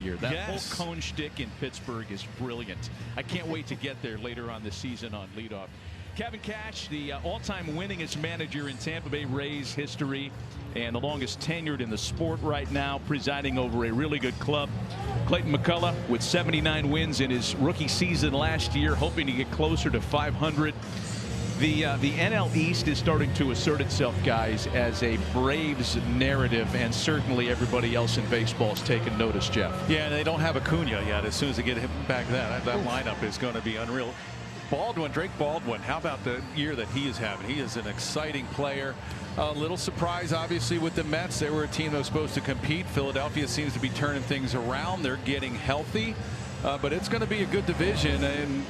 year. That whole cone shtick in Pittsburgh is brilliant. I can't wait to get there later on this season on leadoff. Kevin Cash, the all-time winningest manager in Tampa Bay Rays history and the longest tenured in the sport right now, presiding over a really good club. Clayton McCullough with 79 wins in his rookie season last year, hoping to get closer to 500. The NL East is starting to assert itself, guys, as a Braves narrative, and certainly everybody else in baseball is taking notice, Jeff. Yeah, and they don't have Acuna yet. As soon as they get him back, that lineup is going to be unreal. Drake Baldwin, how about the year that he is having? He is an exciting player. A little surprise, obviously, with the Mets. They were a team that was supposed to compete. Philadelphia seems to be turning things around. They're getting healthy, but it's going to be a good division, and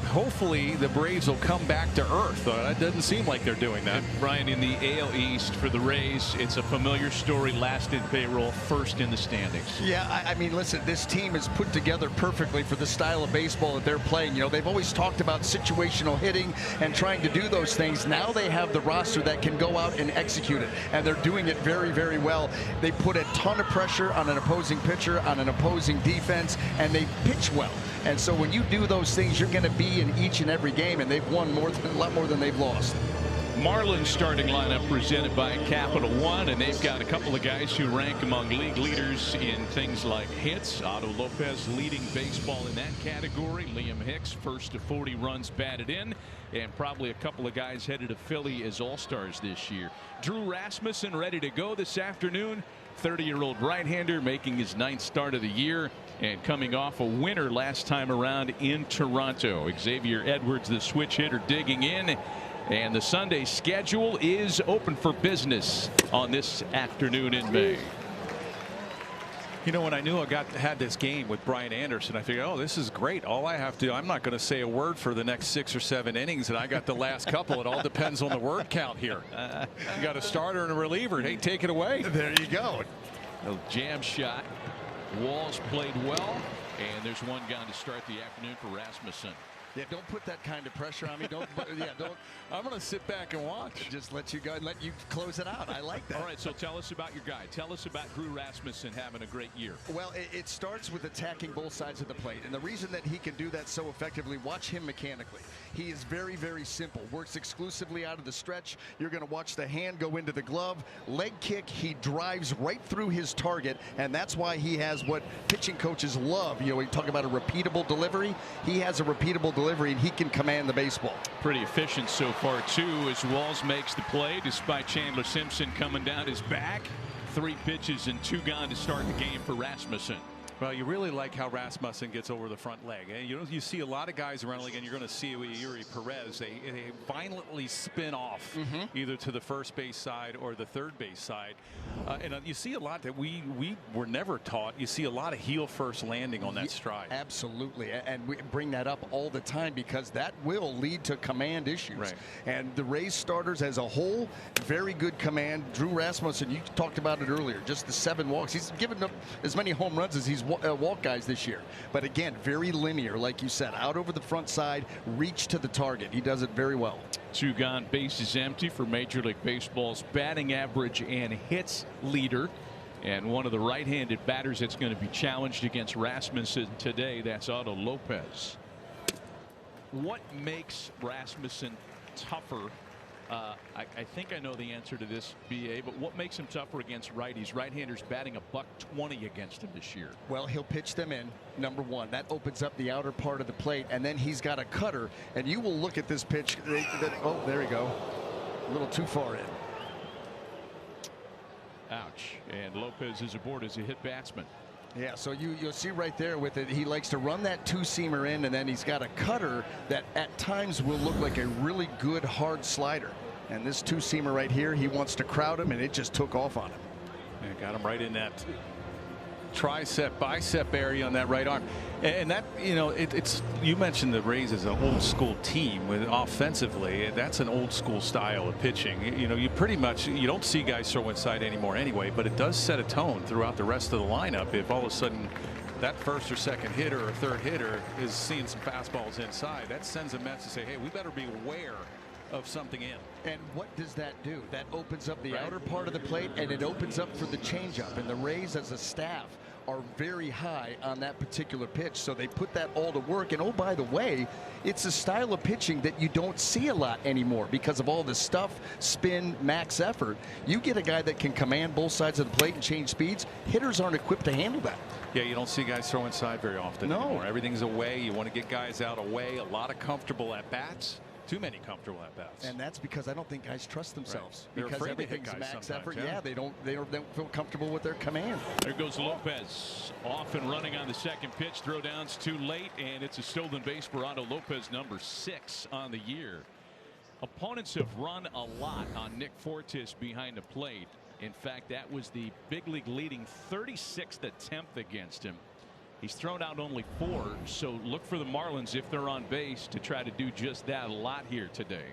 hopefully the Braves will come back to earth. It doesn't seem like they're doing that. Brian, in the AL East for the Rays, it's a familiar story. Last in payroll, first in the standings. Yeah, I mean, listen, this team is put together perfectly for the style of baseball that they're playing. You know, they've always talked about situational hitting and trying to do those things. Now they have the roster that can go out and execute it, and they're doing it very, very well. They put a ton of pressure on an opposing pitcher, on an opposing defense, and they pitch well. And so when you do those things, you're going to be in each and every game, and they've won a lot more than they've lost. Marlins starting lineup presented by Capital One, and they've got a couple of guys who rank among league leaders in things like hits. Otto Lopez leading baseball in that category. Liam Hicks first to 40 runs batted in, and probably a couple of guys headed to Philly as all-stars this year. Drew Rasmussen ready to go this afternoon. 30-year-old right-hander making his 9th start of the year and coming off a winner last time around in Toronto. Xavier Edwards, the switch hitter, digging in, and the Sunday schedule is open for business on this afternoon in May. You know, when I knew I had this game with Brian Anderson, I figured, oh, this is great. All I have to do, I'm not going to say a word for the next 6 or 7 innings, and I got the last couple. It all depends on the word count here. You got a starter and a reliever. Hey, take it away. There you go. A jam shot. Walls played well, and there's one gone to start the afternoon for Rasmussen. Yeah, don't put that kind of pressure on me. Don't. I'm going to sit back and watch. Just let you go and let you close it out. I like that. All right, so tell us about your guy. Tell us about Drew Rasmussen having a great year. Well, it starts with attacking both sides of the plate, and the reason that he can do that so effectively, watch him mechanically. He is very, very simple. Works exclusively out of the stretch. You're going to watch the hand go into the glove. Leg kick, he drives right through his target, and that's why he has what pitching coaches love. You know, we talk about a repeatable delivery. He has a repeatable delivery, and he can command the baseball. Pretty efficient so far, too, as Walls makes the play despite Chandler Simpson coming down his back. 3 pitches and 2 gone to start the game for Rasmussen. Well, you really like how Rasmussen gets over the front leg. You see a lot of guys around the league, and you're going to see with Yuri Perez, they violently spin off either to the first base side or the third base side. And you see a lot that we were never taught. You see a lot of heel first landing on that stride. Absolutely, and we bring that up all the time because that will lead to command issues. Right. And the Rays starters as a whole, very good command. Drew Rasmussen, you talked about it earlier, just the 7 walks. He's given up as many home runs as he's walk guys this year, but again, very linear, like you said, out over the front side, reach to the target. He does it very well. 2 gone, bases empty for Major League Baseball's batting average and hits leader, and one of the right-handed batters that's going to be challenged against Rasmussen today, that's Otto Lopez. What makes Rasmussen tougher? I think I know the answer to this, BA, but what makes him tougher against righties? Right-handers batting $120 against him this year. Well, he'll pitch them in, number one. That opens up the outer part of the plate, and then he's got a cutter, and you will look at this pitch. Oh, there you go. A little too far in. Ouch. And Lopez is aboard as a hit batsman. Yeah, so you'll see right there with it, he likes to run that 2-seamer in, and then he's got a cutter that at times will look like a really good hard slider. And this 2-seamer right here, he wants to crowd him, and it just took off on him. And got him right in that tricep bicep area on that right arm. And that, you know, it's you mentioned the Rays as an old school team with offensively. That's an old school style of pitching. You know, you pretty much you don't see guys throw inside anymore anyway, but it does set a tone throughout the rest of the lineup. If all of a sudden that first or second hitter or third hitter is seeing some fastballs inside, that sends a message to say, hey, we better be aware of something in. And what does that do? That opens up the outer part of the plate, and it opens up for the changeup. And the Rays as a staff are very high on that particular pitch. So they put that all to work. And oh, by the way, it's a style of pitching that you don't see a lot anymore because of all the stuff, spin, max effort. You get a guy that can command both sides of the plate and change speeds. Hitters aren't equipped to handle that. Yeah, you don't see guys throw inside very often anymore. Everything's away. You want to get guys out away. A lot of comfortable at bats. Too many comfortable at bats. And that's because I don't think guys trust themselves. Right. Because everything's max effort. Yeah, they don't feel comfortable with their command. There goes Lopez, off and running on the second pitch. Throw down's too late, and it's a stolen base for Otto Lopez, number 6 on the year. Opponents have run a lot on Nick Fortis behind the plate. In fact, that was the big league leading 36th attempt against him. He's thrown out only 4, so look for the Marlins, if they're on base, to try to do just that a lot here today.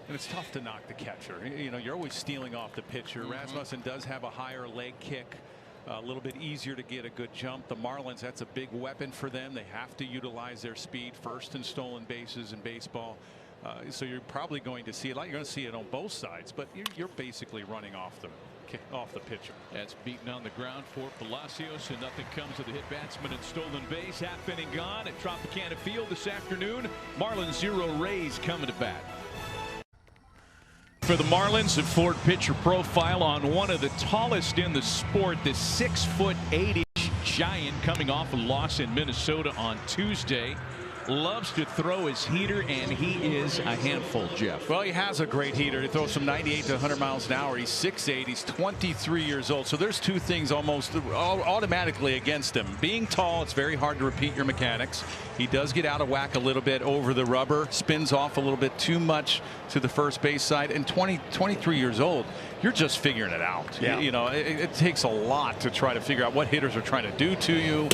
And it's tough to knock the catcher. You know, you're always stealing off the pitcher. Rasmussen does have a higher leg kick, a little bit easier to get a good jump. The Marlins, that's a big weapon for them. They have to utilize their speed, first in stolen bases in baseball. So you're probably going to see it. You're going to see it on both sides, but you're basically running off the pitcher. That's beaten on the ground for Palacios, and nothing comes of the hit batsman and stolen base. Half inning gone at Tropicana Field this afternoon. Marlins 0, Rays coming to bat. For the Marlins, a Ford pitcher profile on one of the tallest in the sport, the 6'8" giant coming off a loss in Minnesota on Tuesday. Loves to throw his heater, and he is a handful, Jeff. Well, he has a great heater. He throws from 98 to 100 miles an hour. He's 6'8". He's 23 years old. So there's two things almost automatically against him. Being tall, it's very hard to repeat your mechanics. He does get out of whack a little bit over the rubber, spins off a little bit too much to the first base side. And 23 years old, you're just figuring it out. Yeah. You know, it takes a lot to try to figure out what hitters are trying to do to you,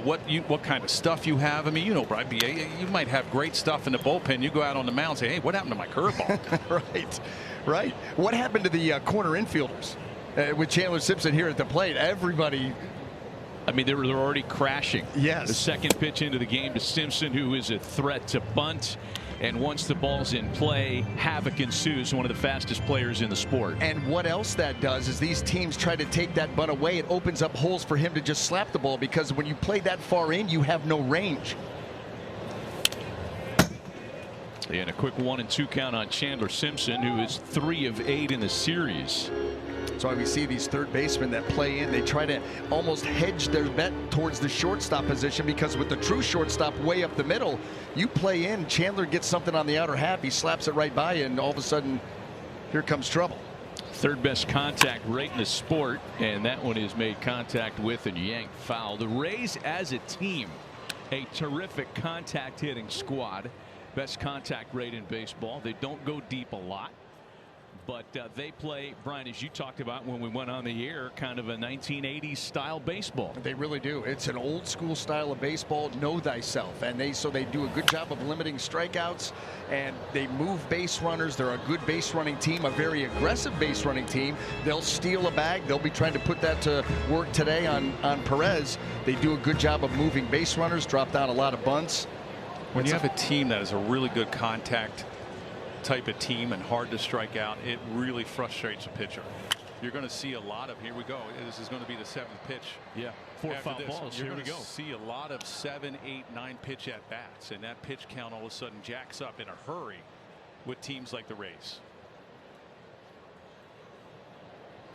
what kind of stuff you have. I mean, you know, Brian, you might have great stuff in the bullpen. You go out on the mound and say, hey, what happened to my curveball? Right. What happened to the corner infielders with Chandler Simpson here at the plate? Everybody. I mean, they're already crashing. Yes. The second pitch into the game to Simpson, who is a threat to bunt. And once the ball's in play, havoc ensues. One of the fastest players in the sport. And what else that does is these teams try to take that bunt away. It opens up holes for him to just slap the ball, because when you play that far in, you have no range. And a quick 1-2 count on Chandler Simpson, who is 3 of 8 in the series. That's why we see these third basemen that play in. They try to almost hedge their bet towards the shortstop position, because with the true shortstop way up the middle, you play in, Chandler gets something on the outer half, he slaps it right by you, and all of a sudden, here comes trouble. Third best contact rate in the sport, and that one is made contact with and yanked foul. The Rays as a team, a terrific contact hitting squad. Best contact rate in baseball. They don't go deep a lot, but they play, Brian, as you talked about when we went on the air, kind of a 1980s style baseball. They really do. It's an old school style of baseball, know thyself, and they do a good job of limiting strikeouts, and they move base runners. They're a good base running team, a very aggressive base running team. They'll steal a bag. They'll be trying to put that to work today on Perez. They do a good job of moving base runners, drop down a lot of bunts. When you have a team that is a really good contact type of team and hard to strike out, it really frustrates a pitcher. You're going to see a lot of, here we go, this is going to be the 7th pitch. Yeah, 4 foul this, balls. You're Here we going go. to see a lot of 7, 8, 9 pitch at bats, and that pitch count all of a sudden jacks up in a hurry with teams like the Rays.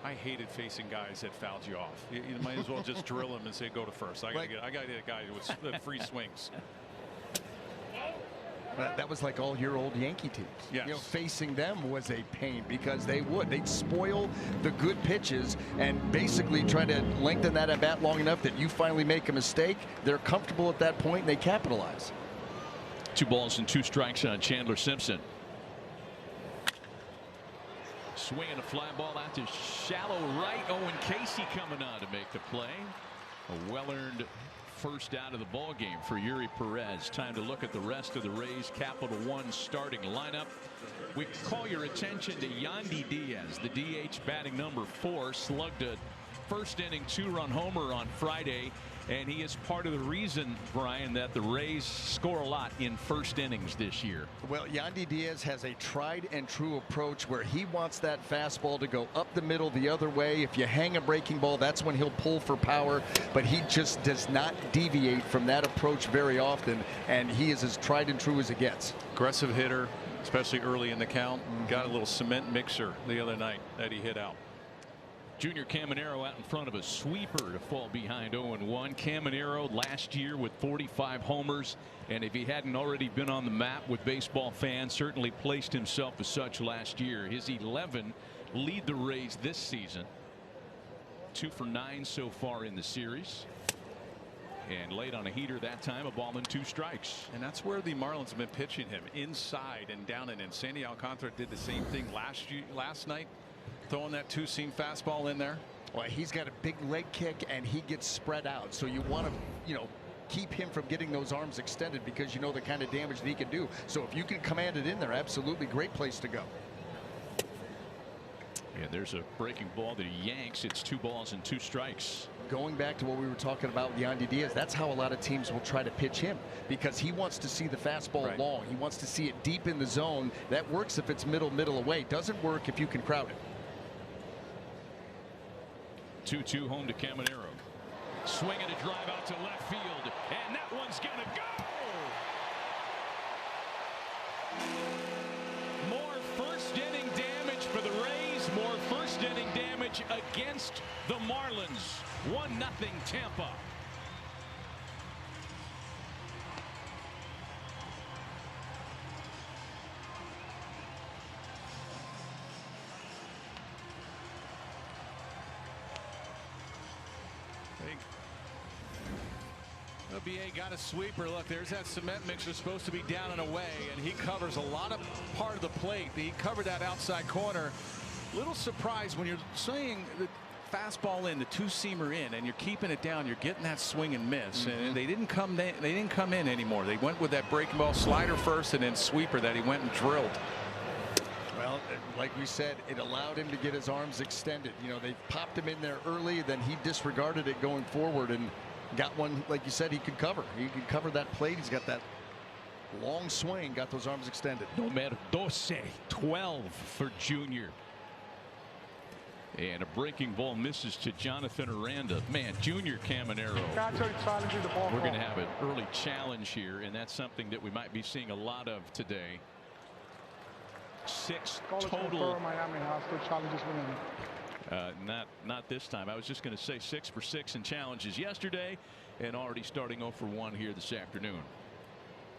I hated facing guys that fouled you off. You might as well just drill them and say go to first. I got to get a guy with free swings. That was like all your old Yankee teams. Yes. You know, facing them was a pain, because they'd spoil the good pitches and basically try to lengthen that at bat long enough that you finally make a mistake. They're comfortable at that point and they capitalize. 2 balls and 2 strikes on Chandler Simpson. Swinging a fly ball out to shallow right. Owen Casey coming on to make the play. A well-earned first out of the ball game for Yuri Perez. Time to look at the rest of the Rays Capital One starting lineup. We call your attention to Yandy Diaz, the DH batting number 4, slugged a first inning 2-run homer on Friday And he is part of the reason, Brian, that the Rays score a lot in first innings this year. Well, Yandy Diaz has a tried and true approach where he wants that fastball to go up the middle the other way. If you hang a breaking ball, that's when he'll pull for power. But he just does not deviate from that approach very often. And he is as tried and true as it gets. Aggressive hitter, especially early in the count. Got a little cement mixer the other night that he hit out. Junior Caminero out in front of a sweeper to fall behind 0-1. Caminero last year with 45 homers, and if he hadn't already been on the map with baseball fans, certainly placed himself as such last year. His 11 lead the Rays this season. 2 for 9 so far in the series. And late on a heater that time, a ball and 2 strikes. And that's where the Marlins have been pitching him, inside and down and in. Sandy Alcantara did the same thing last night, throwing that 2-seam fastball in there. Well, he's got a big leg kick and he gets spread out, so you want to, keep him from getting those arms extended because you know the kind of damage that he can do. So if you can command it in there, absolutely great place to go. And there's a breaking ball that he yanks. It's 2 balls and 2 strikes. Going back to what we were talking about with Yandy Diaz, that's how a lot of teams will try to pitch him, because he wants to see the fastball long. He wants to see it deep in the zone. That works if it's middle away. Doesn't work if you can crowd it. 2-2 home to Caminero. Swinging a drive out to left field, and that one's gonna go. More first inning damage for the Rays. More first inning damage against the Marlins. 1-0 Tampa. The BA got a sweeper. Look, there's that cement mixer supposed to be down and away, and he covers a lot of part of the plate. He covered that outside corner. Little surprised when you're saying the fastball in, the 2-seamer in, and you're keeping it down. You're getting that swing and miss, and they didn't come in anymore. They went with that breaking ball slider first, and then sweeper that he went and drilled. Well, like we said, it allowed him to get his arms extended. They popped him in there early, then he disregarded it going forward and got one, like you said, he could cover. He could cover that plate. He's got that long swing, got those arms extended. Numero 12 for Junior. And a breaking ball misses to Jonathan Aranda. Man, Junior Caminero. We're going to have an early challenge here, and that's something that we might be seeing a lot of today. 6 total. Not this time. I was just going to say 6 for 6 in challenges yesterday, and already starting 0 for 1 here this afternoon.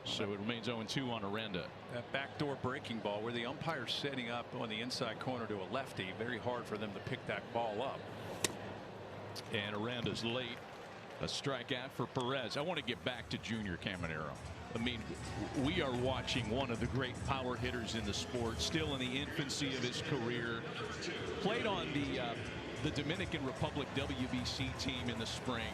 So it remains 0-2 on Aranda. That backdoor breaking ball where the umpire's setting up on the inside corner to a lefty. Very hard for them to pick that ball up. And Aranda's late. A strikeout for Perez. I want to get back to Junior Caminero. I mean, we are watching one of the great power hitters in the sport, still in the infancy of his career. Played on the Dominican Republic WBC team in the spring.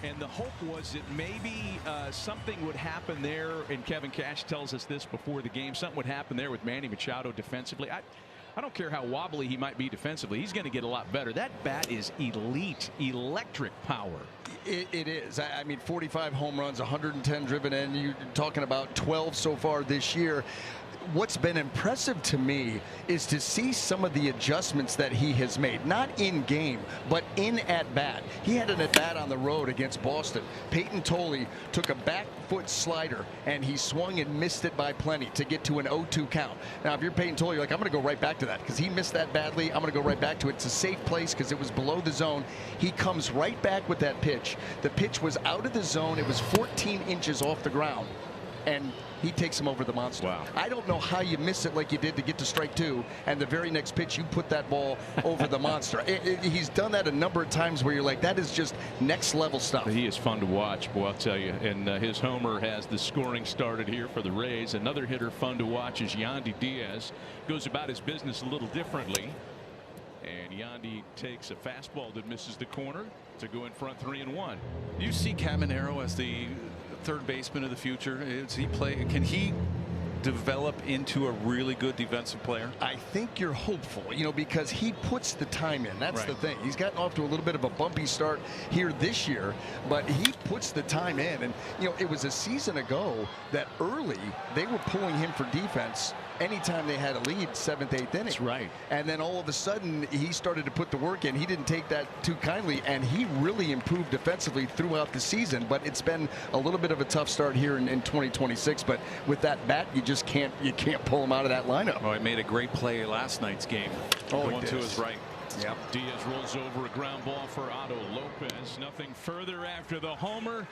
And the hope was that maybe something would happen there, and Kevin Cash tells us this before the game, something would happen there with Manny Machado defensively. I don't care how wobbly he might be defensively. He's going to get a lot better. That bat is elite, electric power. It is. I mean, 45 home runs, 110 driven in. You're talking about 12 so far this year. What's been impressive to me is to see some of the adjustments that he has made, not in game, but in at bat. He had an at bat on the road against Boston. Peyton Tolley took a back foot slider and he swung and missed it by plenty to get to an 0-2 count. Now, if you're Peyton Tolley, you're like, I'm going to go right back to that because he missed that badly. I'm going to go right back to it. It's a safe place because it was below the zone. He comes right back with that pitch. The pitch was out of the zone. It was 14 inches off the ground. And he takes him over the monster. Wow. I don't know how you miss it like you did to get to strike 2, and the very next pitch you put that ball over the monster. He's done that a number of times where you're like, that is just next level stuff. He is fun to watch, boy, I'll tell you. And his homer has the scoring started here for the Rays. Another hitter fun to watch is Yandy Diaz. Goes about his business a little differently. And Yandy takes a fastball that misses the corner to go in front 3-1. You see Caminero as the third baseman of the future? Can he develop into a really good defensive player? I think you're hopeful, because he puts the time in. That's the thing. He's gotten off to a little bit of a bumpy start here this year, but he puts the time in. And, it was a season ago that early they were pulling him for defense anytime they had a lead, 7th, 8th inning. That's right. And then all of a sudden he started to put the work in. He didn't take that too kindly, and he really improved defensively throughout the season. But it's been a little bit of a tough start here in 2026. But with that bat, you can't pull him out of that lineup. Oh, he made a great play last night's game. Going to his right. Yep. Diaz rolls over a ground ball for Otto Lopez. Nothing further after the homer.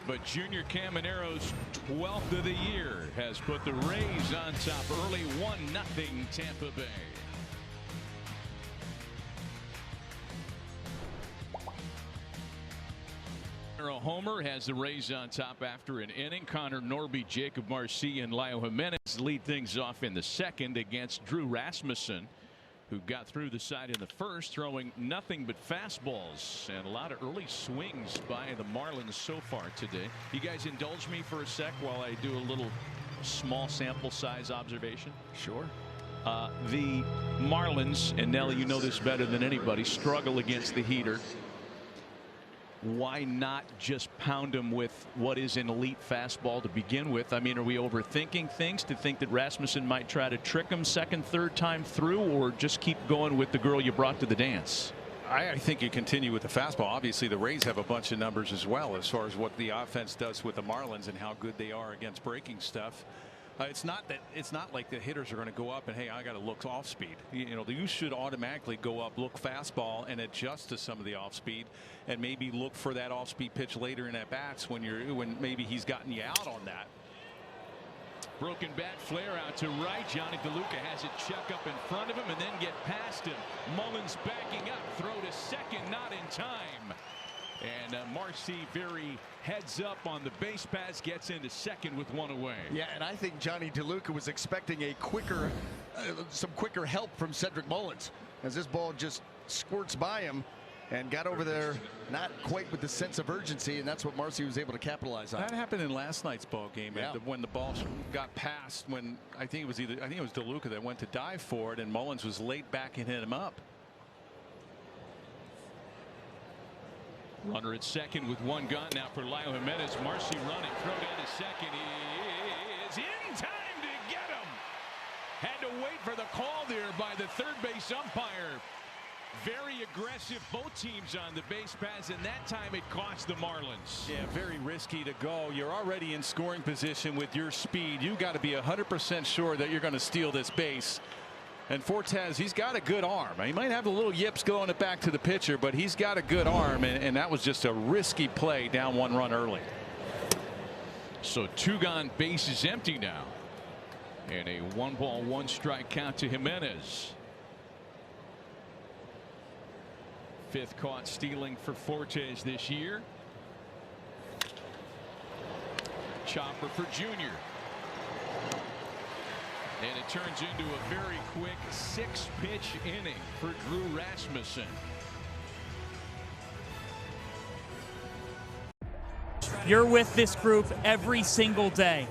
But Junior Camanero's 12th of the year has put the Rays on top early, 1-0 Tampa Bay. A homer has the Rays on top after an inning. Connor Norby, Jacob Marcy, and Leo Jimenez lead things off in the second against Drew Rasmussen, who got through the side in the first, throwing nothing but fastballs and a lot of early swings by the Marlins so far today. You guys indulge me for a sec while I do a little small sample size observation? Sure. The Marlins, and Nelly, you know this better than anybody, struggle against the heater. Why not just pound them with what is an elite fastball to begin with? I mean, are we overthinking things to think that Rasmussen might try to trick him second, third time through, or just keep going with the girl you brought to the dance? I think you continue with the fastball. Obviously, the Rays have a bunch of numbers as well as far as what the offense does with the Marlins and how good they are against breaking stuff. It's not like the hitters are going to go up and, hey, I got to look off speed. You should automatically go up, look fastball, and adjust to some of the off speed, and maybe look for that off speed pitch later in at bats when maybe he's gotten you out on that. Broken bat, flare out to right. Johnny DeLuca has it check up in front of him and then get past him. Mullins backing up, throw to second, not in time. And Marcy very heads up on the base pass, gets into second with one away. Yeah, and I think Johnny DeLuca was expecting a some quicker help from Cedric Mullins, as this ball just squirts by him and got over there not quite with the sense of urgency, and that's what Marcy was able to capitalize on. That happened in last night's ball game. Yeah. When the ball got past, when I think it was DeLuca that went to dive for it, and Mullins was late backing him up. Runner at second with one gun now for Leo Jimenez. Marcy running, throw down to second. He is in time to get him. Had to wait for the call there by the third base umpire. Very aggressive, both teams on the base pass, and that time it cost the Marlins. Yeah, very risky to go. You're already in scoring position with your speed. You got to be 100% sure that you're going to steal this base. And Fortes, he's got a good arm. He might have a little yips going it back to the pitcher, but he's got a good arm, and that was just a risky play down 1 run early. So 2 gone, bases empty now, and a 1-ball 1-strike count to Jimenez. 5th caught stealing for Fortes this year. Chopper for Junior. And it turns into a very quick 6-pitch inning for Drew Rasmussen. You're with this group every single day.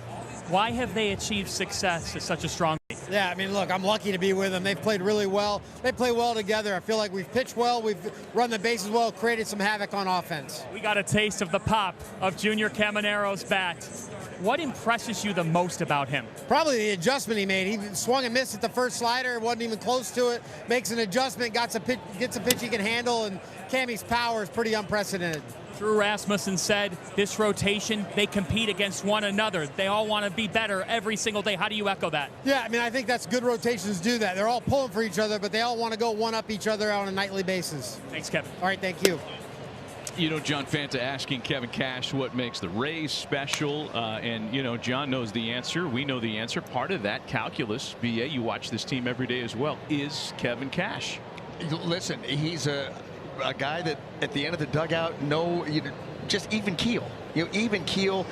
Why have they achieved success at such a strong rate? Yeah, I mean, look, I'm lucky to be with them. They've played really well. They play well together. I feel like we've pitched well, we've run the bases well, created some havoc on offense. We got a taste of the pop of Junior Camanero's bat. What impresses you the most about him? Probably the adjustment he made. He swung and missed at the first slider, wasn't even close to it, makes an adjustment, gets a pitch he can handle, and Cammy's power is pretty unprecedented. Drew Rasmussen said this rotation, they compete against one another. They all want to be better every single day. How do you echo that? Yeah, I mean, I think that's good rotations do that. They're all pulling for each other, but they all want to go one-up each other on a nightly basis. Thanks, Kevin. All right, thank you. You know, John Fanta asking Kevin Cash what makes the Rays special, and you know, John knows the answer. We know the answer. Part of that calculus, BA, you watch this team every day as well, is Kevin Cash. Listen, he's a guy that at the end of the dugout, just even keel. Even keel.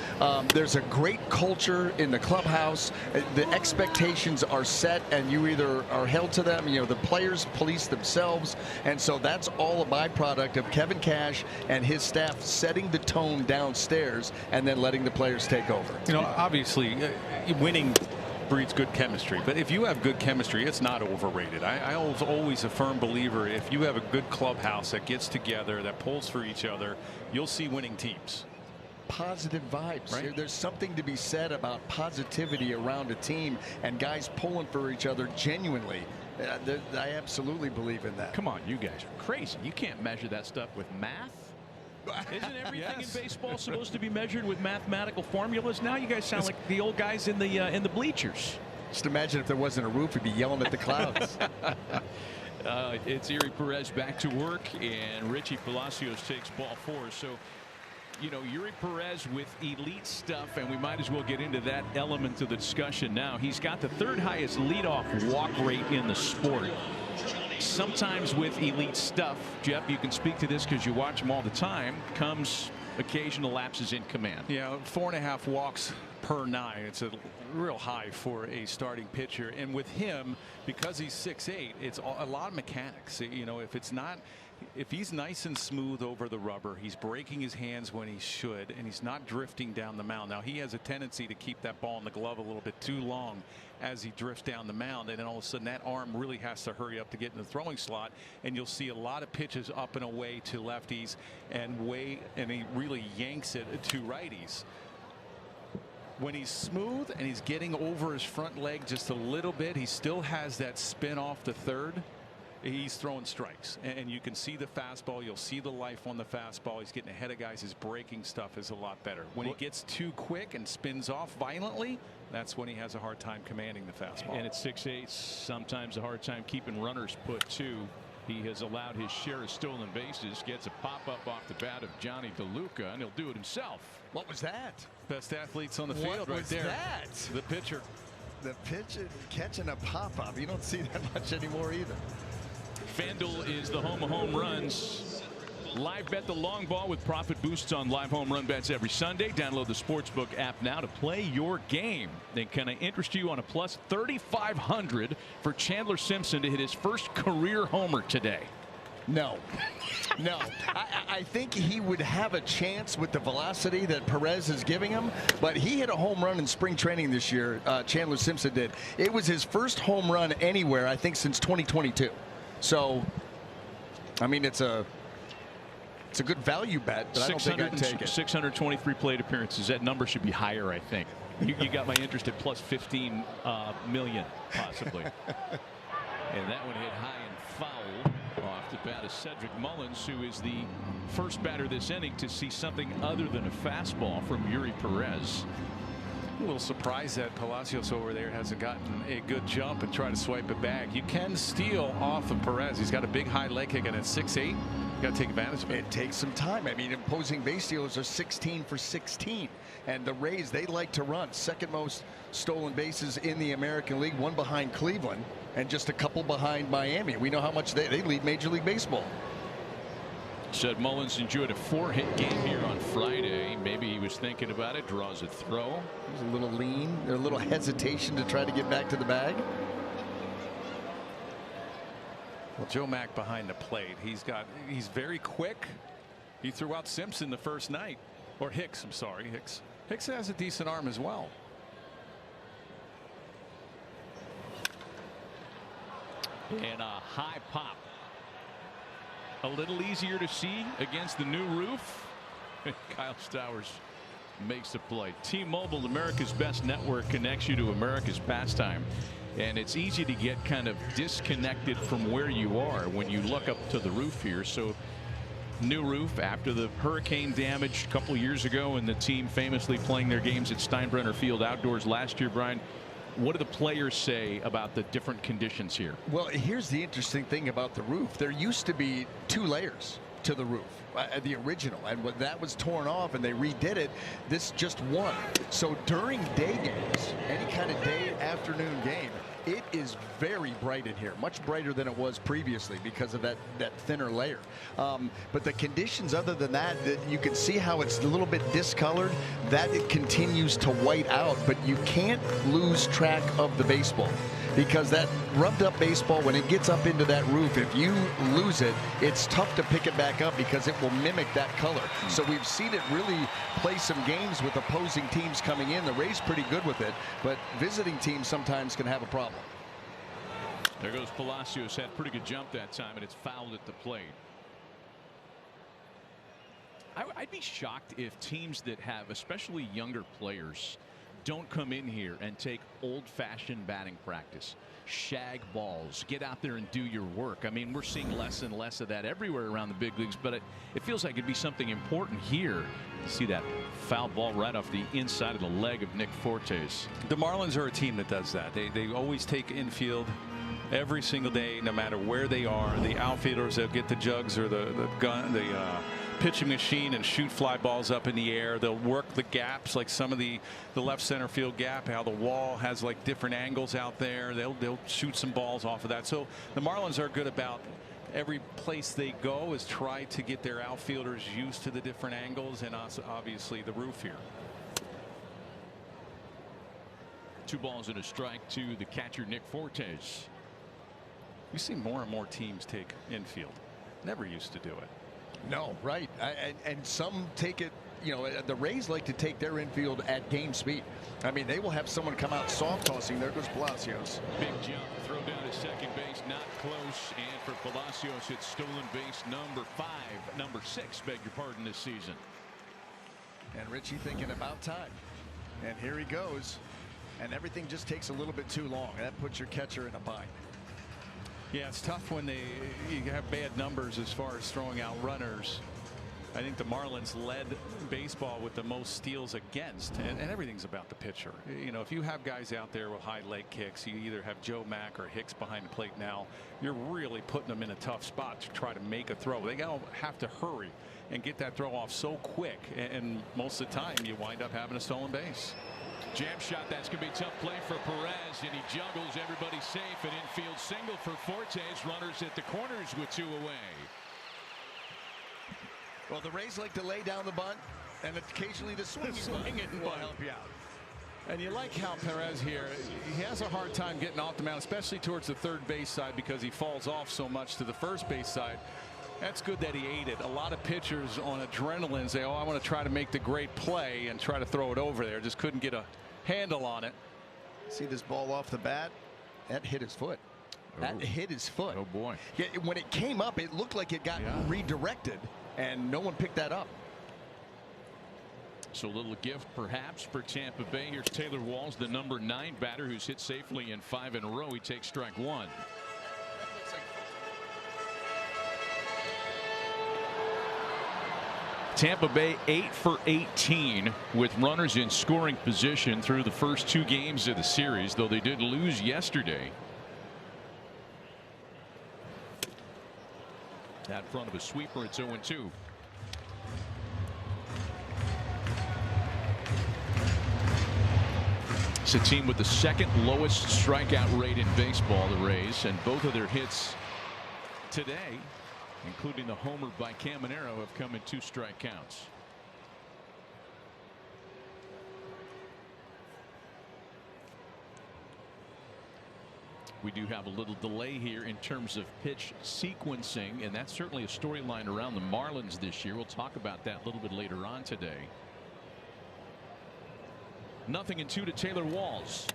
There's a great culture in the clubhouse. The expectations are set, and you either are held to them. The players police themselves, and so that's all a byproduct of Kevin Cash and his staff setting the tone downstairs and then letting the players take over. Obviously, winning breeds good chemistry. But if you have good chemistry, it's not overrated. I was always a firm believer, if you have a good clubhouse that gets together, that pulls for each other, you'll see winning teams. Positive vibes. Right. There's something to be said about positivity around a team and guys pulling for each other genuinely. I absolutely believe in that. Come on, you guys are crazy. You can't measure that stuff with math. Isn't everything in baseball supposed to be measured with mathematical formulas? Now you guys sound like the old guys in the bleachers. Just imagine if there wasn't a roof, we'd be yelling at the clouds. It's Yuri Perez back to work, and Richie Palacios takes ball 4. So, you know, Yuri Perez with elite stuff, and we might as well get into that element of the discussion now. He's got the 3rd highest leadoff walk rate in the sport. Sometimes with elite stuff, Jeff, you can speak to this because you watch him all the time, comes occasional lapses in command. Yeah, 4.5 walks per 9. It's a real high for a starting pitcher. And with him, because he's 6'8", it's a lot of mechanics. You know, if he's nice and smooth over the rubber, he's breaking his hands when he should, and he's not drifting down the mound. Now, he has a tendency to keep that ball in the glove a little bit too long as he drifts down the mound, and then all of a sudden that arm really has to hurry up to get in the throwing slot, and you'll see a lot of pitches up and away to lefties and he really yanks it to righties. When he's smooth and he's getting over his front leg just a little bit, he still has that spin off the third. He's throwing strikes, and you can see the fastball. You'll see the life on the fastball. He's getting ahead of guys. His breaking stuff is a lot better. When he gets too quick and spins off violently, that's when he has a hard time commanding the fastball. And at 6'8", sometimes a hard time keeping runners put too. He has allowed his share of stolen bases. Gets a pop up off the bat of Johnny DeLuca, and he'll do it himself. What was that? Best athletes on the field What right was there. that? The pitcher. The pitcher catching a pop up. You don't see that much anymore either. FanDuel is the home of home runs. Live bet the long ball with profit boosts on live home run bets every Sunday. Download the Sportsbook app now to play your game. Then can I interest you on a plus 3,500 for Chandler Simpson to hit his first career homer today? No. No. I think he would have a chance with the velocity that Perez is giving him, but he hit a home run in spring training this year. Chandler Simpson did. It was his first home run anywhere, I think, since 2022. So, I mean, it's a good value bet, but I don't think I'd take it. 623 plate appearances. That number should be higher, I think. You got my interest at plus 15 million, possibly. And that one hit high and foul off the bat of Cedric Mullins, who is the first batter this inning to see something other than a fastball from Yuri Perez. A little surprised that Palacios over there hasn't gotten a good jump and try to swipe it back. You can steal off of Perez. He's got a big high leg kick, and at 6'8", you got to take advantage of it. It takes some time. I mean, opposing base stealers are 16 for 16, and the Rays, they like to run. Second most stolen bases in the American League, one behind Cleveland and just a couple behind Miami. We know how much they lead Major League Baseball. Said Mullins enjoyed a 4-hit game here on Friday. Maybe he was thinking about it. Draws a throw. There's a little lean. There's a little hesitation to try to get back to the bag. Well, Joe Mack behind the plate. He's very quick. He threw out Simpson the first night, or Hicks. I'm sorry, Hicks. Hicks has a decent arm as well. And a high pop. A little easier to see against the new roof. Kyle Stowers makes the play. T-Mobile, America's best network, connects you to America's pastime. And it's easy to get kind of disconnected from where you are when you look up to the roof here. So new roof after the hurricane damage a couple years ago, and the team famously playing their games at Steinbrenner Field outdoors last year. Brian, what do the players say about the different conditions here? Well, here's the interesting thing about the roof. There used to be 2 layers to the roof, the original, and when that was torn off and they redid it, this just one. So during day games, any kind of day afternoon game, It is very bright in here, much brighter than it was previously because of that thinner layer. But the conditions other than that you can see how it's a little bit discolored, that it continues to white out, but you can't lose track of the baseball. Because that rubbed up baseball, when it gets up into that roof, if you lose it, it's tough to pick it back up because it will mimic that color. So we've seen it really play some games with opposing teams coming in. The Rays pretty good with it, but visiting teams sometimes can have a problem. There goes Palacios. Had a pretty good jump that time, and it's fouled at the plate. I'd be shocked if teams that have especially younger players don't come in here and take old-fashioned batting practice, shag balls, get out there and do your work. I mean, we're seeing less and less of that everywhere around the big leagues, but it feels like it'd be something important here. You see that foul ball right off the inside of the leg of Nick Fortes. The Marlins are a team that does that. They always take infield every single day, no matter where they are. The outfielders, they'll get the jugs or the pitching machine and shoot fly balls up in the air. They'll work the gaps, like some of the left center field gap, how the wall has like different angles out there. They'll shoot some balls off of that. So the Marlins are good about every place they go is try to get their outfielders used to the different angles, and also obviously the roof here. 2 balls and a strike to the catcher Nick Fortes. You see more and more teams take infield. Never used to do it. No, right. And some take it, you know, the Rays like to take their infield at game speed. I mean, they will have someone come out soft tossing. There goes Palacios. Big jump, throw down to second base, not close. And for Palacios, it's stolen base number 6, beg your pardon, this season. And Richie thinking about time. And here he goes. And everything just takes a little bit too long. That puts your catcher in a bind. Yeah, it's tough when you have bad numbers as far as throwing out runners. I think the Marlins led baseball with the most steals against, and everything's about the pitcher. You know, if you have guys out there with high leg kicks, you either have Joe Mack or Hicks behind the plate now, you're really putting them in a tough spot to try to make a throw. They have to hurry and get that throw off so quick, and most of the time you wind up having a stolen base. Jam shot, that's going to be a tough play for Perez, and he juggles. Everybody safe. An infield single for Fortes. Runners at the corners with 2 away. Well, the Rays like to lay down the bunt, and occasionally the swinging bunt will help you out. And you like how Perez here, he has a hard time getting off the mound, especially towards the third base side, because he falls off so much to the first base side. That's good that he ate it. A lot of pitchers on adrenaline say, oh, I want to try to make the great play and try to throw it over there. Just couldn't get a handle on it. See this ball off the bat? That hit his foot. That hit his foot. Oh, boy. Yeah, when it came up, it looked like it got redirected, and no one picked that up. So a little gift perhaps for Tampa Bay. Here's Taylor Walls, the number 9 batter who's hit safely in 5 in a row. He takes strike 1. Tampa Bay 8 for 18 with runners in scoring position through the first 2 games of the series, though they did lose yesterday. Out front of a sweeper, it's 0-2. It's a team with the 2nd lowest strikeout rate in baseball, the Rays, and both of their hits today, including the homer by Caminero, have come in 2 strike counts. We do have a little delay here in terms of pitch sequencing, and that's certainly a storyline around the Marlins this year. We'll talk about that a little bit later on today. 0-2 to Taylor Walls.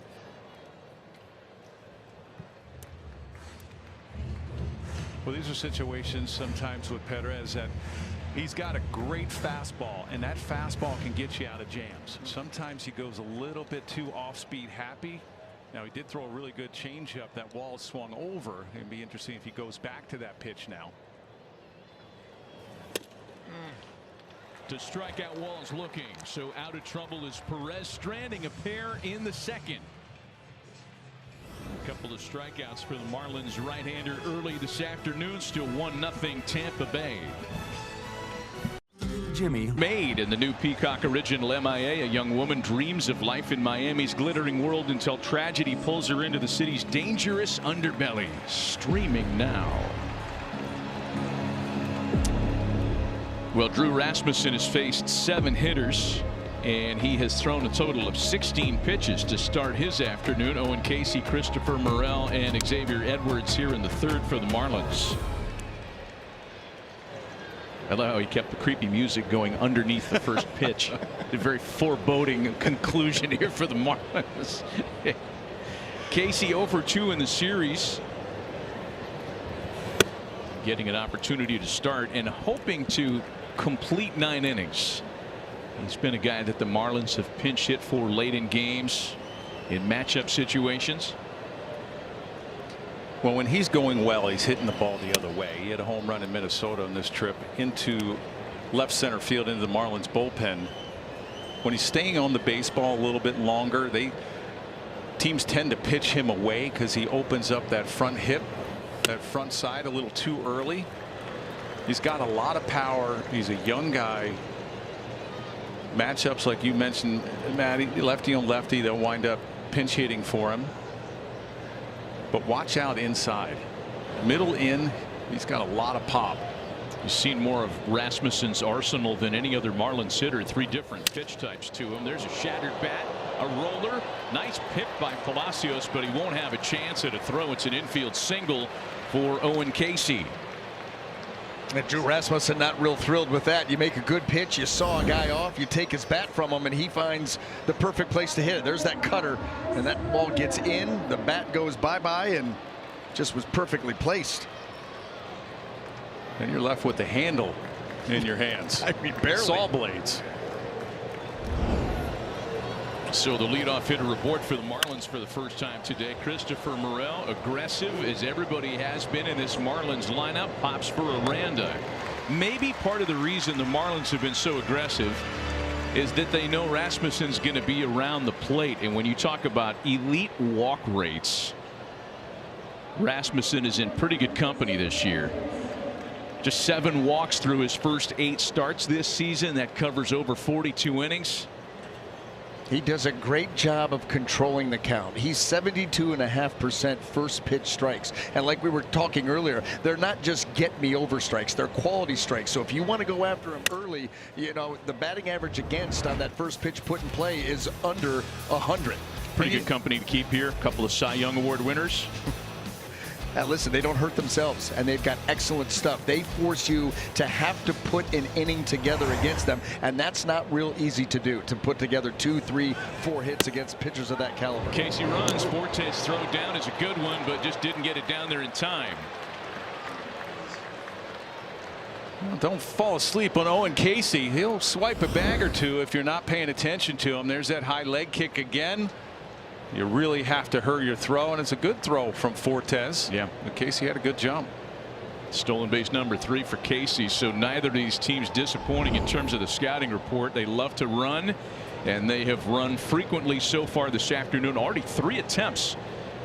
Well, these are situations sometimes with Perez that he's got a great fastball, and that fastball can get you out of jams. Sometimes he goes a little bit too off-speed happy. Now, he did throw a really good changeup that Walls swung over. It'd be interesting if he goes back to that pitch now. To strike out Walls looking. So out of trouble is Perez, stranding a pair in the 2nd. A couple of strikeouts for the Marlins right-hander early this afternoon. Still 1-0 Tampa Bay. Jimmy. Made in the new Peacock original MIA, a young woman dreams of life in Miami's glittering world until tragedy pulls her into the city's dangerous underbelly. Streaming now. Well, Drew Rasmussen has faced 7 hitters, and he has thrown a total of 16 pitches to start his afternoon. Owen Casey, Christopher Morel, and Xavier Edwards here in the 3rd for the Marlins. I love how he kept the creepy music going underneath the first pitch. A very foreboding conclusion here for the Marlins. Casey 0 for 2 in the series. Getting an opportunity to start and hoping to complete 9 innings. He's been a guy that the Marlins have pinch hit for late in games in matchup situations. Well, when he's going well, he's hitting the ball the other way. He had a home run in Minnesota on this trip into left center field into the Marlins bullpen. When he's staying on the baseball a little bit longer, teams tend to pitch him away because he opens up that front hip, that front side a little too early. He's got a lot of power. He's a young guy. Matchups like you mentioned, Matty, lefty on lefty, they'll wind up pinch hitting for him. But watch out inside. Middle in, he's got a lot of pop. You've seen more of Rasmussen's arsenal than any other Marlins hitter. 3 different pitch types to him. There's a shattered bat, a roller. Nice pick by Palacios, but he won't have a chance at a throw. It's an infield single for Owen Casey. And Drew Rasmussen not real thrilled with that. You make a good pitch, you saw a guy off, you take his bat from him, and he finds the perfect place to hit it. There's that cutter, and that ball gets in, the bat goes bye-bye, and just was perfectly placed. And you're left with the handle in your hands. I mean, barely. Saw blades. So the leadoff hitter report for the Marlins for the first time today. Christopher Morel, aggressive as everybody has been in this Marlins lineup, pops for Aranda. Maybe part of the reason the Marlins have been so aggressive is that they know Rasmussen's going to be around the plate. And when you talk about elite walk rates, Rasmussen is in pretty good company this year. Just 7 walks through his first 8 starts this season. That covers over 42 innings. He does a great job of controlling the count. He's 72.5% first pitch strikes. And like we were talking earlier, they're not just get me over strikes, they're quality strikes. So if you want to go after him early, you know, the batting average against on that first pitch put in play is under 100. Pretty good company to keep here. A couple of Cy Young Award winners. Now listen, they don't hurt themselves, and they've got excellent stuff. They force you to have to put an inning together against them, and that's not real easy to do, to put together 2, 3, 4 hits against pitchers of that caliber. Casey runs. Fortes throw down is a good one, but just didn't get it down there in time. Well, don't fall asleep on Owen Casey. He'll swipe a bag or 2 if you're not paying attention to him. There's that high leg kick again. You really have to hurry your throw, and it's a good throw from Fortes. Yeah, but Casey had a good jump. Stolen base number 3 for Casey. So neither of these teams disappointing in terms of the scouting report. They love to run, and they have run frequently so far this afternoon. Already 3 attempts.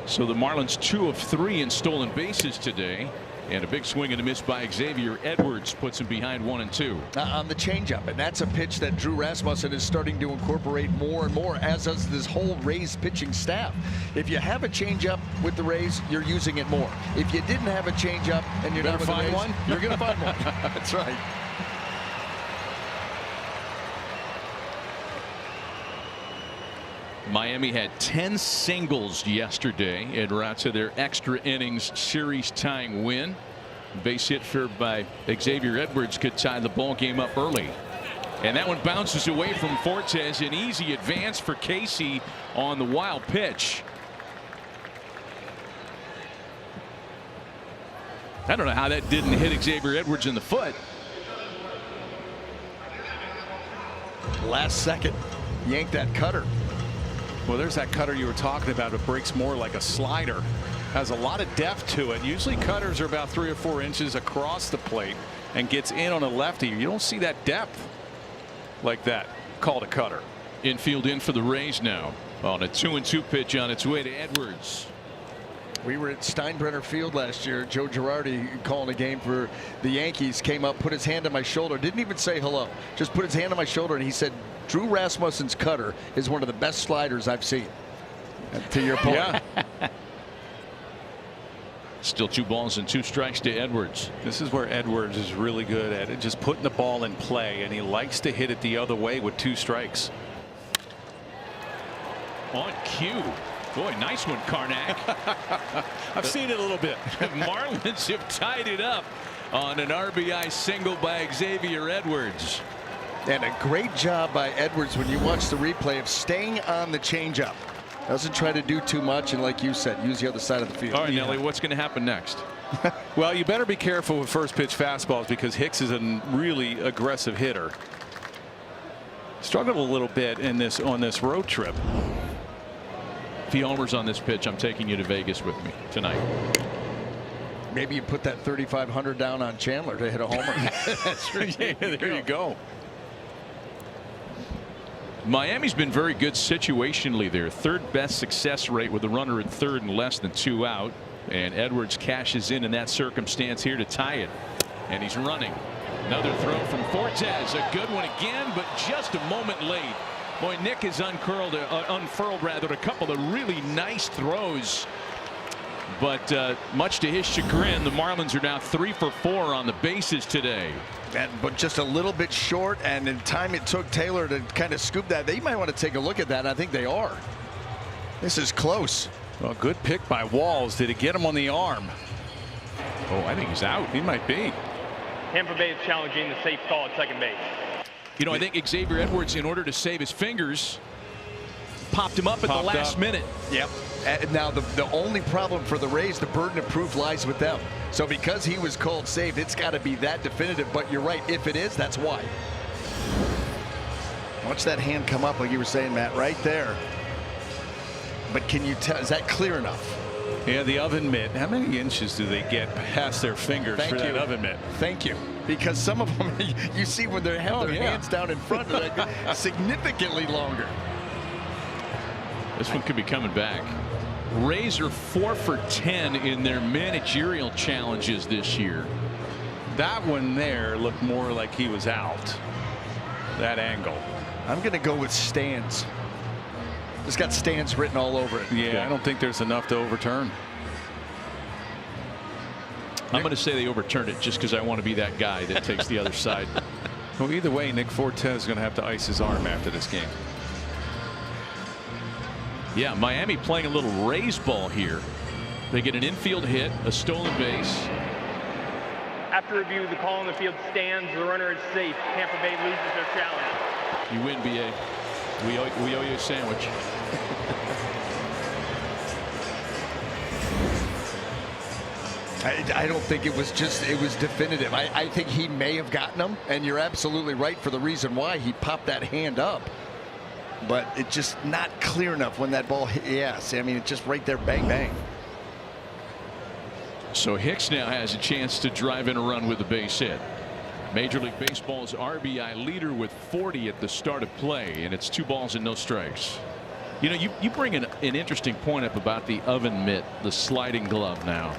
So the Marlins 2 of 3 in stolen bases today. And a big swing and a miss by Xavier Edwards puts him behind 1 and 2. On the changeup, and that's a pitch that Drew Rasmussen is starting to incorporate more and more, as does this whole Rays pitching staff. If you have a changeup with the Rays, you're using it more. If you didn't have a changeup and you're not with the Rays, one, you're going to find one. That's right. Miami had 10 singles yesterday en route to their extra innings series tying win. Base hit by Xavier Edwards could tie the ball game up early. And that one bounces away from Fortes. An easy advance for Casey on the wild pitch. I don't know how that didn't hit Xavier Edwards in the foot. Last second, yank that cutter. Well, there's that cutter you were talking about. It breaks more like a slider. Has a lot of depth to it. Usually cutters are about 3 or 4 inches across the plate and gets in on a lefty. You don't see that depth like that. Called a cutter. Infield in for the Rays now on a 2-2 pitch on its way to Edwards. We were at Steinbrenner Field last year. Joe Girardi calling a game for the Yankees came up, put his hand on my shoulder, didn't even say hello, just put his hand on my shoulder, and he said, Drew Rasmussen's cutter is one of the best sliders I've seen. To your point. Yeah. Still 2 balls and 2 strikes to Edwards. This is where Edwards is really good at it, just putting the ball in play, and he likes to hit it the other way with 2 strikes. On cue. Boy, nice one, Karnak. I've seen it a little bit. Marlins have tied it up on an RBI single by Xavier Edwards. And a great job by Edwards when you watch the replay of staying on the changeup. Doesn't try to do too much, and like you said, use the other side of the field. All right, Nelly, what's going to happen next? Well, you better be careful with first pitch fastballs because Hicks is a really aggressive hitter. Struggled a little bit in this on this road trip. If he homers on this pitch, I'm taking you to Vegas with me tonight. Maybe you put that 3,500 down on Chandler to hit a homer. That's right. Yeah, there you go. Miami's been very good situationally there. 3rd best success rate with a runner at 3rd and less than 2 out. And Edwards cashes in that circumstance here to tie it. And he's running. Another throw from Fortes. A good one again, but just a moment late. Boy, Nick has unfurled a couple of really nice throws. But much to his chagrin, the Marlins are now 3 for 4 on the bases today. But just a little bit short, and in time it took Taylor to kind of scoop that. They might want to take a look at that. I think they are. This is close. Well, good pick by Walls. Did it get him on the arm? Oh, I think he's out. He might be. Tampa Bay is challenging the safe call at second base. You know, I think Xavier Edwards, in order to save his fingers, popped him up at the last minute. Yep. Now the only problem for the Rays, the burden of proof lies with them. So because he was called safe, it's got to be that definitive. But you're right. If it is, that's why. Watch that hand come up, like you were saying, Matt, right there. But can you tell? Is that clear enough? Yeah, the oven mitt. How many inches do they get past their fingers for that oven mitt? Thank you. Because some of them, you see when they have their hands down in front, they're significantly longer. This one could be coming back. Rays are 4 for 10 in their managerial challenges this year. That one there looked more like he was out. That angle. I'm going to go with stands. It's got stands written all over it. Yeah, I don't think there's enough to overturn. I'm going to say they overturned it just because I want to be that guy that takes the other side. Well, either way, Nick Fortes is going to have to ice his arm after this game. Yeah, Miami playing a little Rays ball here. They get an infield hit, a stolen base. After review, the call on the field stands. The runner is safe. Tampa Bay loses their challenge. You win, BA. We owe you a sandwich. I don't think it was definitive. I think he may have gotten him, and you're absolutely right for the reason why he popped that hand up. But it's just not clear enough when that ball hit. Yes, I mean, it's just right there, bang, bang. So Hicks now has a chance to drive in a run with a base hit. Major League Baseball's RBI leader with 40 at the start of play, and it's 2 balls and no strikes. You know, you bring an interesting point up about the oven mitt, the sliding glove now.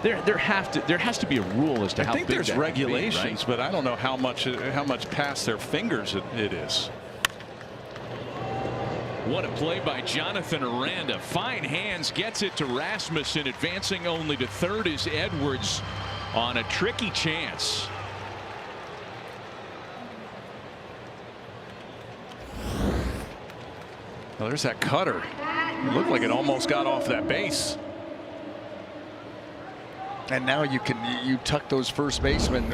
There has to be a rule as to how big that I think there's regulations, right? but I don't know how much past their fingers it is. What a play by Jonathan Aranda. Fine hands, gets it to Rasmussen. Advancing only to third is Edwards on a tricky chance. Well, there's that cutter. It looked like it almost got off that base. And now you tuck those first basemen,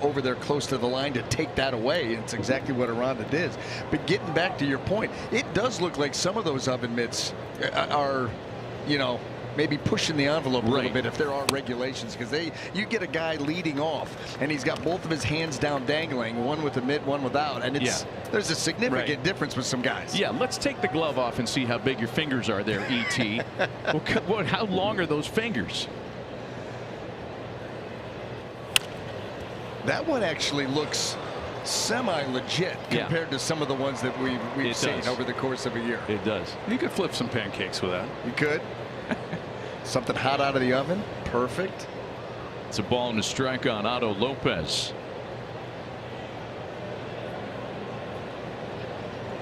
over there close to the line to take that away. It's exactly what Aranda did. But getting back to your point, it does look like some of those oven mitts are, maybe pushing the envelope a little bit if there are regulations, because you get a guy leading off and he's got both of his hands down dangling, one with the mitt, one without, and there's a significant difference with some guys. Yeah, let's take the glove off and see how big your fingers are there, ET. How long are those fingers? That one actually looks semi-legit compared to some of the ones that we've seen over the course of a year. It does. You could flip some pancakes with that. You could. Something hot out of the oven. Perfect. It's a ball and a strike on Otto Lopez.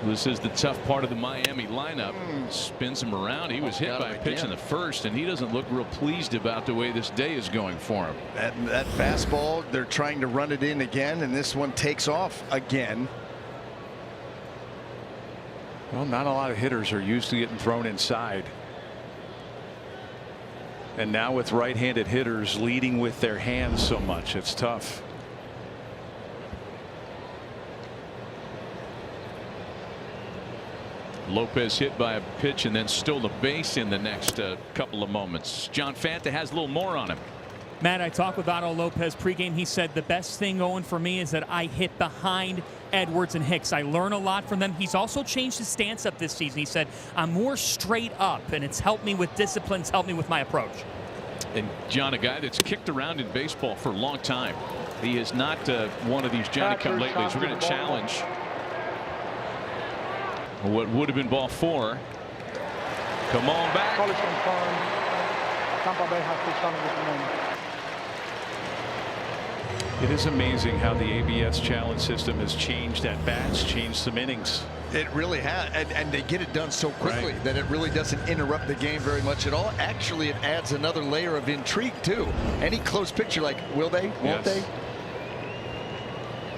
This is the tough part of the Miami lineup. Spins him around. He was hit by a pitch in the first, and he doesn't look real pleased about the way this day is going for him. That fastball, they're trying to run it in again, and this one takes off again. Well, not a lot of hitters are used to getting thrown inside. And now with right-handed hitters leading with their hands so much, it's tough. Lopez hit by a pitch and then stole the base in the next couple of moments. John Fanta has a little more on him. Matt, I talked with Otto Lopez pregame. He said the best thing going for me is that I hit behind Edwards and Hicks. I learn a lot from them. He's also changed his stance up this season. He said, I'm more straight up, and it's helped me with discipline, it's helped me with my approach. And John, a guy that's kicked around in baseball for a long time. He is not one of these Johnny-come-latelys. We're going to challenge what would have been ball 4. Come on back. Tampa Bay has 6 this morning. It is amazing how the ABS challenge system has changed at bats, changed some innings. It really has, and they get it done so quickly that it really doesn't interrupt the game very much at all. Actually, it adds another layer of intrigue too. Any close pitch, you're like, will they? Won't they?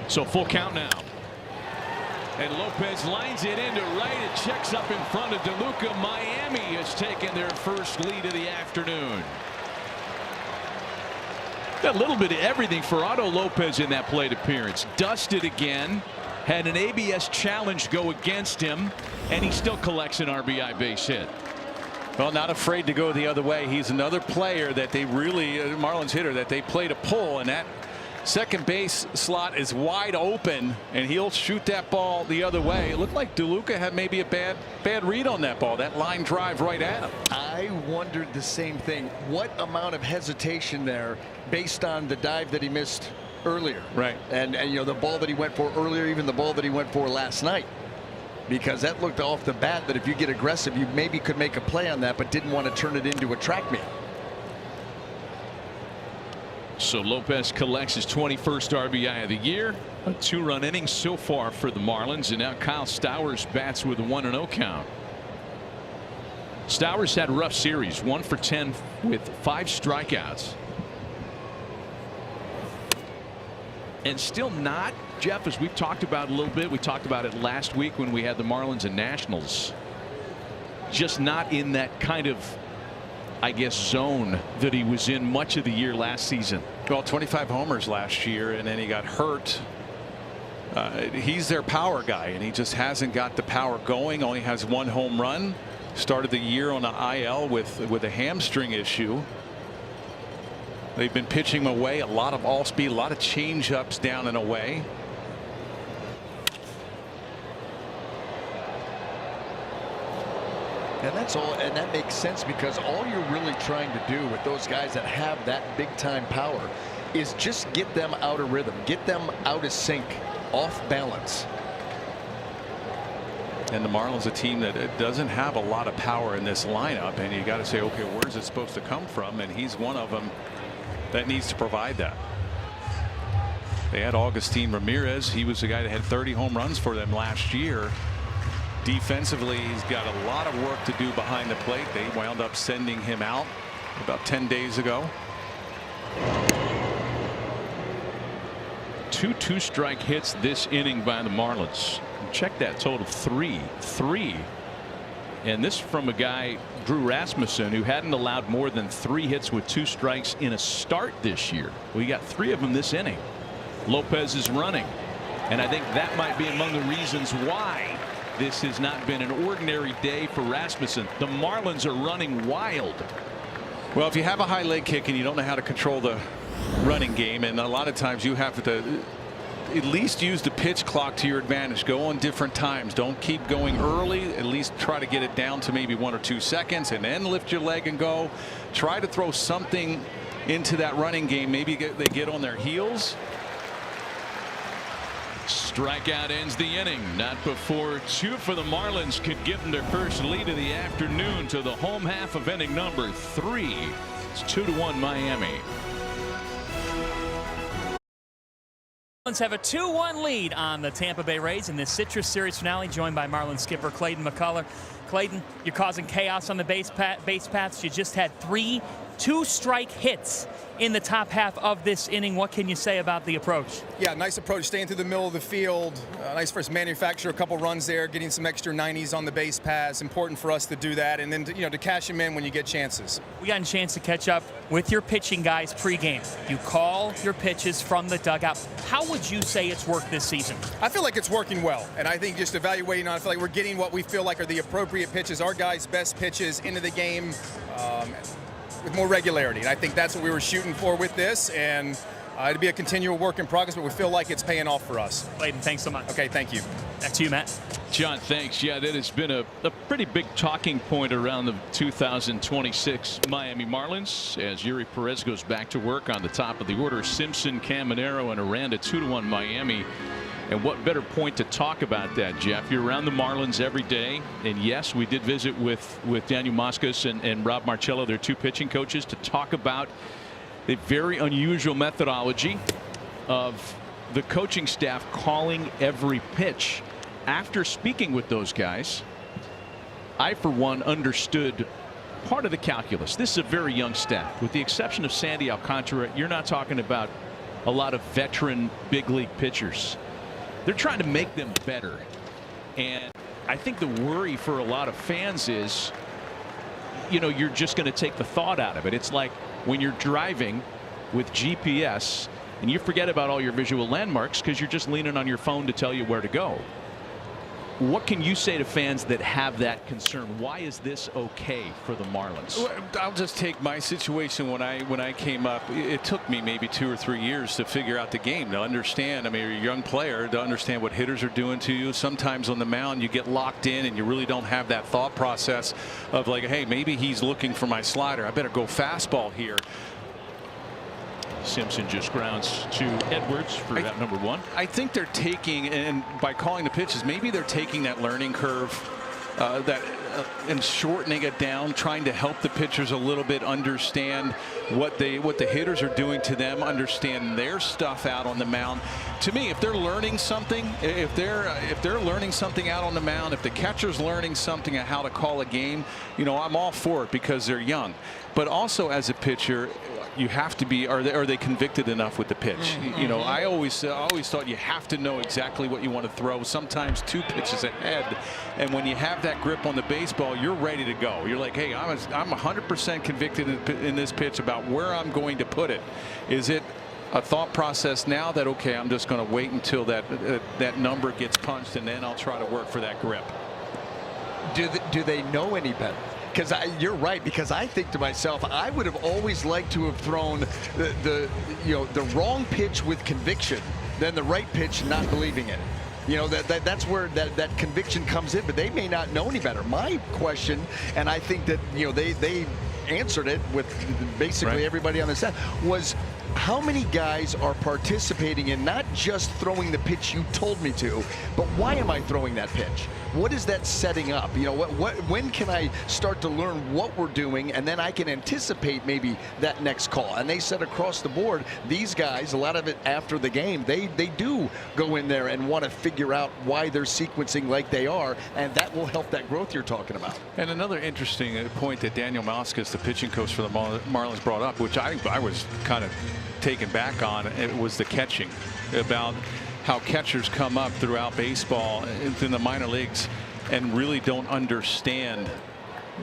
So full count now. And Lopez lines it into right. It checks up in front of DeLuca. Miami has taken their first lead of the afternoon. Got a little bit of everything for Otto Lopez in that plate appearance. Dusted again. Had an ABS challenge go against him, and he still collects an RBI base hit. Well, not afraid to go the other way. He's another player that they really, Marlins hitter, that they play to pull, and that second base slot is wide open, and he'll shoot that ball the other way. It looked like DeLuca had maybe a bad read on that ball. That line drive right at him. I wondered the same thing. What amount of hesitation there based on the dive that he missed earlier? Right. And you know, the ball that he went for earlier, even the ball that he went for last night. Because that looked off the bat that if you get aggressive, you maybe could make a play on that, but didn't want to turn it into a track meet. So Lopez collects his 21st RBI of the year. A 2-run inning so far for the Marlins, and now Kyle Stowers bats with a 1-0 count. Stowers had a rough series, 1 for 10 with 5 strikeouts. And still not, Jeff, as we've talked about a little bit, we talked about it last week when we had the Marlins and Nationals, just not in that kind of, I guess, zone that he was in much of the year last season. Well, 25 homers last year, and then he got hurt. He's their power guy, and he just hasn't got the power going. Only has 1 home run. Started the year on an IL with a hamstring issue. They've been pitching him away, a lot of all speed, a lot of change ups down and away. And that's all, and that makes sense because all you're really trying to do with those guys that have that big time power is just get them out of rhythm, get them out of sync, off balance. And the Marlins, a team that doesn't have a lot of power in this lineup, and you got to say, okay, where's it supposed to come from? And he's one of them that needs to provide that. They had Augustin Ramirez. He was the guy that had 30 home runs for them last year. Defensively, he's got a lot of work to do behind the plate. They wound up sending him out about 10 days ago. 2 2-strike hits this inning by the Marlins. Check that total, 3. And this from a guy, Drew Rasmussen, who hadn't allowed more than 3 hits with 2 strikes in a start this year. We got 3 of them this inning. Lopez is running, and I think that might be among the reasons why this has not been an ordinary day for Rasmussen. The Marlins are running wild. Well, if you have a high leg kick and you don't know how to control the running game, and a lot of times you have to at least use the pitch clock to your advantage. Go on different times. Don't keep going early. At least try to get it down to maybe 1 or 2 seconds and then lift your leg and go. Try to throw something into that running game. Maybe they get on their heels. Strikeout ends the inning. Not before two for the Marlins could give them their first lead of the afternoon to the home half of inning number 3. It's 2-1 Miami. Marlins have a 2-1 lead on the Tampa Bay Rays in this Citrus Series finale, joined by Marlins skipper Clayton McCullough. Clayton, you're causing chaos on the base paths. You just had 3 two-strike hits in the top half of this inning. What can you say about the approach? Yeah, nice approach, staying through the middle of the field. Nice for us to manufacture a couple runs there, getting some extra 90s on the base paths. Important for us to do that, and then to cash them in when you get chances. We got a chance to catch up with your pitching guys pregame. You call your pitches from the dugout. How would you say it's worked this season? I feel like it's working well, and I think just evaluating on it, I feel like we're getting what we feel like are the appropriate pitches, our guys' best pitches into the game with more regularity. And I think that's what we were shooting for with this, and it'll be a continual work in progress, but we feel like it's paying off for us. Clayton, thanks so much. Okay, thank you. Back to you, Matt. John, thanks. Yeah, that has been a pretty big talking point around the 2026 Miami Marlins as Yuri Perez goes back to work on the top of the order. Simpson, Caminero, and Aranda, 2-1 Miami. And what better point to talk about that, Jeff? You're around the Marlins every day. And yes, we did visit with Daniel Moscas and Rob Marcello, their 2 pitching coaches, to talk about the very unusual methodology of the coaching staff calling every pitch. After speaking with those guys, I, for one, understood part of the calculus. This is a very young staff. With the exception of Sandy Alcantara, you're not talking about a lot of veteran big league pitchers. They're trying to make them better. And I think the worry for a lot of fans is, you're just going to take the thought out of it. It's like when you're driving with GPS and you forget about all your visual landmarks because you're just leaning on your phone to tell you where to go. What can you say to fans that have that concern? Why is this okay for the Marlins? I'll just take my situation when I came up. It took me maybe 2 or 3 years to figure out the game, to understand. I mean, you're a young player, to understand what hitters are doing to you. Sometimes on the mound you get locked in and you really don't have that thought process of like, hey, maybe he's looking for my slider. I better go fastball here. Simpson just grounds to Edwards for out number 1. I think they're taking, and by calling the pitches, maybe they're taking that learning curve and shortening it down, trying to help the pitchers a little bit understand what the hitters are doing to them, understand their stuff out on the mound. To me, if they're learning something, if they're learning something out on the mound, if the catcher's learning something on how to call a game, I'm all for it because they're young. But also as a pitcher, you have to be, are they convicted enough with the pitch? I always thought you have to know exactly what you want to throw, sometimes 2 pitches ahead, and when you have that grip on the baseball, you're ready to go. You're like, hey, I'm 100% convicted in this pitch about where I'm going to put it. Is it a thought process now that, okay, I'm just going to wait until that number gets punched and then I'll try to work for that grip? Do they know any better? Because you're right, because I think to myself, I would have always liked to have thrown the wrong pitch with conviction than the right pitch not believing it. That's where that conviction comes in, but they may not know any better. My question, and I think that they answered it with basically everybody on the set, was how many guys are participating in not just throwing the pitch you told me to, but why am I throwing that pitch? What is that setting up? When can I start to learn what we're doing, and then I can anticipate maybe that next call? And they said across the board, these guys, a lot of it after the game, they do go in there and want to figure out why they're sequencing like they are, and that will help that growth you're talking about. And another interesting point that Daniel Moscas, the pitching coach for the Marlins, brought up, which I was kind of taken back on, it was the catching, about how catchers come up throughout baseball in the minor leagues and really don't understand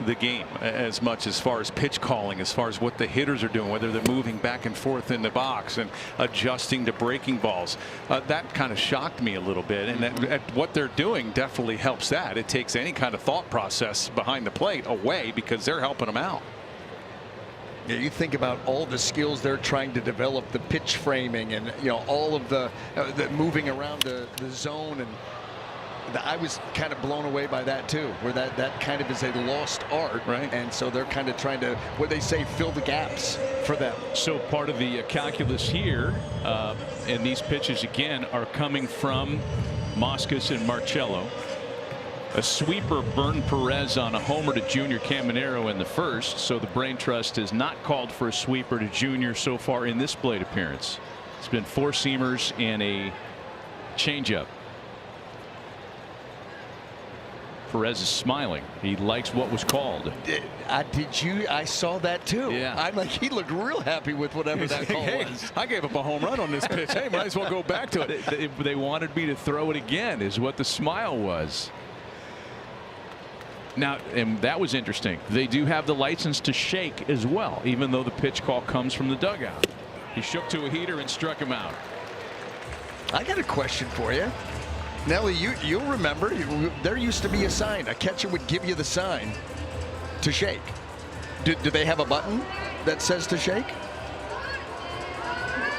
the game as much as far as pitch calling, as far as what the hitters are doing, whether they're moving back and forth in the box and adjusting to breaking balls. That kind of shocked me a little bit, and what they're doing definitely helps that. It takes any kind of thought process behind the plate away because they're helping them out. Yeah, you think about all the skills they're trying to develop, the pitch framing, and all of the moving around the zone, and I was kind of blown away by that too, where that kind of is a lost art, right? And so they're kind of trying to, what they say, fill the gaps for them. So part of the calculus here, and these pitches again are coming from Moscas and Marcello. A sweeper burned Perez on a homer to Junior Caminero in the first, so the Brain Trust has not called for a sweeper to Junior so far in this plate appearance. It's been 4 seamers and a changeup. Perez is smiling. He likes what was called. I saw that too. Yeah. I'm like, he looked real happy with whatever that call Hey, was. I gave up a home run on this pitch. Hey, might as well go back to it. They wanted me to throw it again, is what the smile was. Now, and that was interesting. They do have the license to shake as well, even though the pitch call comes from the dugout. He shook to a heater and struck him out. I got a question for you. Nelly, you'll remember, there used to be a sign. A catcher would give you the sign to shake. Do they have a button that says to shake?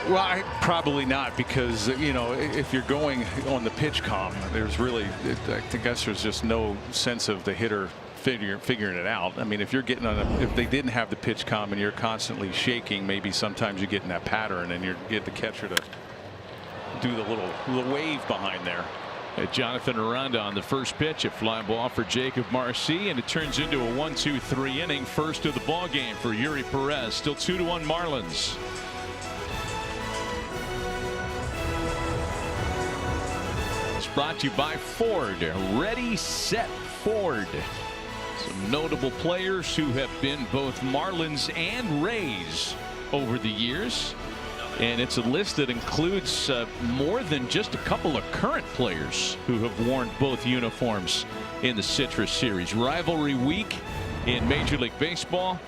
Well, probably not, because, you know, if you're going on the pitch comm, there's really, I guess there's just no sense of the hitter figuring it out. I mean, if you're getting on if they didn't have the pitch comm and you're constantly shaking, maybe sometimes you get in that pattern and you get the catcher to do the little wave behind there. Jonathan Aranda on the first pitch, a fly ball for Jacob Marcy, and it turns into a 1-2-3 inning first of the ball game for Yuri Perez. Still 2-1 Marlins. It's brought to you by Ford. Ready, set, Ford. Some notable players who have been both Marlins and Rays over the years. And it's a list that includes more than just a couple of current players who have worn both uniforms in the Citrus Series. Rivalry week in Major League Baseball.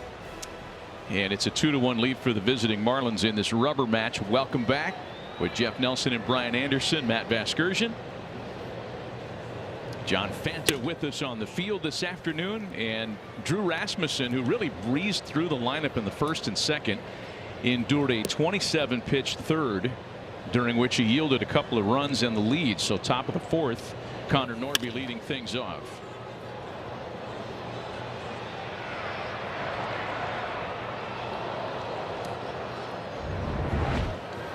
And it's a 2-1 lead for the visiting Marlins in this rubber match. Welcome back with Jeff Nelson and Brian Anderson, Matt Vasgersian. John Fanta with us on the field this afternoon, and Drew Rasmussen, who really breezed through the lineup in the first and second, endured a 27-pitch third, during which he yielded a couple of runs and the lead. So top of the fourth, Connor Norby leading things off.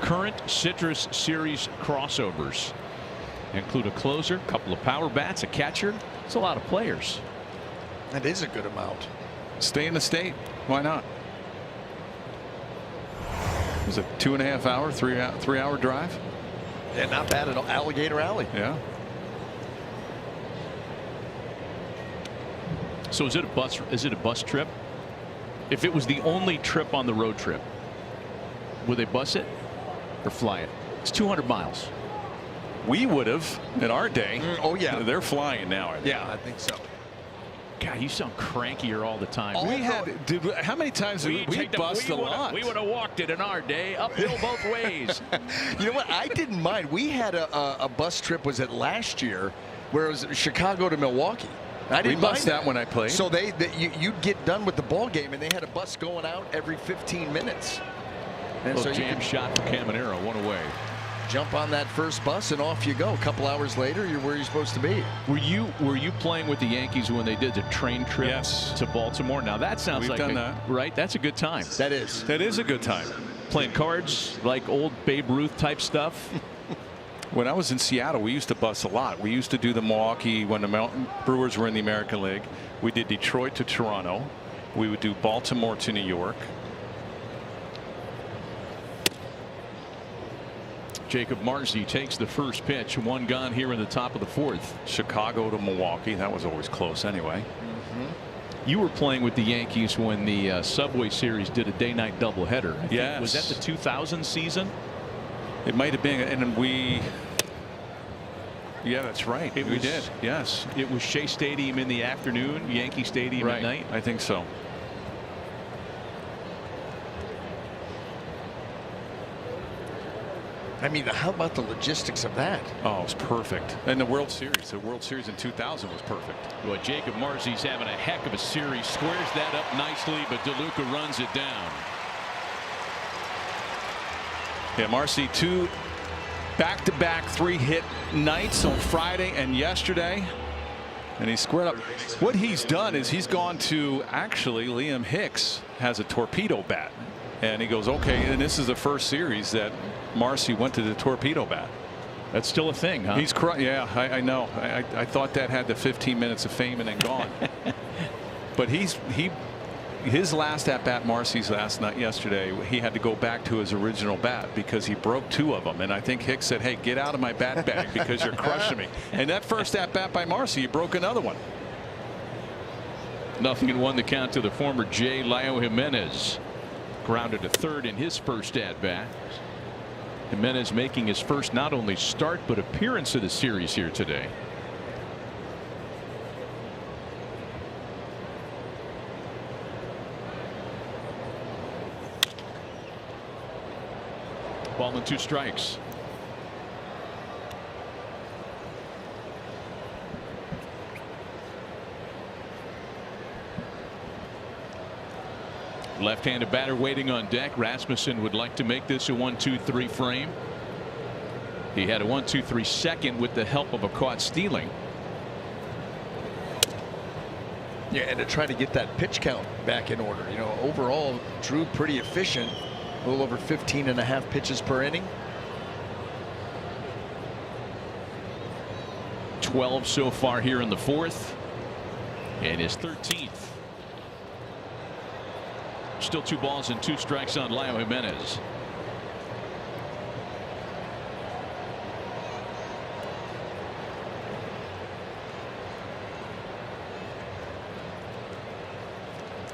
Current Citrus Series crossovers include a closer, a couple of power bats, a catcher. It's a lot of players. That is a good amount. Stay in the state. Why not? It was a 2.5 hour, 3 hour drive. Yeah, not bad at all. Alligator Alley. Yeah. So is it a bus trip? If it was the only trip on the road trip, would they bus it or fly it? It's 200 miles. We would have in our day. Oh yeah, they're flying now. I think so. God, you sound crankier all the time. How many times did we bust a lot? We would have walked it in our day, uphill both ways. You know what? I didn't mind. We had a bus trip. Was it last year, where it was Chicago to Milwaukee? I didn't mind that when I played. So you'd get done with the ball game, and they had a bus going out every 15 minutes. And so jam shot for Caminero, one away. Jump on that first bus and off you go. A couple hours later, you're where you're supposed to be. Were you playing with the Yankees when they did the train trip to Baltimore? Now that sounds We've done that. Right. That's a good time. That is a good time. Playing cards, like old Babe Ruth type stuff. When I was in Seattle, we used to bus a lot. We used to do the Milwaukee when the Brewers were in the American League. We did Detroit to Toronto. We would do Baltimore to New York. Jacob Marcy takes the first pitch. One gone here in the top of the fourth. Chicago to Milwaukee. That was always close anyway. You were playing with the Yankees when the Subway Series did a day-night doubleheader. Yes. Was that the 2000 season? It might have been. And we. Yeah, that's right. We did. Yes. It was Shea Stadium in the afternoon, Yankee Stadium at night. I think so. I mean, how about the logistics of that? Oh, it was perfect. And the World Series in 2000 was perfect. Well, Jacob Marcy's having a heck of a series. Squares that up nicely, but DeLuca runs it down. Yeah, Marcy, back-to-back 3-hit nights on Friday and yesterday. And he squared up. What he's done is he's gone to, actually, Liam Hicks has a torpedo bat. And he goes, okay, and this is the first series that Marcy went to the torpedo bat. That's still a thing, huh? He's yeah, I know. I thought that had the 15 minutes of fame and then gone. But his last at bat, Marcy's last night yesterday, he had to go back to his original bat because he broke 2 of them. And I think Hicks said, hey, get out of my bat bag because you're crushing me. And that first at bat by Marcy, he broke another one. 0-1 the count to the former J. Leo Jimenez. Grounded to third in his first at bat. Jimenez making his first not only start but appearance of the series here today. Ball and 2 strikes. Left-handed batter waiting on deck. Rasmussen would like to make this a 1-2-3 frame. He had a 1-2-3 second with the help of a caught stealing. Yeah, and to try to get that pitch count back in order. You know, overall, Drew pretty efficient. A little over 15.5 pitches per inning. 12 so far here in the 4th. And his 13th. Still 2 balls and 2 strikes on Leo Jimenez.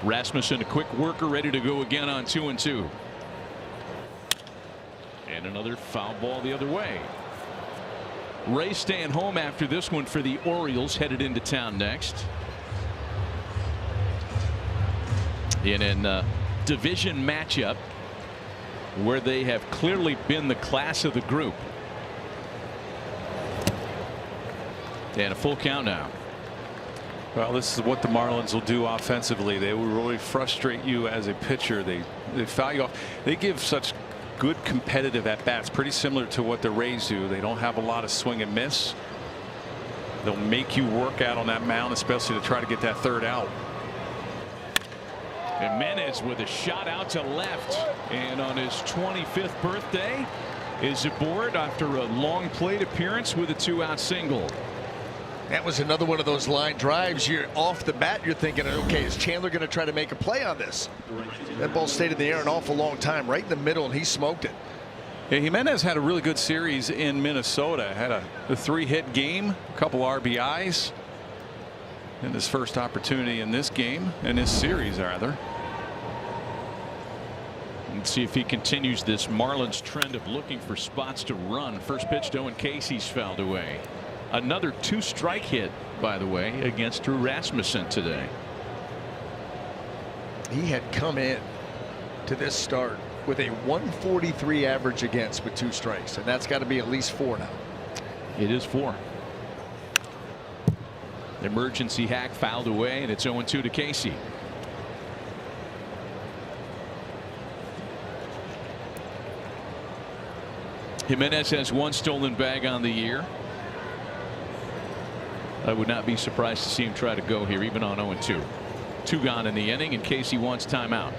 Rasmussen, a quick worker, ready to go again on 2-2. And another foul ball the other way. Ray staying home after this one for the Orioles, headed into town next. In a division matchup where they have clearly been the class of the group. And a full count now. Well, this is what the Marlins will do offensively. They will really frustrate you as a pitcher. They foul you off. They give such good competitive at bats, pretty similar to what the Rays do. They don't have a lot of swing and miss. They'll make you work out on that mound, especially to try to get that 3rd out. Jimenez with a shot out to left, and on his 25th birthday is aboard after a long plate appearance with a 2-out single. That was another one of those line drives. You're off the bat, you're thinking, okay, is Chandler going to try to make a play on this? That ball stayed in the air an awful long time, right in the middle, and he smoked it. Yeah, Jimenez had a really good series in Minnesota. Had a 3-hit game, a couple RBIs in his first opportunity in this game, in this series rather. Let's see if he continues this Marlins trend of looking for spots to run. First pitch to Owen Casey's fouled away. Another 2-strike hit, by the way, against Drew Rasmussen today. He had come in to this start with a 143 average against with 2 strikes, and that's got to be at least 4 now. It is 4. Emergency hack fouled away, and it's 0-2 to Casey. Jimenez has 1 stolen bag on the year. I would not be surprised to see him try to go here even on 0-2. 2 gone in the inning, and Casey wants timeout.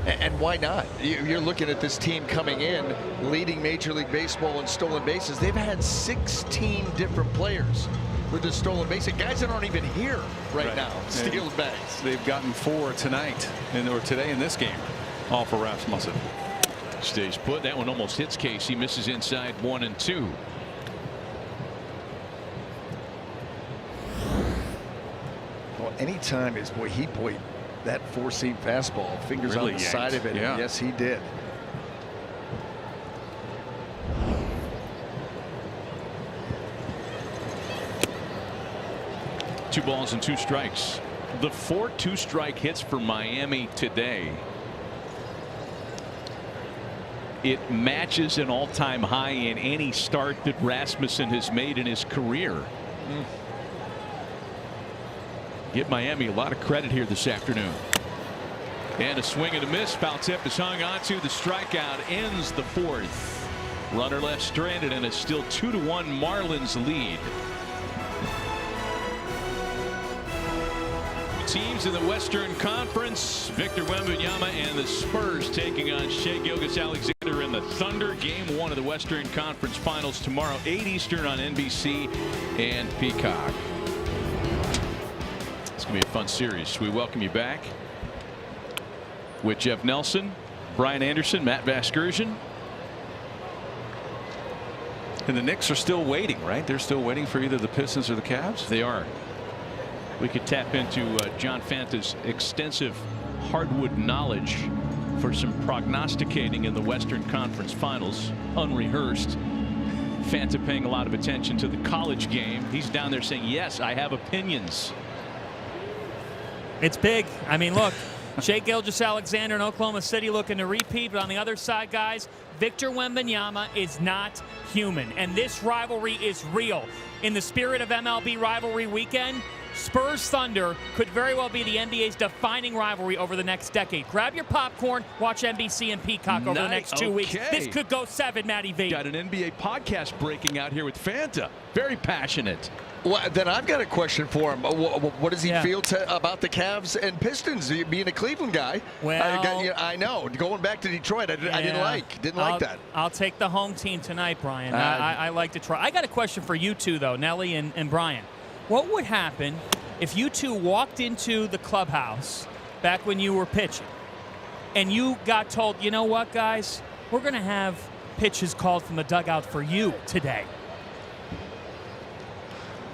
And why not? You're looking at this team coming in leading Major League Baseball in stolen bases. They've had 16 different players with the stolen bases. Guys that aren't even here right now stealing bags. They've gotten 4 tonight or today in this game, all for Rasmussen. Stays put. That one almost hits Casey. Misses inside 1-2. Well, anytime that 4-seam fastball, fingers really on the yanked. side of it. Yeah. Yes, he did. Two balls and 2 strikes. The 4 2-strike hits for Miami today. It matches an all-time high in any start that Rasmussen has made in his career. Give Miami a lot of credit here this afternoon. And a swing and a miss. Foul tip is hung onto. The strikeout ends the 4th. Runner left stranded, and it's still 2-1 Marlins lead. Teams in the Western Conference, Victor Wembanyama and the Spurs taking on Shai Gilgeous-Alexander and the Thunder. Game 1 of the Western Conference Finals tomorrow, 8 Eastern on NBC and Peacock. It's going to be a fun series. We welcome you back with Jeff Nelson, Brian Anderson, Matt Vasgersian. And the Knicks are still waiting, right? They're still waiting for either the Pistons or the Cavs. They are. We could tap into John Fanta's extensive hardwood knowledge for some prognosticating in the Western Conference Finals, unrehearsed. Fanta paying a lot of attention to the college game. He's down there saying, yes, I have opinions. It's big. I mean, look, Shai Gilgeous-Alexander in Oklahoma City looking to repeat, but on the other side, guys, Victor Wembanyama is not human, and this rivalry is real. In the spirit of MLB rivalry weekend, Spurs Thunder could very well be the NBA's defining rivalry over the next decade. Grab your popcorn, watch NBC and Peacock over the next 2 weeks. This could go 7, Matty V. Got an NBA podcast breaking out here with Fanta. Very passionate. Well, then I've got a question for him. What does he feel about the Cavs and Pistons? Being a Cleveland guy, well, I know. Going back to Detroit, I didn't like that. I'll take the home team tonight, Brian. I like Detroit. I got a question for you two, though, Nelly and Brian. What would happen if you two walked into the clubhouse back when you were pitching and you got told, you know what, guys, we're going to have pitches called from the dugout for you today?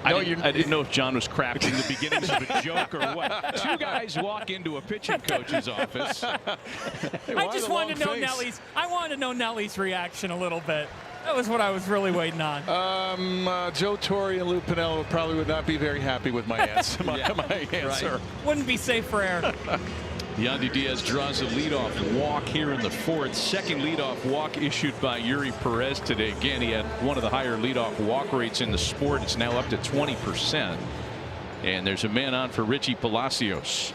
I didn't know if John was crafting the beginnings of a joke or what. Two guys walk into a pitching coach's office. I just wanted to know Nelly's. I wanted to know Nelly's reaction a little bit. That was what I was really waiting on. Joe Torre and Lou Piniella probably would not be very happy with my answer. my answer. Right. Wouldn't be safe for air. Yandy Diaz draws a leadoff walk here in the 4th. Second leadoff walk issued by Yuri Perez today. Again, he had one of the higher leadoff walk rates in the sport. It's now up to 20%. And there's a man on for Richie Palacios.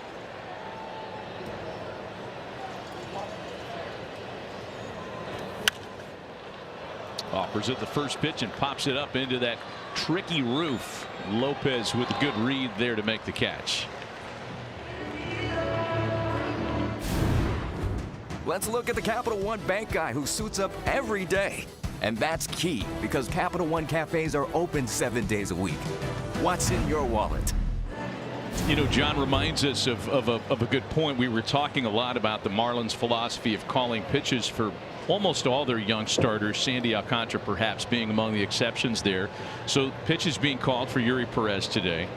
Offers it the first pitch and pops it up into that tricky roof. Lopez with a good read there to make the catch. Let's look at the Capital One Bank guy who suits up every day. And that's key because Capital One cafes are open 7 days a week. What's in your wallet? You know, John reminds us of a good point. We were talking a lot about the Marlins' philosophy of calling pitches for almost all their young starters, Sandy Alcantara perhaps being among the exceptions there. So pitches being called for Yuri Perez today.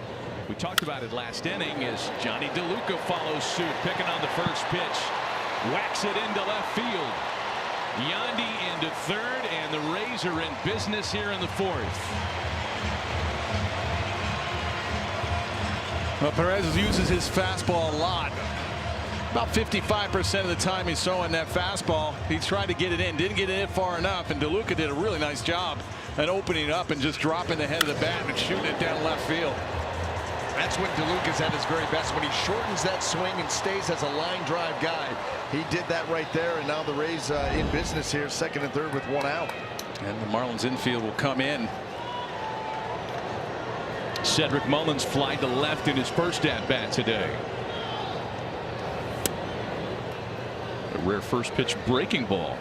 We talked about it last inning as Johnny DeLuca follows suit, picking on the first pitch. Whacks it into left field. Yandy into third, and the Rays are in business here in the 4th. Well, Perez uses his fastball a lot. About 55% of the time he's throwing that fastball. He tried to get it in, didn't get it in far enough, and DeLuca did a really nice job at opening up and just dropping the head of the bat and shooting it down left field. That's when DeLuca's at his very best, when he shortens that swing and stays as a line drive guy. He did that right there, and now the Rays in business here, 2nd and 3rd with 1 out. And the Marlins infield will come in. Cedric Mullins flied to left in his first at bat today. A rare first pitch breaking ball.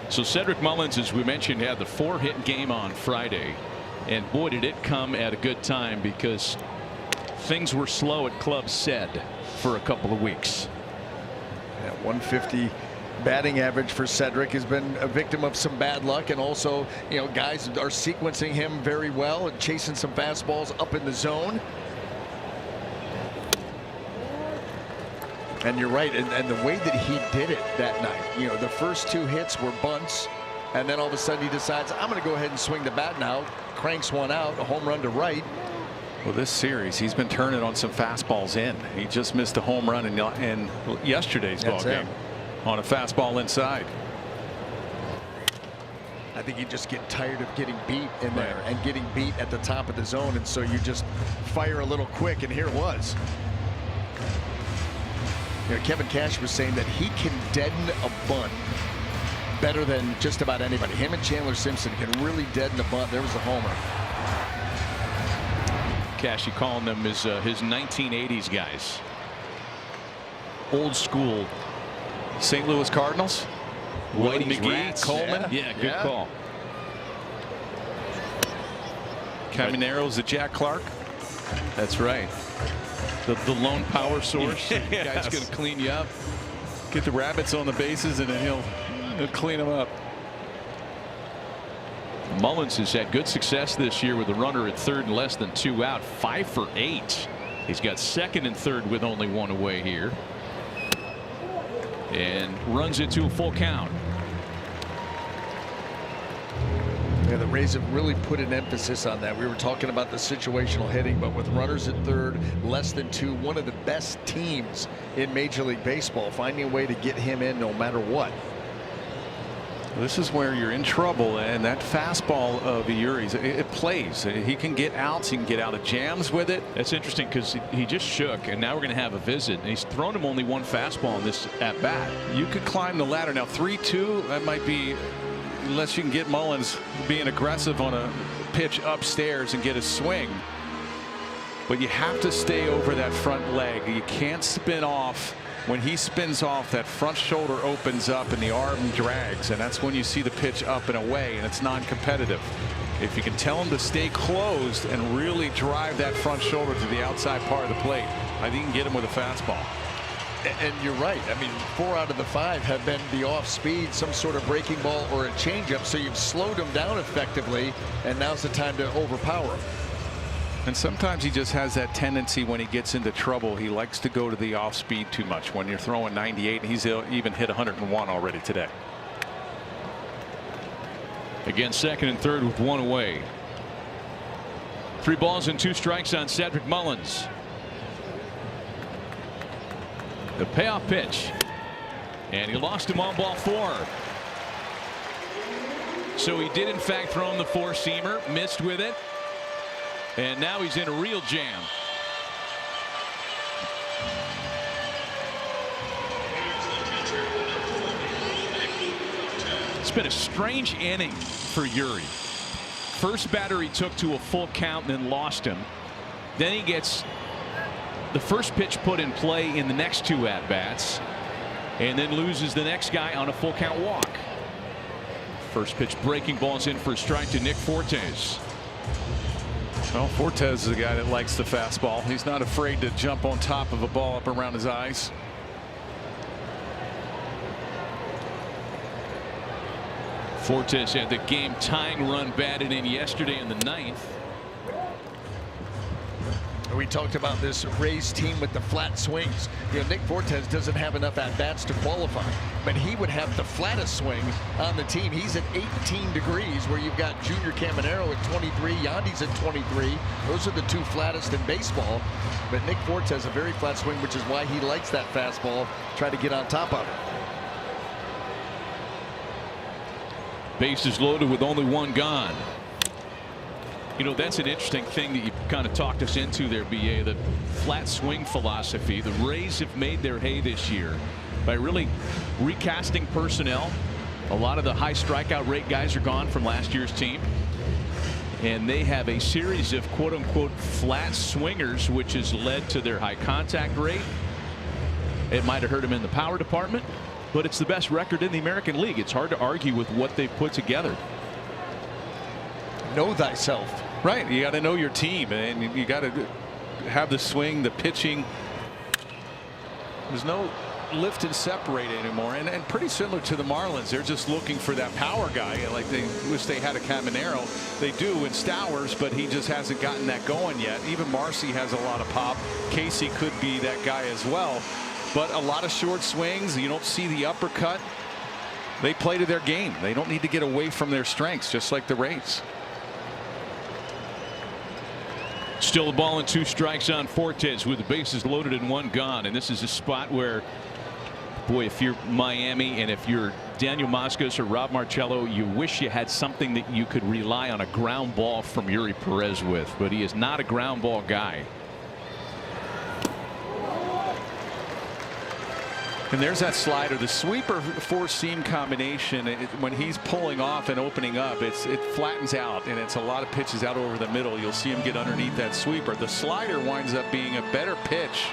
So Cedric Mullins, as we mentioned, had the 4-hit game on Friday. And boy, did it come at a good time because things were slow at Club Sed for a couple of weeks. Yeah, 150 batting average for Cedric. Has been a victim of some bad luck, and also, you know, guys are sequencing him very well and chasing some fastballs up in the zone. And you're right, and the way that he did it that night, you know, the first 2 hits were bunts, and then all of a sudden he decides, I'm going to go ahead and swing the bat now. Cranks one out, a home run to right. Well, this series he's been turning on some fastballs in. He just missed a home run in yesterday's ball game on a fastball inside. I think you just get tired of getting beat in there and getting beat at the top of the zone, and so you just fire a little quick, and here it was. You know, Kevin Cash was saying that he can deaden a bunt better than just about anybody. Him and Chandler Simpson can really deaden the bunt. There was a homer. Cashy calling them his 1980s guys. Old school. St. Louis Cardinals. Whitey McGee, Rats. Coleman. Yeah, good call. Caminero's the Jack Clark. That's right. The lone power source. Yes. The guy's going to clean you up. Get the rabbits on the bases and then he'll clean them up. Mullins has had good success this year with a runner at third and less than 2 out. 5 for 8. He's got second and third with only 1 away here. And runs it to a full count. Yeah, the Rays have really put an emphasis on that. We were talking about the situational hitting, but with runners at third, less than 2, one of the best teams in Major League Baseball, finding a way to get him in no matter what. This is where you're in trouble, and that fastball of Uri's, it plays. He can get outs. He can get out of jams with it. That's interesting because he just shook, and now we're going to have a visit. And he's thrown him only 1 fastball in this at bat. You could climb the ladder now. 3-2. That might be, unless you can get Mullins being aggressive on a pitch upstairs and get a swing. But you have to stay over that front leg. You can't spin off. When he spins off, that front shoulder opens up and the arm drags, and that's when you see the pitch up and away, and it's non-competitive. If you can tell him to stay closed and really drive that front shoulder to the outside part of the plate, I think you can get him with a fastball. And you're right. I mean, 4 out of the 5 have been the off speed, some sort of breaking ball or a changeup, so you've slowed him down effectively, and now's the time to overpower him. And sometimes he just has that tendency when he gets into trouble. He likes to go to the off speed too much. When you're throwing 98, he's even hit 101 already today. Again, second and third with 1 away. 3 balls and 2 strikes on Cedric Mullins. The payoff pitch, and he lost him on ball 4. So he did in fact throw him the 4-seamer, missed with it. And now he's in a real jam. It's been a strange inning for Uri. First batter he took to a full count and then lost him. Then he gets the first pitch put in play in the next 2 at-bats, and then loses the next guy on a full count walk. First pitch breaking balls in for a strike to Nick Fortes. Well, Fortes is a guy that likes the fastball. He's not afraid to jump on top of a ball up around his eyes. Fortes had the game tying run batted in yesterday in the 9th. We talked about this Rays team with the flat swings. You know, Nick Fortes doesn't have enough at-bats to qualify, but he would have the flattest swing on the team. He's at 18 degrees, where you've got Junior Caminero at 23, Yandy's at 23. Those are the 2 flattest in baseball, but Nick Fortes has a very flat swing, which is why he likes that fastball, try to get on top of it. Bases loaded with only 1 gone. You know, that's an interesting thing that you kind of talked us into there, BA, the flat swing philosophy. The Rays have made their hay this year by really recasting personnel. A lot of the high strikeout rate guys are gone from last year's team, and they have a series of quote unquote flat swingers, which has led to their high contact rate. It might have hurt them in the power department, but it's the best record in the American League. It's hard to argue with what they've put together. Know thyself. Right. You got to know your team, and you got to have the swing, the pitching. There's no lift and separate anymore, and pretty similar to the Marlins. They're just looking for that power guy. Like they wish they had a Caminero. They do in Stowers, but he just hasn't gotten that going yet. Even Marcy has a lot of pop. Casey could be that guy as well, but a lot of short swings. You don't see the uppercut. They play to their game. They don't need to get away from their strengths, just like the Rays. Still a ball and 2 strikes on Fortes with the bases loaded and 1 gone. And this is a spot where, boy, if you're Miami and if you're Daniel Moscos or Rob Marcello, you wish you had something that you could rely on a ground ball from Uri Perez with. But he is not a ground ball guy. And there's that slider, the sweeper four-seam combination. When he's pulling off and opening up, it flattens out, and it's a lot of pitches out over the middle. You'll see him get underneath that sweeper. The slider winds up being a better pitch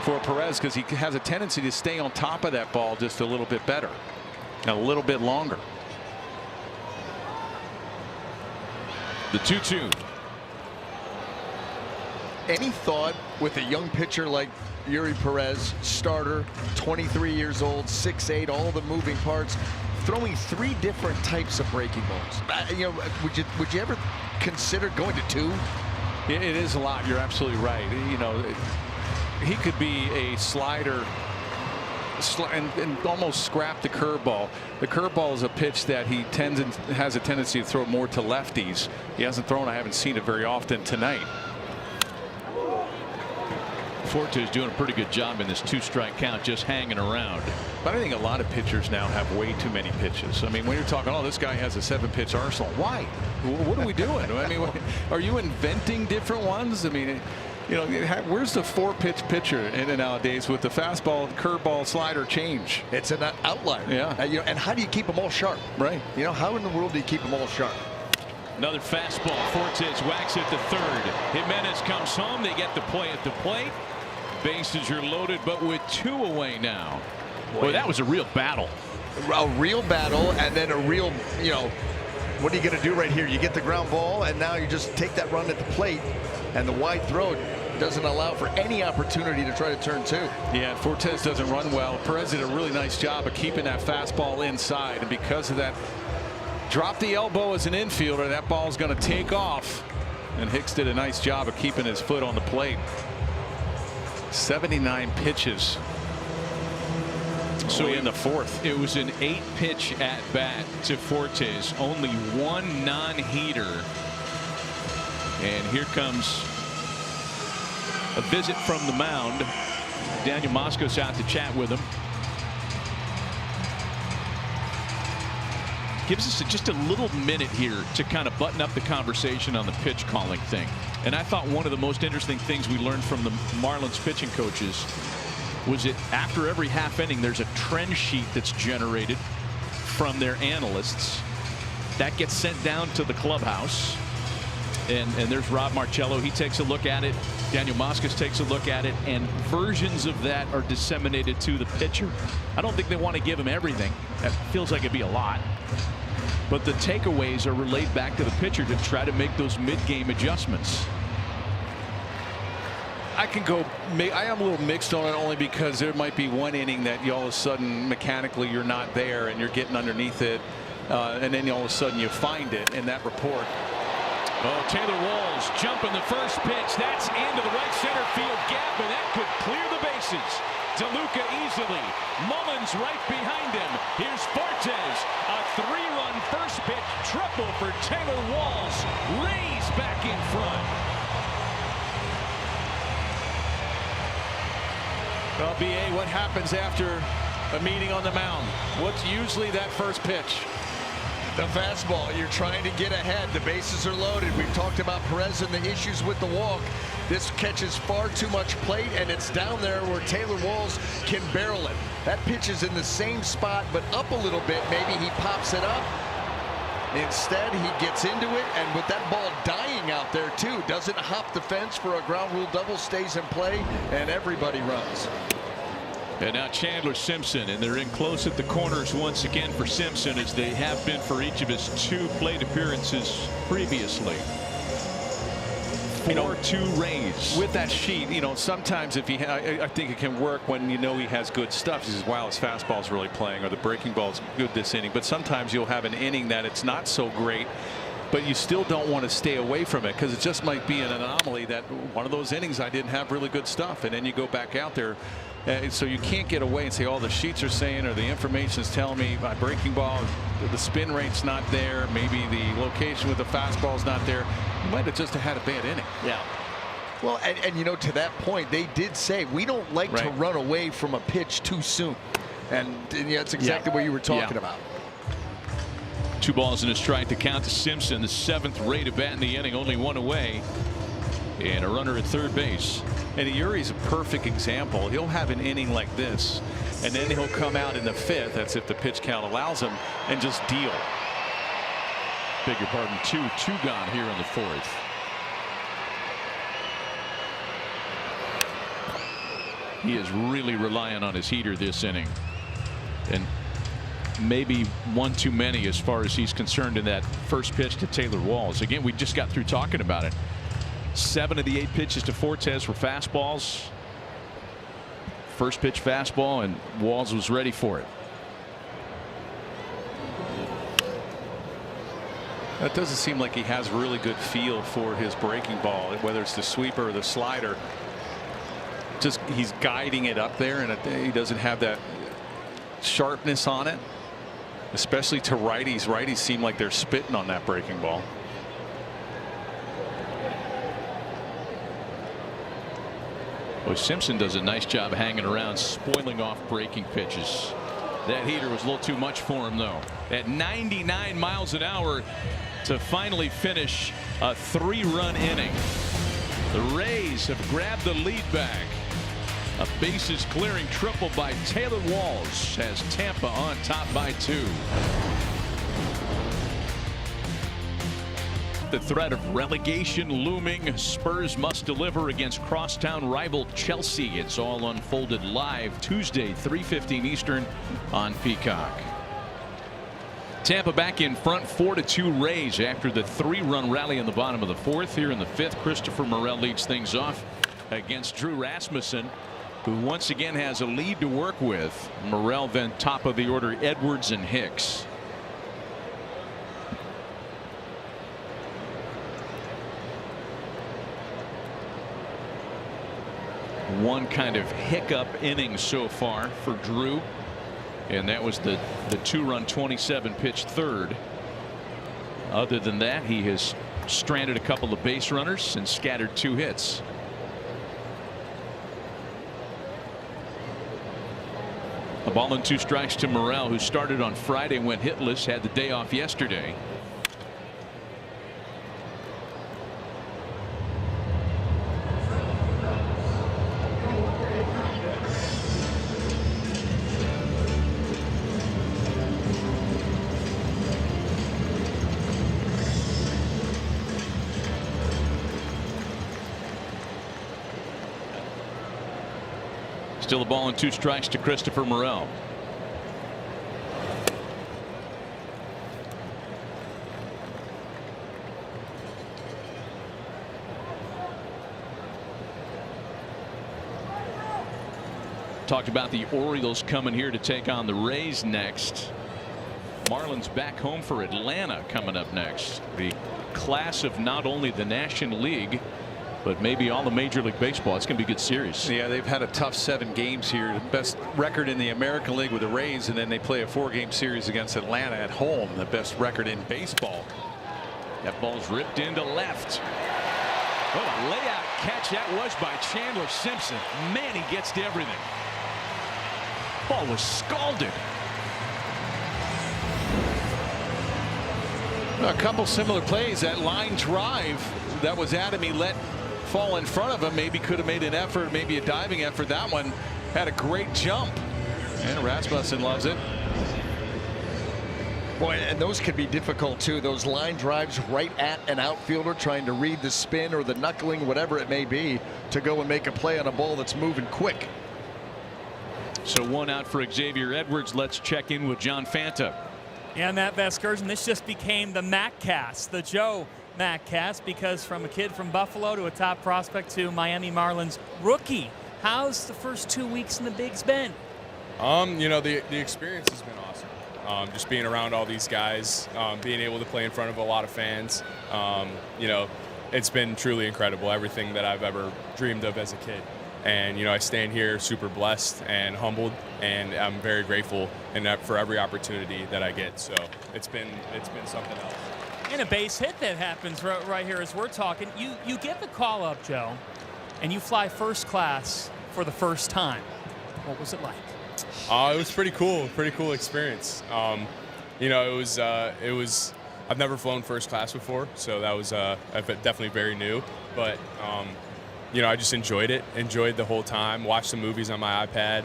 for Perez because he has a tendency to stay on top of that ball just a little bit better, a little bit longer. The 2-2. Any thought with a young pitcher like Yuri Perez, starter, 23 years old, 6'8", all the moving parts, throwing 3 different types of breaking balls? You know, would you ever consider going to 2? It is a lot. You're absolutely right. You know, he could be a slider and almost scrap the curveball. The curveball is a pitch that he has a tendency to throw more to lefties. He hasn't thrown. I haven't seen it very often tonight. Forte is doing a pretty good job in this 2-strike count, just hanging around. But I think a lot of pitchers now have way too many pitches. I mean, when you're talking, oh, this guy has a 7-pitch arsenal. Why? What are we doing? I mean, are you inventing different ones? I mean, you know, where's the 4-pitch pitcher in nowadays with the fastball, curveball, slider change? It's an outlier. Yeah. You know, and how do you keep them all sharp? Right. You know, how in the world do you keep them all sharp? Another fastball. Fortes whacks it to third. Jimenez comes home. They get the play at the plate. Bases are loaded, but with 2 away now. Boy, that was a real battle. A real battle, and then a real, you know, what are you going to do right here? You get the ground ball, and now you just take that run at the plate, and the wide throw doesn't allow for any opportunity to try to turn 2. Yeah, Fortes doesn't run well. Perez did a really nice job of keeping that fastball inside, and because of that, drop the elbow as an infielder, that ball's going to take off, and Hicks did a nice job of keeping his foot on the plate. 79 pitches. So in the 4th, it was an 8-pitch at bat to Fortes, only 1 non-heater. And here comes a visit from the mound. Daniel Moscos out to chat with him. Gives us just a little minute here to kind of button up the conversation on the pitch calling thing. And I thought one of the most interesting things we learned from the Marlins pitching coaches was that after every half inning, there's a trend sheet that's generated from their analysts that gets sent down to the clubhouse. And there's Rob Marcello. He takes a look at it. Daniel Moscos takes a look at it, and versions of that are disseminated to the pitcher. I don't think they want to give him everything. That feels like it'd be a lot. But the takeaways are relayed back to the pitcher to try to make those mid-game adjustments. I am a little mixed on it only because there might be one inning that you all of a sudden mechanically you're not there and you're getting underneath it, and then all of a sudden you find it in that report. Oh, Taylor Walls jumping the first pitch. That's into the right center field gap, and that could clear the bases. DeLuca easily. Mullins right behind him. Here's Fortes. A 3-run first pitch triple for Taylor Walls. Rays back in front. Well, BA, what happens after a meeting on the mound? What's usually that first pitch? The fastball. You're trying to get ahead. The bases are loaded. We've talked about Perez and the issues with the walk. This catches far too much plate, and it's down there where Taylor Walls can barrel it. That pitch is in the same spot, but up a little bit. Maybe he pops it up. Instead, he gets into it, and with that ball dying out there, too, doesn't hop the fence for a ground rule double, stays in play, and everybody runs. And now Chandler Simpson, and they're in close at the corners once again for Simpson, as they have been for each of his 2 plate appearances previously. 4-2 Rays. With that sheet, you know, sometimes if I think it can work when you know he has good stuff. He says, wow, his fastball's really playing, or the breaking ball's good this inning. But sometimes you'll have an inning that it's not so great, but you still don't want to stay away from it because it just might be an anomaly that one of those innings I didn't have really good stuff, and then you go back out there. So you can't get away and say, oh, the sheets are saying, or the information is telling me my breaking ball, the spin rate's not there, maybe the location with the fastball is not there. You might have just had a bad inning. Yeah. Well, and you know, to that point, they did say we don't like to run away from a pitch too soon, and yeah, that's exactly what you were talking about. 2 balls and a strike to count to Simpson, the 7th rate of bat in the inning, only 1 away, and a runner at third base. And Yuri's a perfect example. He'll have an inning like this, and then he'll come out in the 5th. That's if the pitch count allows him, and just deal. Beg your pardon, two gone here in the 4th. He is really relying on his heater this inning, and maybe one too many as far as he's concerned in that first pitch to Taylor Walls. Again, we just got through talking about it. 7 of the 8 pitches to Fortes were fastballs. First pitch fastball, and Walls was ready for it. That doesn't seem like he has really good feel for his breaking ball, whether it's the sweeper or the slider. Just he's guiding it up there, and he doesn't have that sharpness on it, especially to righties. Righties seem like they're spitting on that breaking ball. Well, Simpson does a nice job hanging around, spoiling off breaking pitches. That heater was a little too much for him, though. At 99 miles an hour to finally finish a 3-run inning. The Rays have grabbed the lead back. A bases clearing triple by Taylor Walls has Tampa on top by 2. The threat of relegation looming. Spurs must deliver against crosstown rival Chelsea. It's all unfolded live Tuesday, 3:15 Eastern on Peacock. Tampa back in front, 4-2 Rays after the 3-run rally in the bottom of the 4th. Here in the 5th, Christopher Morel leads things off against Drew Rasmussen, who once again has a lead to work with. Morel then top of the order, Edwards and Hicks. One kind of hiccup inning so far for Drew, and that was the 2-run 27 pitch 3rd. Other than that, he has stranded a couple of base runners and scattered 2 hits. A ball and 2 strikes to Morel, who started on Friday, went hitless, had the day off yesterday. Still a ball and 2 strikes to Christopher Morel. Talked about the Orioles coming here to take on the Rays next. Marlins back home for Atlanta coming up next. The class of not only the National League, but maybe all of Major League Baseball. It's going to be a good series. Yeah, they've had a tough 7 games here. The best record in the American League with the Rays, and then they play a 4-game series against Atlanta at home. The best record in baseball. That ball's ripped into left. What a layout catch that was by Chandler Simpson. Man, he gets to everything. Ball was scalded. A couple similar plays. That line drive that was Adam, he let fall in front of him. Maybe could have made an effort, maybe a diving effort. That one had a great jump, and Rasmussen loves it. Boy, and those could be difficult too. Those line drives right at an outfielder trying to read the spin or the knuckling, whatever it may be, to go and make a play on a ball that's moving quick. So 1 out for Xavier Edwards. Let's check in with John Fanta. And that Vasgersian, this just became the Mac cast, the Joe Mac cast, because from a kid from Buffalo to a top prospect to Miami Marlins rookie. How's the first 2 weeks in the Bigs been? You know, the experience has been awesome. Just being around all these guys, being able to play in front of a lot of fans. You know, it's been truly incredible. Everything that I've ever dreamed of as a kid. And, you know, I stand here super blessed and humbled, and I'm very grateful for every opportunity that I get. So it's been something else. And a base hit that happens right here as we're talking. You get the call up, Joe, and you fly first class for the first time. What was it like? It was pretty cool. Pretty cool experience. You know, it was. I've never flown first class before, so that was definitely very new. But you know, I just enjoyed it. Enjoyed the whole time. Watched some movies on my iPad.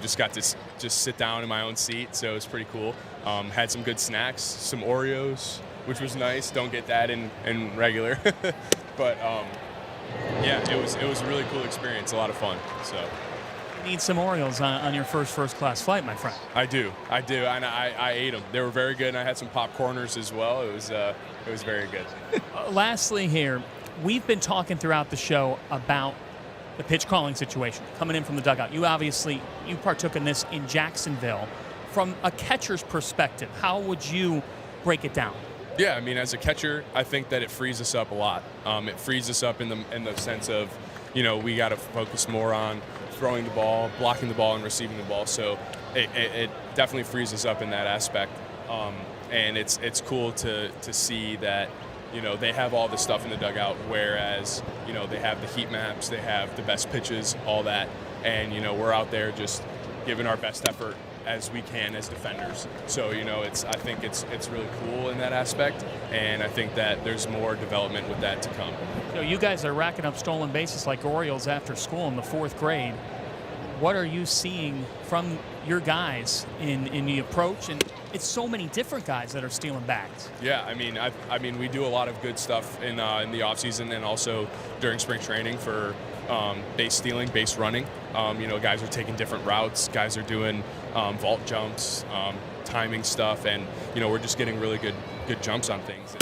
Just got to just sit down in my own seat, so it was pretty cool. Had some good snacks, some Oreos, which was nice. Don't get that in regular, but yeah, it was a really cool experience, a lot of fun. So. Need some Orioles on your first class flight, my friend. I do, and I ate them. They were very good, and I had some popcorners as well. It was very good. Lastly here, we've been talking throughout the show about the pitch calling situation coming in from the dugout. You partook in this in Jacksonville. From a catcher's perspective, how would you break it down? Yeah, I mean, as a catcher, I think that it frees us up a lot. It frees us up in the sense of, we got to focus more on throwing the ball, blocking the ball, and receiving the ball. So it definitely frees us up in that aspect. And it's cool to see that, they have all this stuff in the dugout, whereas, they have the heat maps, they have the best pitches, all that. And, we're out there just giving our best effort as we can as defenders. So, I think it's really cool in that aspect. And I think that there's more development with that to come. You guys are racking up stolen bases like Orioles after school in the 4th grade. What are you seeing from your guys in the approach? And it's so many different guys that are stealing bags. Yeah, I mean, we do a lot of good stuff in the offseason and also during spring training for base stealing, base running. Guys are taking different routes. Guys are doing vault jumps, timing stuff, and we're just getting really good jumps on things. And,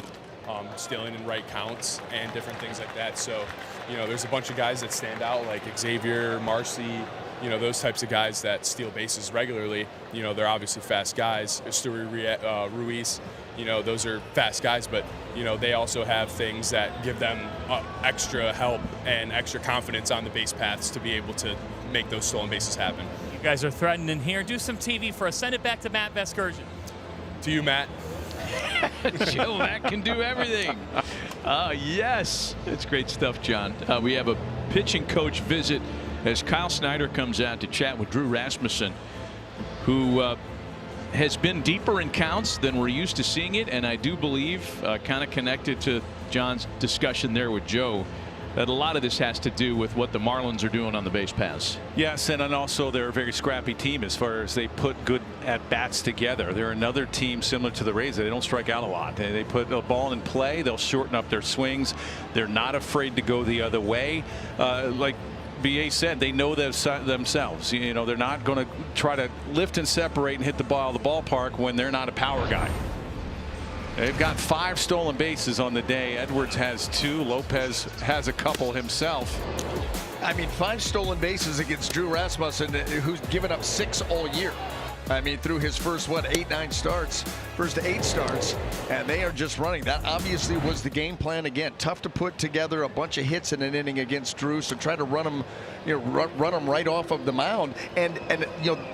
stealing in right counts and different things like that. So, there's a bunch of guys that stand out like Xavier, Marcy, those types of guys that steal bases regularly. They're obviously fast guys. Stewie Ruiz, those are fast guys, but, they also have things that give them extra help and extra confidence on the base paths to be able to make those stolen bases happen. You guys are threatening here. Do some TV for us. Send it back to Matt Vescursion. To you, Matt. Joe, that can do everything. Yes, it's great stuff, John. We have a pitching coach visit as Kyle Snyder comes out to chat with Drew Rasmussen, who has been deeper in counts than we're used to seeing it, and I do believe, kind of connected to John's discussion there with Joe, that a lot of this has to do with what the Marlins are doing on the base paths. Yes, and also they're a very scrappy team as far as they put good at-bats together. They're another team similar to the Rays. They don't strike out a lot. They put a ball in play. They'll shorten up their swings. They're not afraid to go the other way. Like BA said, they know themselves. They're not going to try to lift and separate and hit the ball out of the ballpark when they're not a power guy. They've got 5 stolen bases on the day. Edwards has 2. Lopez has a couple himself. 5 stolen bases against Drew Rasmussen, who's given up 6 all year. Through his first, 8 starts, first 8 starts, and they are just running. That obviously was the game plan. Again, tough to put together a bunch of hits in an inning against Drew, so try to run them, run them right off of the mound, and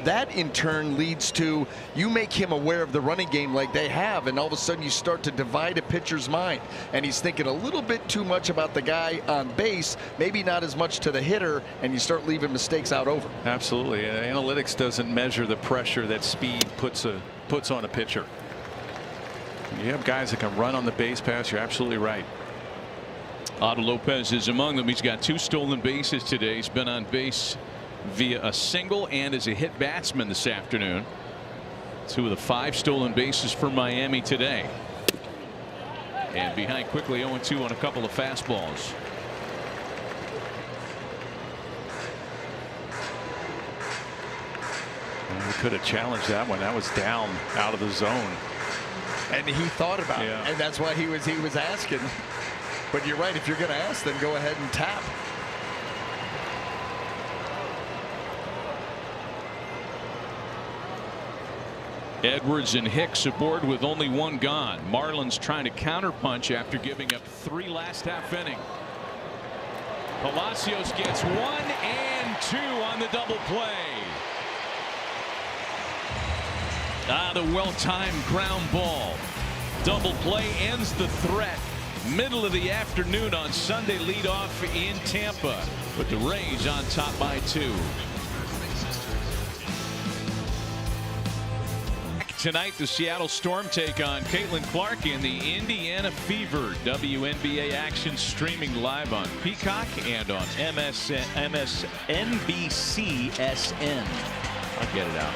that in turn leads to you make him aware of the running game like they have, and all of a sudden you start to divide a pitcher's mind, and he's thinking a little bit too much about the guy on base, maybe not as much to the hitter, and you start leaving mistakes out over. Absolutely. Analytics doesn't measure the pressure that speed puts on a pitcher. You have guys that can run on the base pass. You're absolutely right. Otto Lopez is among them. He's got 2 stolen bases today. He's been on base via a single and as a hit batsman this afternoon. 2 of the 5 stolen bases for Miami today. And behind quickly 0-2 on a couple of fastballs. We could have challenged that one. That was down out of the zone. And he thought about it, and that's why he was asking. But you're right. If you're going to ask, then go ahead and tap. Edwards and Hicks aboard with only 1 gone. Marlins trying to counterpunch after giving up 3 last half inning. Palacios gets 1 and 2 on the double play. The well-timed ground ball. Double play ends the threat. Middle of the afternoon on Sunday leadoff in Tampa, with the Rays on top by 2. Tonight, the Seattle Storm take on Caitlin Clark in the Indiana Fever. WNBA action streaming live on Peacock and on NBCSN. I'll get it out.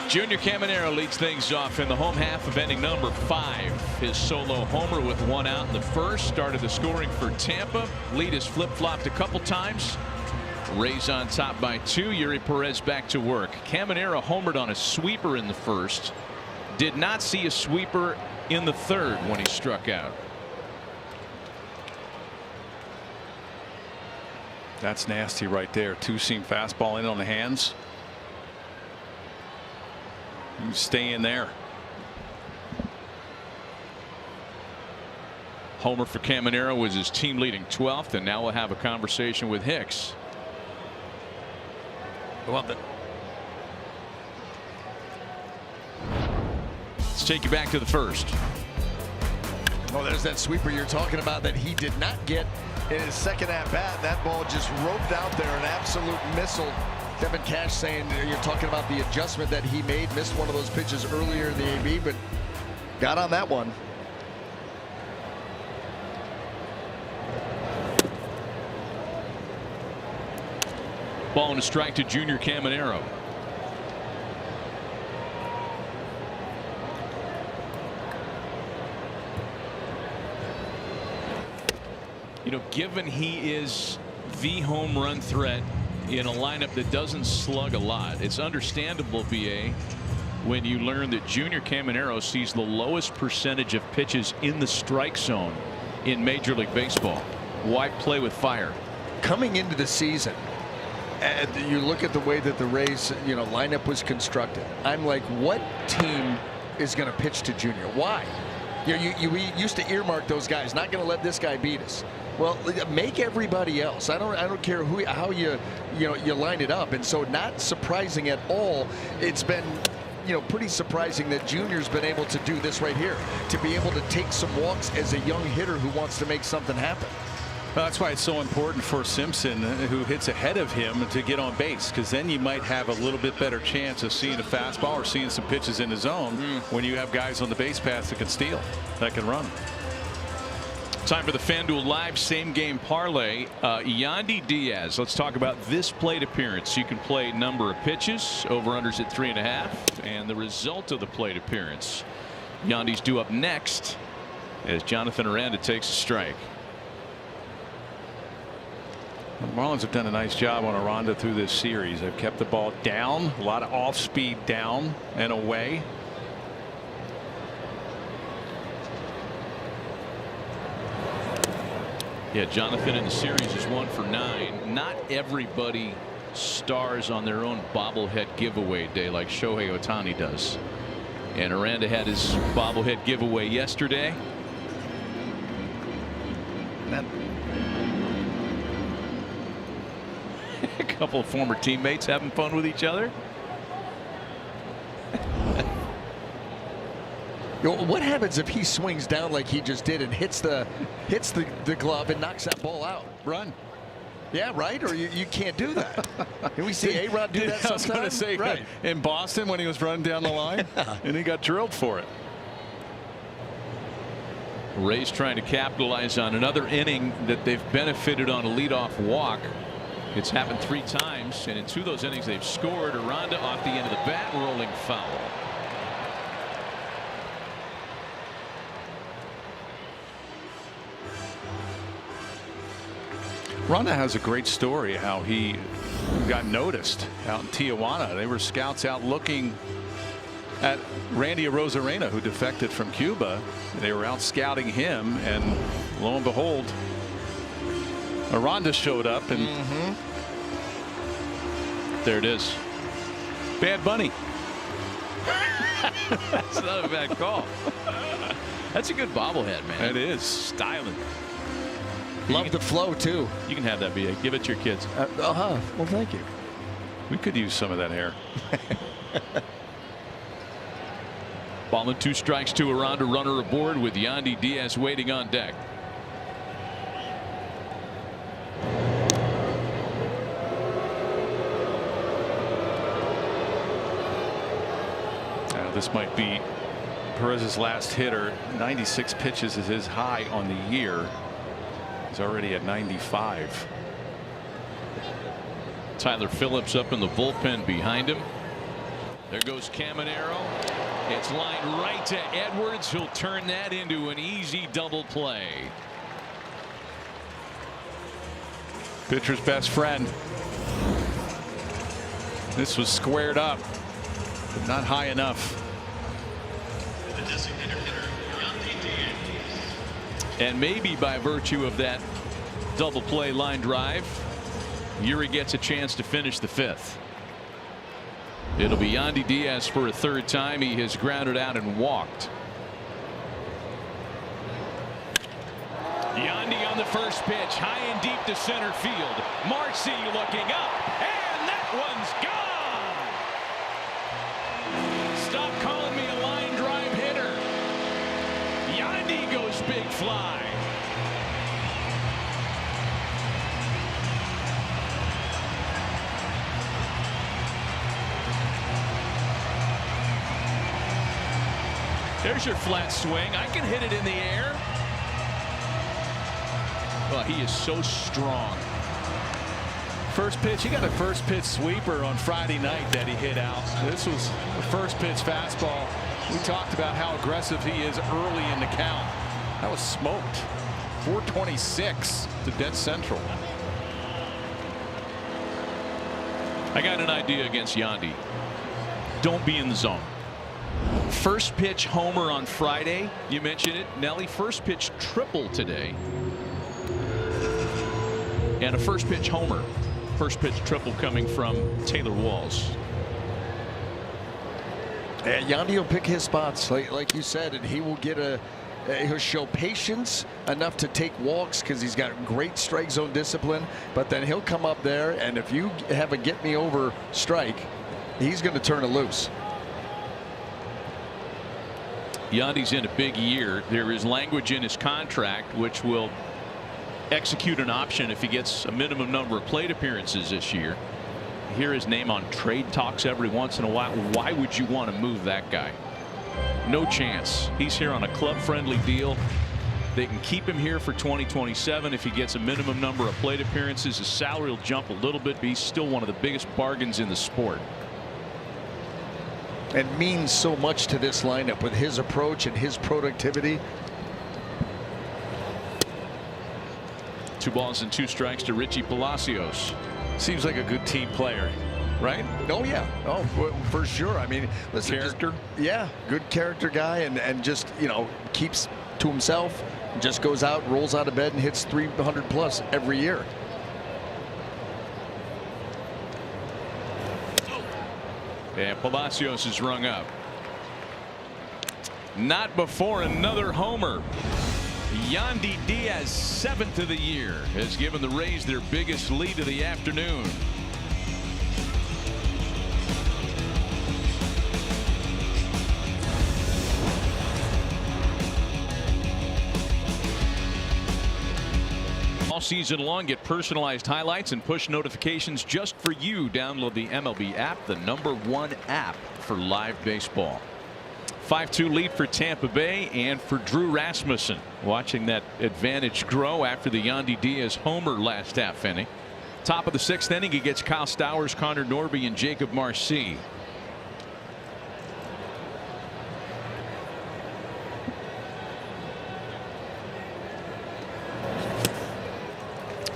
Junior Caminero leads things off in the home half of inning number 5. His solo homer with 1 out in the first started the scoring for Tampa. Lead is flip-flopped a couple times. Rays on top by 2. Yuri Perez back to work. Caminero homered on a sweeper in the first. Did not see a sweeper in the third when he struck out. That's nasty right there. 2-seam fastball in on the hands. You stay in there. Homer for Caminero was his team leading 12th, and now we'll have a conversation with Hicks. Well, let's take you back to the first. Oh, there's that sweeper you're talking about that he did not get in his second at bat. That ball just roped out there, an absolute missile. Devin Cash saying you're talking about the adjustment that he made. Missed one of those pitches earlier in the AB, but got on that one. Ball and a strike to Junior Caminero. You know, given he is the home run threat in a lineup that doesn't slug a lot, it's understandable, BA, when you learn that Junior Caminero sees the lowest percentage of pitches in the strike zone in Major League Baseball. Why play with fire? Coming into the season, and you look at the way that the Rays, lineup was constructed. I'm like, what team is going to pitch to Junior? Why? We used to earmark those guys. Not going to let this guy beat us. Well, make everybody else. I don't care how you line it up. And so, not surprising at all. It's been, pretty surprising that Junior's been able to do this right here, to be able to take some walks as a young hitter who wants to make something happen. Well, that's why it's so important for Simpson, who hits ahead of him, to get on base, because then you might have a little bit better chance of seeing a fastball or seeing some pitches in the zone when you have guys on the base paths that can steal, that can run. Time for the FanDuel Live same game parlay. Yandy Diaz. Let's talk about this plate appearance. You can play number of pitches, over-unders at 3.5, and the result of the plate appearance. Yandy's due up next as Jonathan Aranda takes a strike. The Marlins have done a nice job on Aranda through this series. They've kept the ball down, a lot of off speed down and away. Yeah, Jonathan in the series is 1 for 9. Not everybody stars on their own bobblehead giveaway day like Shohei Ohtani does. And Aranda had his bobblehead giveaway yesterday. A couple of former teammates having fun with each other. What happens if he swings down like he just did and hits the glove and knocks that ball out? Run. Yeah, right. Or you can't do that. Can we see A-Rod do that I was going to say, right. In Boston when he was running down the line, and he got drilled for it. Rays trying to capitalize on another inning that they've benefited on a leadoff walk. It's happened 3 times, and in 2 of those innings they've scored. Aranda off the end of the bat, rolling foul. Aranda has a great story how he got noticed out in Tijuana. They were scouts out looking at Randy Arozarena, who defected from Cuba. They were out scouting him, and lo and behold, Aranda showed up, and there it is. Bad Bunny. That's not a bad call. That's a good bobblehead, man. It is. Styling. Love the flow too. You can have that, BA. Give it to your kids. Well, thank you. We could use some of that hair. Ball and 2 strikes to Aranda. Runner aboard with Yandy Diaz waiting on deck. This might be Perez's last hitter. 96 pitches is his high on the year. He's already at 95. Tyler Phillips up in the bullpen behind him. There goes Caminero. It's lined right to Edwards. He'll turn that into an easy double play. Pitcher's best friend. This was squared up, but not high enough. And maybe by virtue of that double play line drive, Uri gets a chance to finish the 5th. It'll be Yandy Diaz for a 3rd time. He has grounded out and walked. Yandy on the first pitch, high and deep to center field. Marcy looking up, and that one's gone. Stop calling me a line drive hitter. Yandy goes big fly. There's your flat swing. I can hit it in the air. Well, he is so strong. First pitch, he got a first pitch sweeper on Friday night that he hit out. This was the first pitch fastball. We talked about how aggressive he is early in the count. That was smoked. 426 to dead central. I got an idea against Yandy. Don't be in the zone. First pitch homer on Friday. You mentioned it, Nelly. First pitch triple today. And a first pitch homer. First pitch triple coming from Taylor Walls. And Yandy will pick his spots like you said, and he will get he'll show patience enough to take walks because he's got great strike zone discipline, but then he'll come up there, and if you have a get me over strike, he's going to turn it loose. Yandy's in a big year. There is language in his contract which will execute an option if he gets a minimum number of plate appearances this year. Hear his name on trade talks every once in a while. Why would you want to move that guy? No chance. He's here on a club friendly deal. They can keep him here for 2027 if he gets a minimum number of plate appearances. His salary will jump a little bit, but he's still one of the biggest bargains in the sport. And means so much to this lineup with his approach and his productivity. 2 balls and 2 strikes to Richie Palacios. Seems like a good team player, right? Oh yeah, oh for sure. I mean, listen, character. Yeah, good character guy, and just, you know, keeps to himself. Just goes out, rolls out of bed, and hits 300 plus every year. And Palacios is rung up. Not before another homer. Yandy Diaz, 7th of the year, has given the Rays their biggest lead of the afternoon. All season long, get personalized highlights and push notifications just for you. Download the MLB app, the #1 app for live baseball. 5-2 lead for Tampa Bay and for Drew Rasmussen. Watching that advantage grow after the Yandy Diaz homer last half inning. Top of the 6th inning, he gets Kyle Stowers, Connor Norby, and Jacob Marcy.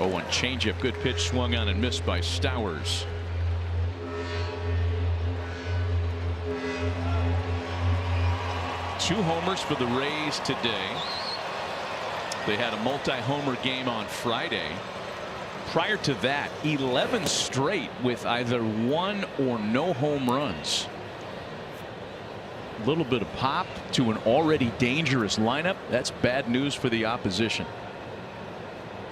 Oh, and changeup, good pitch, swung on and missed by Stowers. Two homers for the Rays today. They had a multi-homer game on Friday. Prior to that, 11 straight with either 1 or no home runs. A little bit of pop to an already dangerous lineup. That's bad news for the opposition.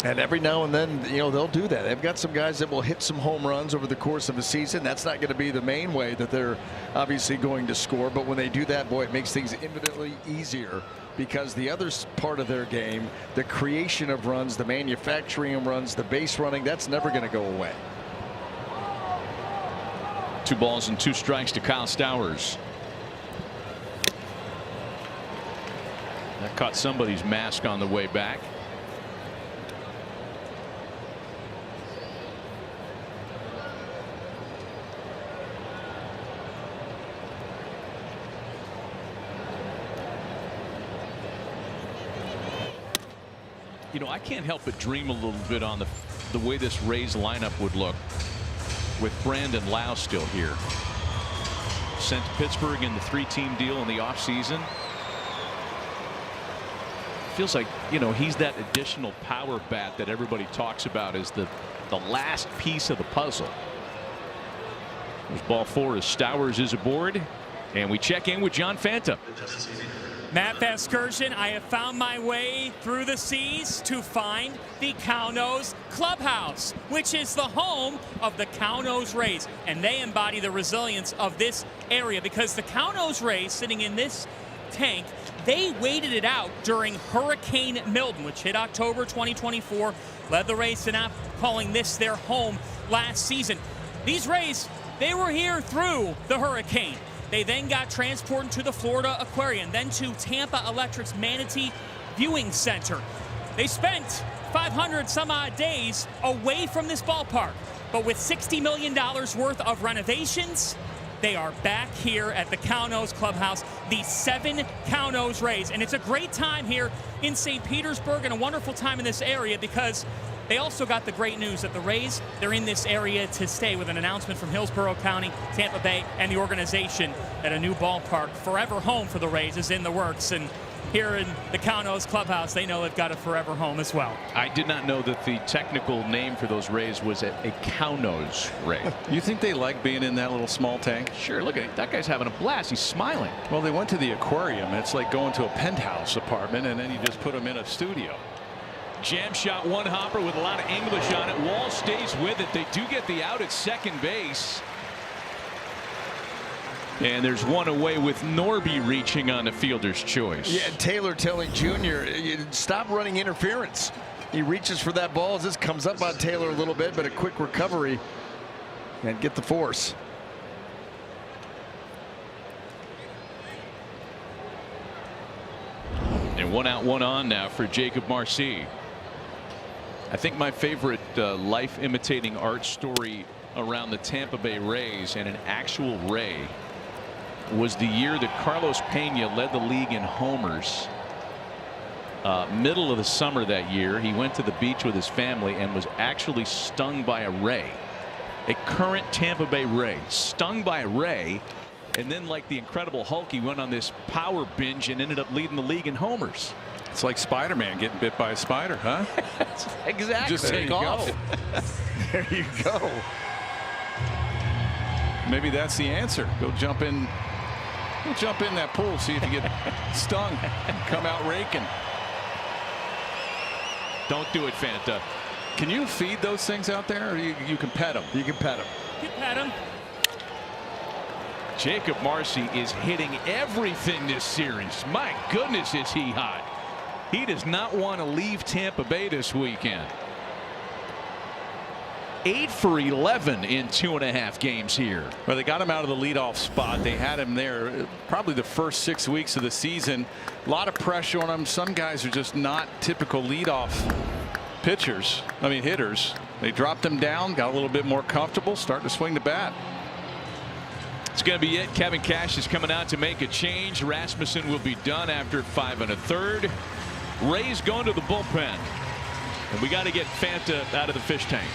And every now and then, you know, they'll do that. They've got some guys that will hit some home runs over the course of a season. That's not going to be the main way that they're obviously going to score. But when they do that, boy, it makes things infinitely easier, because the other part of their game, the creation of runs, the manufacturing of runs, the base running, that's never going to go away. 2 balls and 2 strikes to Kyle Stowers. That caught somebody's mask on the way back. You know, I can't help but dream a little bit on the way this Rays lineup would look with Brandon Lau still here. Sent to Pittsburgh in the 3-team deal in the offseason. Feels like, you know, he's that additional power bat that everybody talks about as the last piece of the puzzle. There's ball 4 as Stowers is aboard, and we check in with John Fanta. Matt Vasgersian, I have found my way through the seas to find the Cownos Clubhouse, which is the home of the Cownos Rays, and they embody the resilience of this area because the Cownos Rays sitting in this tank, they waited it out during Hurricane Milton, which hit October 2024, led the Rays to not calling this their home last season. These Rays, they were here through the hurricane. They then got transported to the Florida Aquarium, then to Tampa Electric's Manatee Viewing Center. They spent 500 some odd days away from this ballpark, but with $60 million worth of renovations, they are back here at the Cownos Clubhouse, the 7 Cownos Rays. And it's a great time here in St. Petersburg and a wonderful time in this area because they also got the great news that the Rays, they're in this area to stay with an announcement from Hillsborough County, Tampa Bay, and the organization that a new ballpark, forever home for the Rays, is in the works. And here in the Cownos Clubhouse, they know they've got a forever home as well. I did not know that the technical name for those Rays was a Cownos Ray. You think they like being in that little small tank? Sure, look at it. That guy's having a blast. He's smiling. Well, they went to the aquarium. It's like going to a penthouse apartment, and then you just put them in a studio. Jam shot one hopper with a lot of English on it. Wall stays with it. They do get the out at second base. And there's one away with Norby reaching on the fielder's choice. Yeah, Taylor telling Junior, stop running interference. He reaches for that ball as this comes up on Taylor a little bit, but a quick recovery and get the force. And 1 out 1 on now for Jacob Marcy. I think my favorite life imitating art story around the Tampa Bay Rays and an actual Ray was the year that Carlos Pena led the league in homers. Middle of the summer that year, he went to the beach with his family and was actually stung by a Ray. A current Tampa Bay Ray stung by a Ray, and then like the Incredible Hulk, he went on this power binge and ended up leading the league in homers. It's like Spider-Man getting bit by a spider, huh? Exactly. Just take off. There you go. Maybe that's the answer. Go jump in that pool, see if you get stung. Come out raking. Don't do it, Fanta. Can you feed those things out there, or you can pet them? You can pet them. You can pet him. Jacob Marcy is hitting everything this series. My goodness, is he hot. He does not want to leave Tampa Bay this weekend. 8 for 11 in 2.5 games here. Well, they got him out of the leadoff spot. They had him there probably the first 6 weeks of the season. A lot of pressure on him. Some guys are just not typical leadoff hitters. They dropped him down, got a little bit more comfortable, starting to swing the bat. It's going to be it. Kevin Cash is coming out to make a change. Rasmussen will be done after 5 1/3. Rays going to the bullpen. And we got to get Fanta out of the fish tank.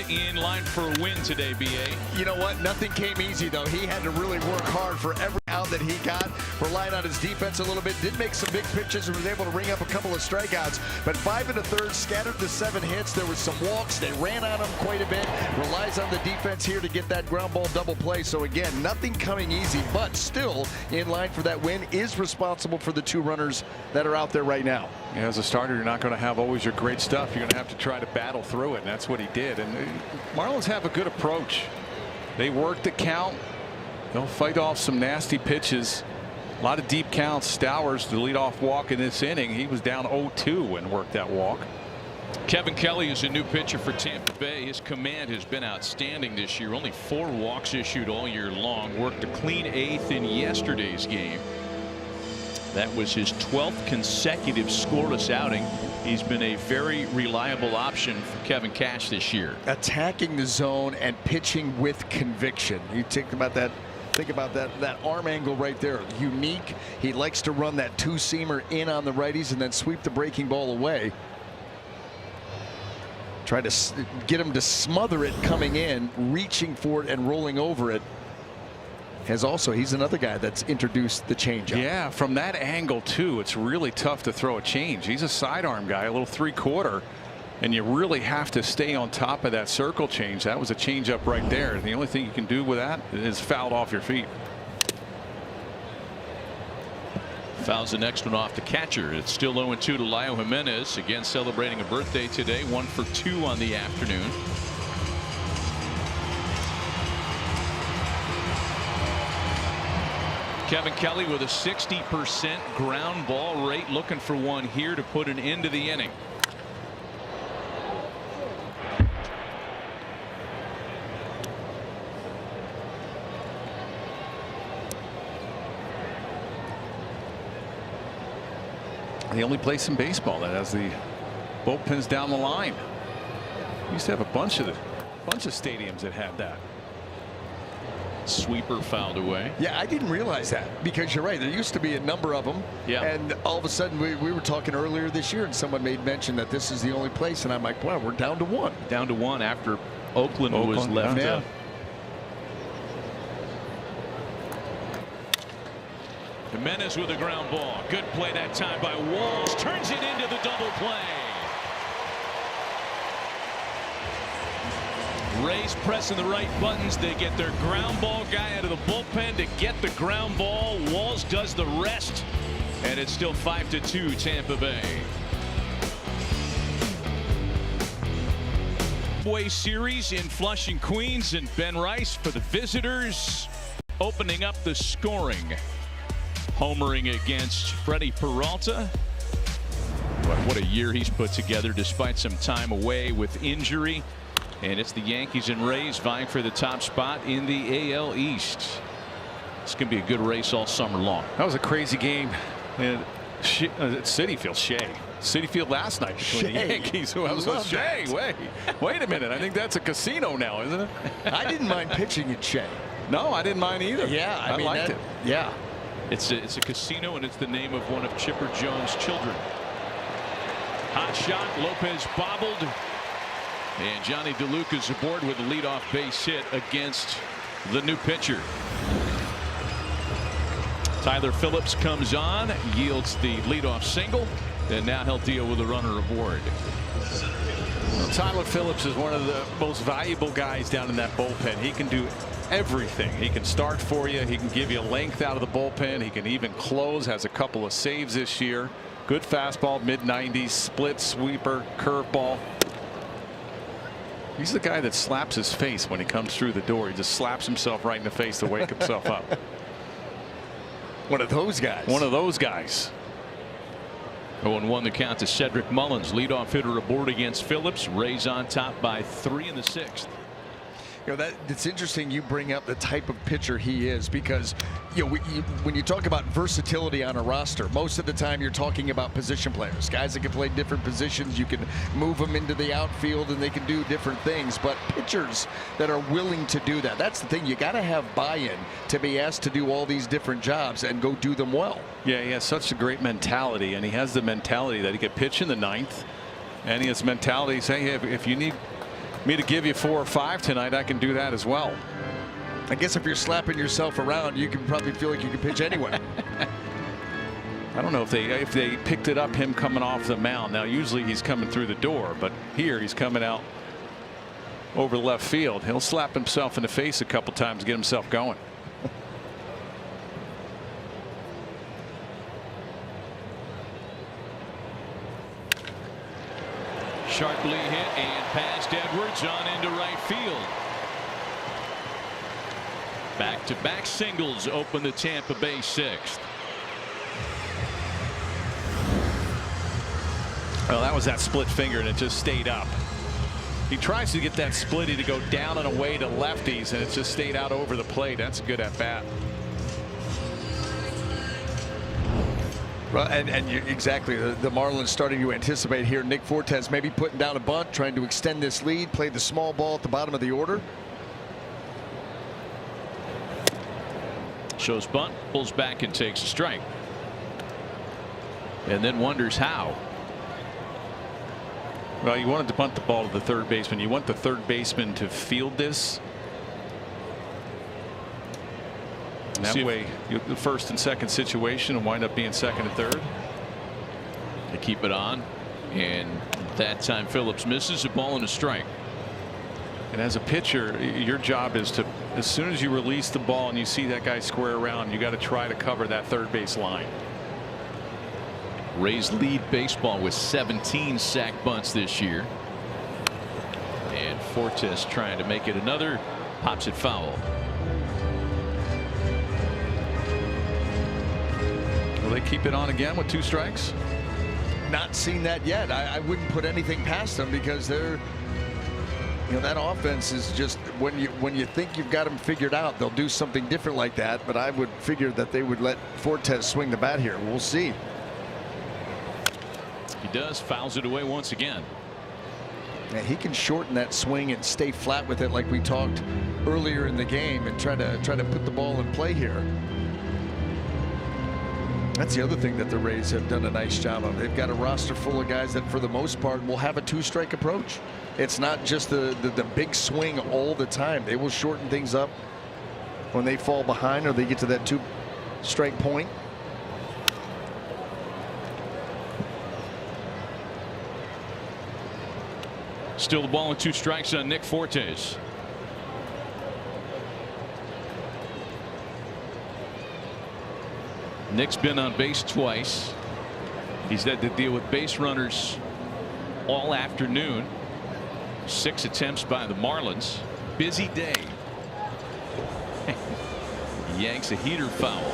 In line for a win today, BA. You know what? Nothing came easy, though. He had to really work hard for every out that he got, relying on his defense a little bit. Did make some big pitches and was able to ring up a couple of strikeouts. But 5 1/3, scattered to 7 hits. There was some walks. They ran on him quite a bit. Relies on the defense here to get that ground ball double play. So again, nothing coming easy, but still in line for that win. Is responsible for the 2 runners that are out there right now. Yeah, as a starter, you're not going to have always your great stuff. You're going to have to try to battle through it, and that's what he did. And Marlins have a good approach. They work the count. They'll fight off some nasty pitches. A lot of deep counts. Stowers, the leadoff walk in this inning, he was down 0-2 and worked that walk. Kevin Kelly is a new pitcher for Tampa Bay. His command has been outstanding this year. Only 4 walks issued all year long. Worked a clean 8th in yesterday's game. That was his 12th consecutive scoreless outing. He's been a very reliable option for Kevin Cash this year. Attacking the zone and pitching with conviction. You think about that arm angle right there. Unique. He likes to run that two-seamer in on the righties and then sweep the breaking ball away. Try to get him to smother it coming in, reaching for it and rolling over it. He's another guy that's introduced the changeup. Yeah, from that angle too, it's really tough to throw a change. He's a sidearm guy, a little 3/4, and you really have to stay on top of that circle change. That was a changeup right there. The only thing you can do with that is foul off your feet. Fouls the next one off the catcher. It's still 0-2 to Leo Jimenez, again celebrating a birthday today, 1 for 2 on the afternoon. Kevin Kelly with a 60% ground ball rate, looking for one here to put an end to the inning. The only place in baseball that has the bullpens down the line. We used to have a bunch of stadiums that had that. Sweeper fouled away. Yeah, I didn't realize that, because you're right. There used to be a number of them. Yeah. And all of a sudden we were talking earlier this year and someone made mention that this is the only place, and I'm like, wow, we're down to one. Down to one after Oakland was left. Yeah. Jimenez with a ground ball. Good play that time by Walls. Turns it into the double play. Rays pressing the right buttons. They get their ground ball guy out of the bullpen to get the ground ball. Walls does the rest. And it's still 5-2 Tampa Bay. Subway Series in Flushing, Queens, and Ben Rice for the visitors, opening up the scoring. Homering against Freddie Peralta. But what a year he's put together despite some time away with injury. And it's the Yankees and Rays vying for the top spot in the AL East. It's going to be a good race all summer long. That was a crazy game. Citi Field, Citi Field last night between the Yankees. Who else was Shea? Wait a minute. I think that's a casino now, isn't it? I didn't mind pitching at Shea. No, I didn't mind either. Yeah, I mean, liked it. Yeah. It's a casino, and it's the name of one of Chipper Jones' children. Hot shot. Lopez bobbled. And Johnny DeLuca's aboard with a leadoff base hit against the new pitcher. Tyler Phillips comes on, yields the leadoff single, and now he'll deal with a runner aboard. Well, Tyler Phillips is one of the most valuable guys down in that bullpen. He can do everything. He can start for you. He can give you length out of the bullpen. He can even close. Has a couple of saves this year. Good fastball, mid-90s, split, sweeper, curveball. He's the guy that slaps his face when he comes through the door. He just slaps himself right in the face to wake himself up. One of those guys. One of those guys. 0-1 the count to Cedric Mullins. Leadoff hitter aboard against Phillips. Rays on top by 3 in the 6th. You know, it's interesting you bring up the type of pitcher he is, because when you talk about versatility on a roster, most of the time you're talking about position players, guys that can play different positions. You can move them into the outfield and they can do different things, but pitchers that are willing to do that, that's the thing. You got to have buy-in to be asked to do all these different jobs and go do them well. Yeah, he has such a great mentality, and he has the mentality that he could pitch in the 9th, and he has mentality saying, hey, if you need me to give you 4 or 5 tonight, I can do that as well. I guess if you're slapping yourself around, you can probably feel like you can pitch anywhere. I don't know if they picked it up, him coming off the mound. Now usually he's coming through the door, but here he's coming out over left field. He'll slap himself in the face a couple times to get himself going. Sharply hit and past Edwards on into right field. Back-to-back singles open the Tampa Bay 6th. Well, that was that split finger, and it just stayed up. He tries to get that splitty to go down and away to lefties, and it just stayed out over the plate. That's a good at bat. Well, and exactly, the Marlins starting to anticipate here. Nick Fortes maybe putting down a bunt, trying to extend this lead, play the small ball at the bottom of the order. Shows bunt, pulls back and takes a strike. And then wonders how. Well, you wanted to bunt the ball to the third baseman. You want the third baseman to field this. And that way, the first and second situation will wind up being second and third. They keep it on, and that time Phillips misses a ball and a strike. And as a pitcher, your job is to, as soon as you release the ball and you see that guy square around, you got to try to cover that third base line. Rays lead baseball with 17 sack bunts this year. And Fortes trying to make it another, pops it foul. Will they keep it on again with 2 strikes? Not seen that yet. I wouldn't put anything past them because they're, you know, that offense is just, when you think you've got them figured out, they'll do something different like that. But I would figure that they would let Fortes swing the bat here. We'll see. He does, fouls it away once again. Yeah, he can shorten that swing and stay flat with it like we talked earlier in the game, and try to put the ball in play here. That's the other thing that the Rays have done a nice job of. They've got a roster full of guys that for the most part will have a 2-strike approach. It's not just the big swing all the time. They will shorten things up when they fall behind or they get to that 2-strike point. Still the ball with 2 strikes on Nick Fortes. Nick's been on base twice. He's had to deal with base runners all afternoon. 6 attempts by the Marlins. Busy day. Yanks a heater foul.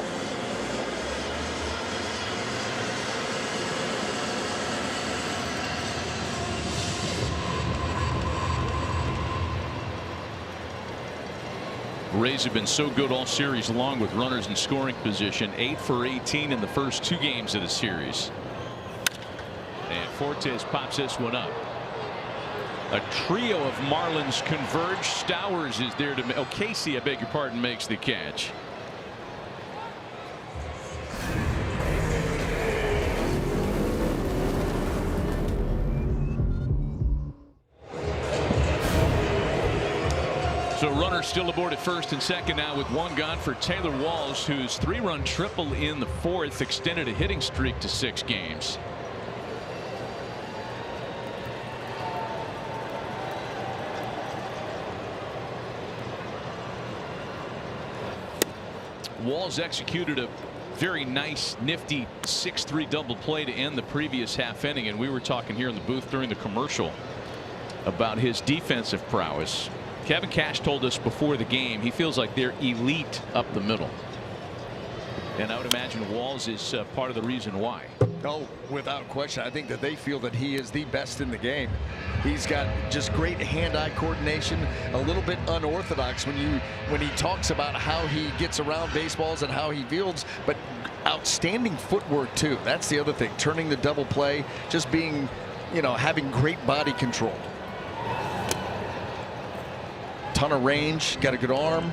Rays have been so good all series long with runners in scoring position. 8 for 18 in the first 2 games of the series. And Fortes pops this one up. A trio of Marlins converge. Stowers is there to, Casey, I beg your pardon, makes the catch. So runners still aboard at first and second now with 1 gone for Taylor Walls, whose 3-run triple in the 4th extended a hitting streak to 6 games. Walls executed a very nice, nifty 6-3 double play to end the previous half inning, and we were talking here in the booth during the commercial about his defensive prowess. Kevin Cash told us before the game he feels like they're elite up the middle. And I would imagine Walls is part of the reason why. Oh, without question. I think that they feel that he is the best in the game. He's got just great hand-eye coordination, a little bit unorthodox when he talks about how he gets around baseballs and how he fields, but outstanding footwork too. That's the other thing. Turning the double play, just being, you know, having great body control. Ton of range, got a good arm,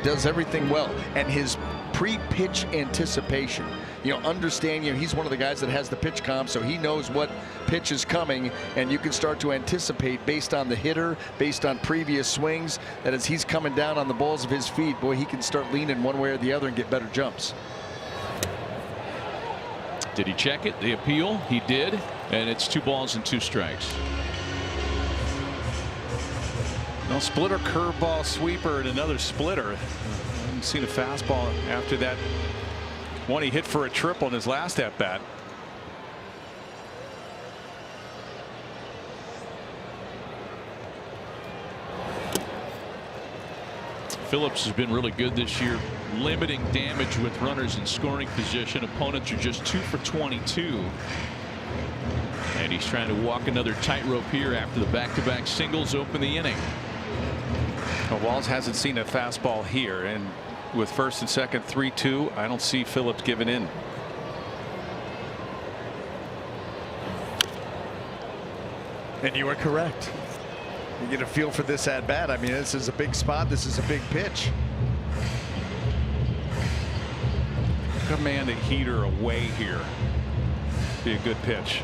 does everything well, and his pre-pitch anticipation, you know, understand, you know, he's one of the guys that has the pitch comp, so he knows what pitch is coming, and you can start to anticipate based on the hitter, based on previous swings, that as he's coming down on the balls of his feet, boy, he can start leaning one way or the other and get better jumps. Did he check it? The appeal? He did, and it's 2 balls and 2 strikes. No splitter, curveball, sweeper, and another splitter. I haven't seen a fastball after that one he hit for a triple in his last at bat. Phillips has been really good this year, limiting damage with runners in scoring position. Opponents are just 2 for 22. And he's trying to walk another tightrope here after the back-to-back singles open the inning. Well, Walls hasn't seen a fastball here, and with first and second 3-2, I don't see Phillips giving in. And you are correct. You get a feel for this at bat. I mean, this is a big spot. This is a big pitch. Command a heater away here. Be a good pitch.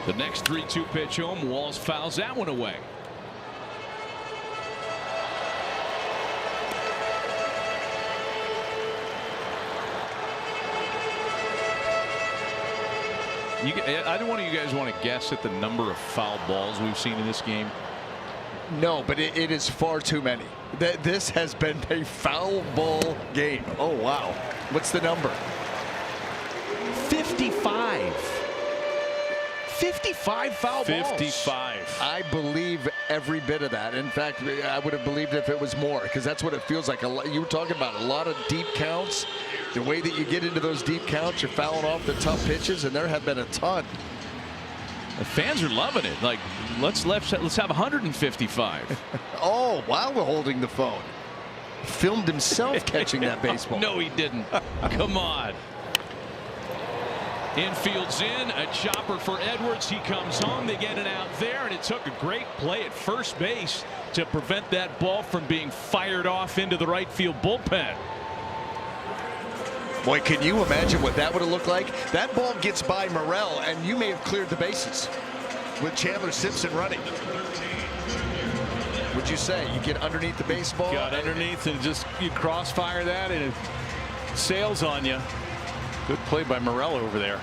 The next 3-2 pitch home. Walls fouls that one away. Either one of you guys want to guess at the number of foul balls we've seen in this game? No, but it is far too many. This has been a foul ball game. Oh, wow. What's the number? 55. 55 foul balls. 55. I believe every bit of that. In fact, I would have believed if it was more, because that's what it feels like. You were talking about a lot of deep counts. The way that you get into those deep counts, you're fouling off the tough pitches, and there have been a ton. The fans are loving it. Like, let's have 155. Oh, while we're holding the phone. Filmed himself catching that baseball. No, he didn't. Come on. Infield's in, a chopper for Edwards. He comes home. They get it out there, and it took a great play at first base to prevent that ball from being fired off into the right field bullpen. Boy, can you imagine what that would have looked like? That ball gets by Morrell, and you may have cleared the bases with Chandler Simpson running. Would you say you get underneath the baseball? Got underneath and just you crossfire that, and it sails on you. Good play by Morrell over there.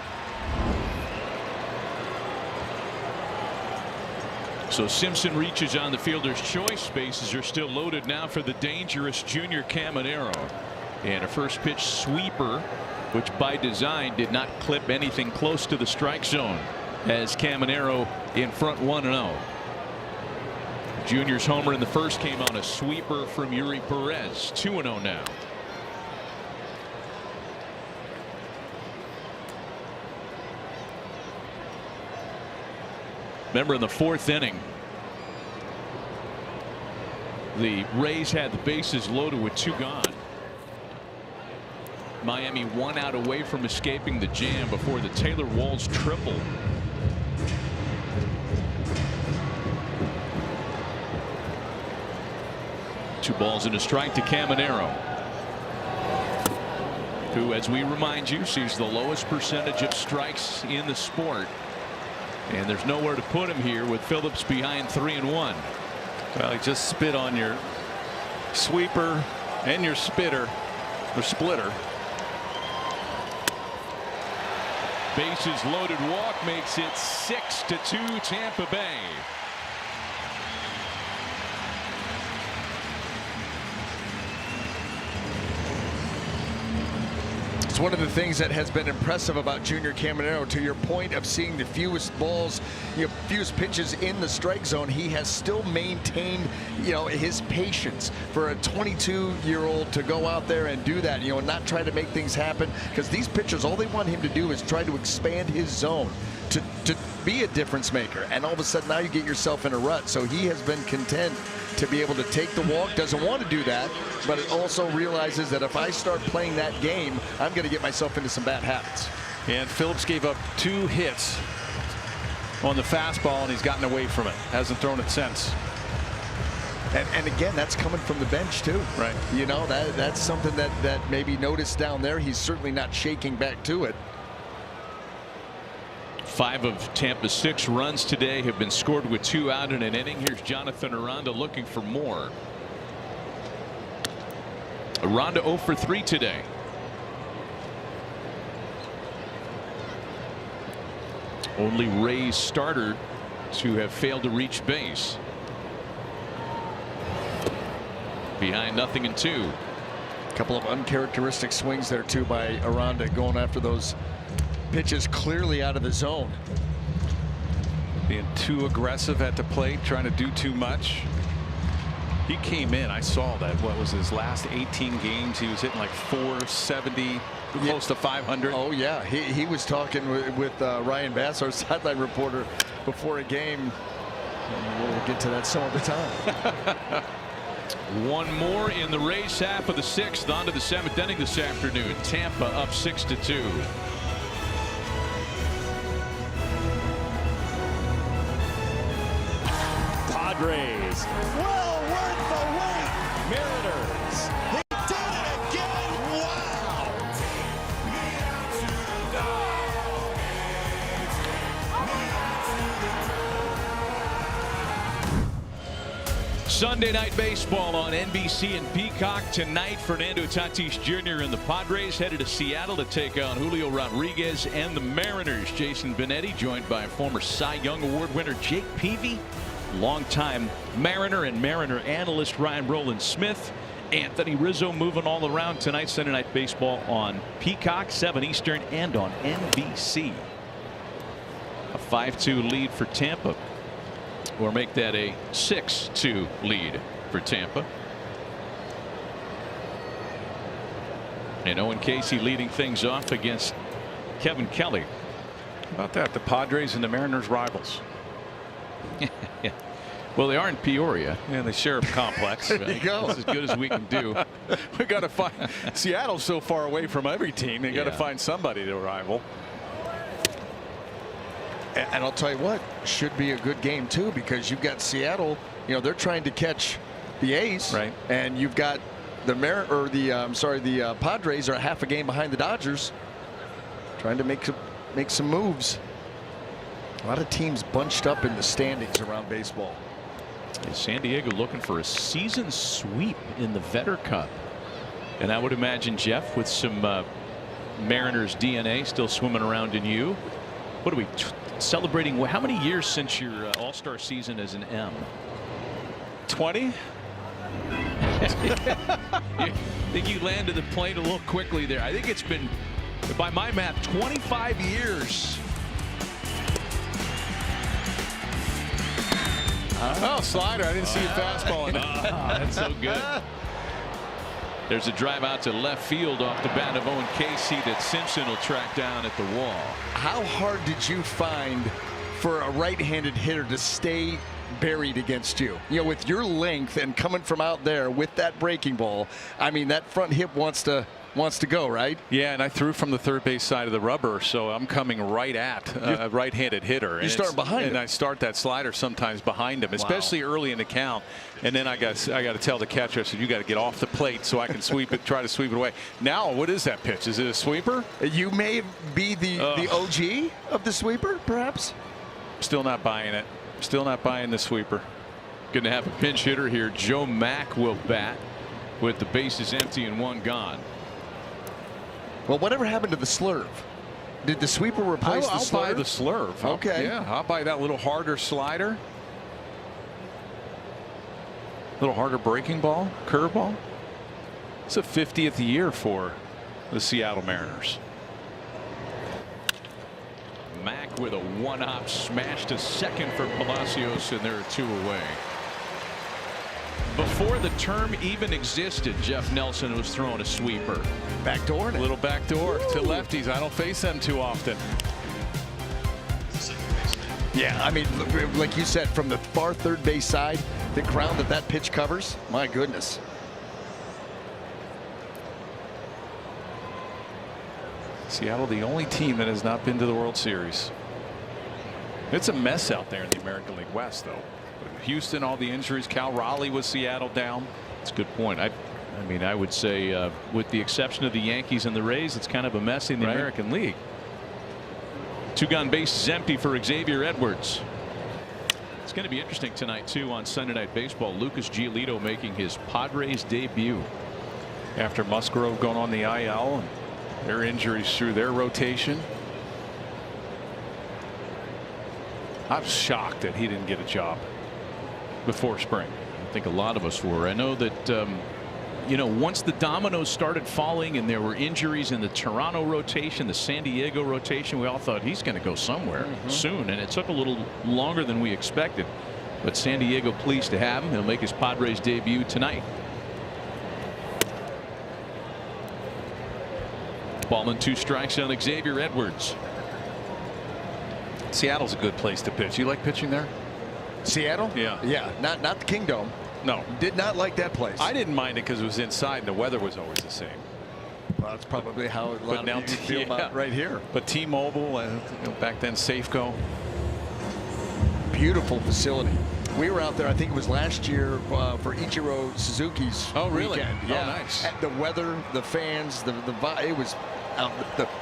So Simpson reaches on the fielder's choice. Bases are still loaded now for the dangerous Junior Caminero. And a first pitch sweeper, which by design did not clip anything close to the strike zone, as Caminero in front 1-0. Junior's homer in the first came on a sweeper from Yuri Perez. 2-0 now. Remember, in the fourth inning, the Rays had the bases loaded with 2 gone. Miami 1 out away from escaping the jam before the Taylor Walls triple. Two balls and a strike to Caminero, who, as we remind you, sees the lowest percentage of strikes in the sport. And there's nowhere to put him here with Phillips behind 3-1. Well, he just spit on your sweeper and your spitter or splitter. Bases loaded walk makes it 6-2 Tampa Bay. It's one of the things that has been impressive about Junior Caminero. To your point of seeing the fewest balls, fewest pitches in the strike zone, he has still maintained, his patience for a 22-year-old to go out there and do that, and not try to make things happen, because these pitchers, all they want him to do is try to expand his zone to be a difference maker, and all of a sudden now you get yourself in a rut. So he has been content to be able to take the walk, doesn't want to do that, but it also realizes that if I start playing that game, I'm going to get myself into some bad habits. And Phillips gave up 2 hits on the fastball, and he's gotten away from it. Hasn't thrown it since. And again, that's coming from the bench too. Right. That's something that maybe noticed down there. He's certainly not shaking back to it. 5 of Tampa's 6 runs today have been scored with 2 out in an inning. Here's Jonathan Aranda looking for more. Aranda 0 for 3 today. Only Rays starter to have failed to reach base. Behind 0-2. A couple of uncharacteristic swings there too by Aranda, going after those pitches clearly out of the zone. Being too aggressive at the plate, trying to do too much. He came in, I saw that. What was his last 18 games? He was hitting like 470, close to 500. Oh yeah, he was talking with Ryan Bass, our sideline reporter, before a game. And we'll get to that some other time. One more in the Rays half of the 6th. On to the 7th inning this afternoon. Tampa up 6-2. Padres. Well worth the wait. Mariners. They did it again. Wow. Sunday Night Baseball on NBC and Peacock tonight. Fernando Tatis Jr. and the Padres headed to Seattle to take on Julio Rodriguez and the Mariners. Jason Benetti joined by former Cy Young Award winner Jake Peavy, longtime Mariner and Mariner analyst Ryan Rowland-Smith. Anthony Rizzo moving all around tonight. Sunday Night Baseball on Peacock, 7 Eastern, and on NBC. A 5-2 lead for Tampa, or make that a 6-2 lead for Tampa. And Owen Casey leading things off against Kevin Kelly. How about that? The Padres and the Mariners rivals. Well, they are in Peoria. Yeah, the sheriff complex. There you go. That's as good as we can do. We got to find. Seattle's so far away from every team. They got to Yeah. find somebody to rival. And I'll tell you what, should be a good game too, because you've got Seattle. You know, they're trying to catch the A's, right? And you've got the the Padres are half a game behind the Dodgers, trying to make some moves. A lot of teams bunched up in the standings around baseball. San Diego looking for a season sweep in the Vetter Cup, and I would imagine, Jeff, with some Mariners DNA still swimming around in you. What are we celebrating? How many years since your All-Star season as an M? 20. I think you landed the plane a little quickly there. I think it's been, by my math, 25 years. Oh, slider. I didn't see a fastball in that. That's so good. There's a drive out to left field off the bat of Owen Casey that Simpson will track down at the wall. How hard did you find for a right-handed hitter to stay buried against you? You know, with your length and coming from out there with that breaking ball, I mean, that front hip wants to go, right? Yeah, and I threw from the third base side of the rubber, so I'm coming right at a right-handed hitter. You start behind him. And I start that slider sometimes behind him, especially early in the count. And then I got to tell the catcher, I said, you got to get off the plate so I can sweep it, try to sweep it away. Now, what is that pitch? Is it a sweeper? You may be the OG of the sweeper, perhaps? Still not buying it. Still not buying the sweeper. Going to have a pinch hitter here. Joe Mack will bat with the bases empty and one gone. Well, whatever happened to the slurve? Did the sweeper replace the slurve? I'll buy the slurve. Okay. Yeah, I'll buy that little harder slider. Little harder breaking ball, curveball. It's a 50th year for the Seattle Mariners. Mack with a one-hop smash to second for Palacios, and there are two away. Before the term even existed, Jeff Nelson was throwing a sweeper. Backdoor. Little backdoor to lefties. I don't face them too often. Yeah, I mean, like you said, from the far third base side, the ground that pitch covers, my goodness. Seattle, the only team that has not been to the World Series. It's a mess out there in the American League West, though. Houston, all the injuries. Cal Raleigh with Seattle down. That's a good point. I mean, I would say, with the exception of the Yankees and the Rays, it's kind of a mess in the American League. Two-gun bases empty for Xavier Edwards. It's going to be interesting tonight, too, on Sunday Night Baseball. Lucas Giolito making his Padres debut. After Musgrove going on the IL and their injuries through their rotation. I'm shocked that he didn't get a job before spring. I think a lot of us were. I know that you know, once the dominoes started falling and there were injuries in the Toronto rotation, the San Diego rotation, we all thought he's going to go somewhere soon, and it took a little longer than we expected. But San Diego pleased to have him. He'll make his Padres debut tonight. Ball and 2 strikes on Xavier Edwards. Seattle's a good place to pitch. You like pitching there? Seattle? Yeah. Yeah, not the Kingdome. No. Did not like that place. I didn't mind it because it was inside and the weather was always the same. Well, that's probably how a lot of you feel about right here. But T-Mobile, back then Safeco. Beautiful facility. We were out there, I think it was last year, for Ichiro Suzuki's weekend. Yeah. Oh, nice. The weather, the fans, the vibe, it was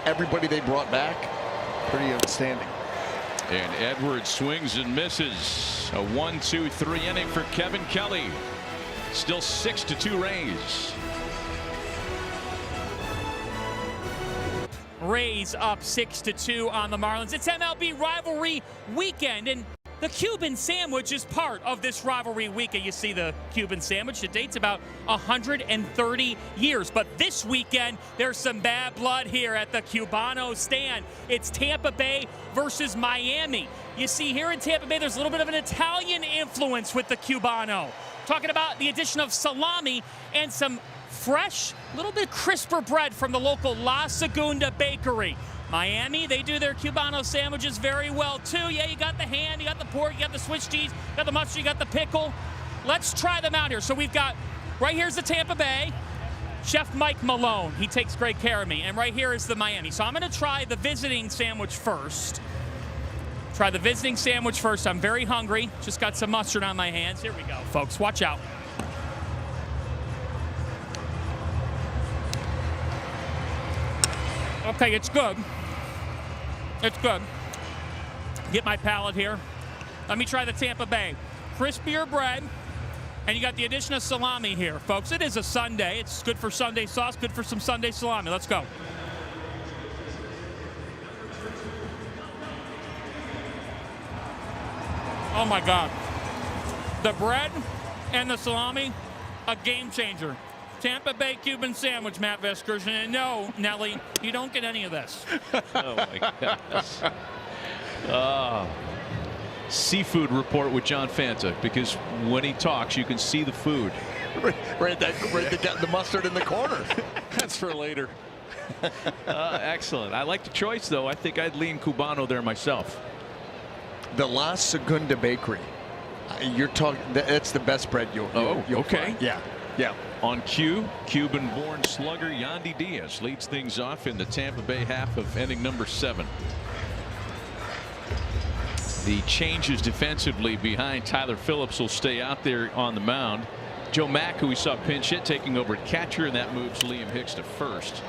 everybody they brought back, pretty outstanding. And Edwards swings and misses. A 1-2-3 inning for Kevin Kelly. Still 6-2 Rays. Rays up 6-2 on the Marlins. It's MLB rivalry weekend, and the Cuban sandwich is part of this rivalry weekend. You see the Cuban sandwich. It dates about 130 years. But this weekend, there's some bad blood here at the Cubano stand. It's Tampa Bay versus Miami. You see here in Tampa Bay, there's a little bit of an Italian influence with the Cubano. Talking about the addition of salami and some fresh, little bit crisper bread from the local La Segunda Bakery. Miami, they do their Cubano sandwiches very well too. Yeah, you got the ham, you got the pork, you got the Swiss cheese, you got the mustard, you got the pickle. Let's try them out here. So we've got, right here's the Tampa Bay, Chef Mike Malone. He takes great care of me. And right here is the Miami. So I'm gonna try the visiting sandwich first. Try the visiting sandwich first. I'm very hungry. Just got some mustard on my hands. Here we go, folks, watch out. Okay, it's good. It's good. Get my palate here. Let me try the Tampa Bay. Crispier bread, and you got the addition of salami here, folks. It is a Sunday. It's good for Sunday sauce, good for some Sunday salami. Let's go. Oh my God. The bread and the salami, a game changer. Tampa Bay Cuban sandwich, Matt Viskers. And no, Nelly, you don't get any of this. Oh, my goodness. Seafood report with John Fanta, because when he talks, you can see the food. Right, the mustard in the corner. That's for later. Excellent. I like the choice, though. I think I'd lean Cubano there myself. The La Segunda Bakery. You're talking. That's the best bread you'll okay. Find. Yeah. Yeah. On cue, Cuban-born slugger Yandy Diaz leads things off in the Tampa Bay half of inning number 7. The changes defensively behind Tyler Phillips will stay out there on the mound. Joe Mack, who we saw pinch hit, taking over at catcher, and that moves Liam Hicks to first.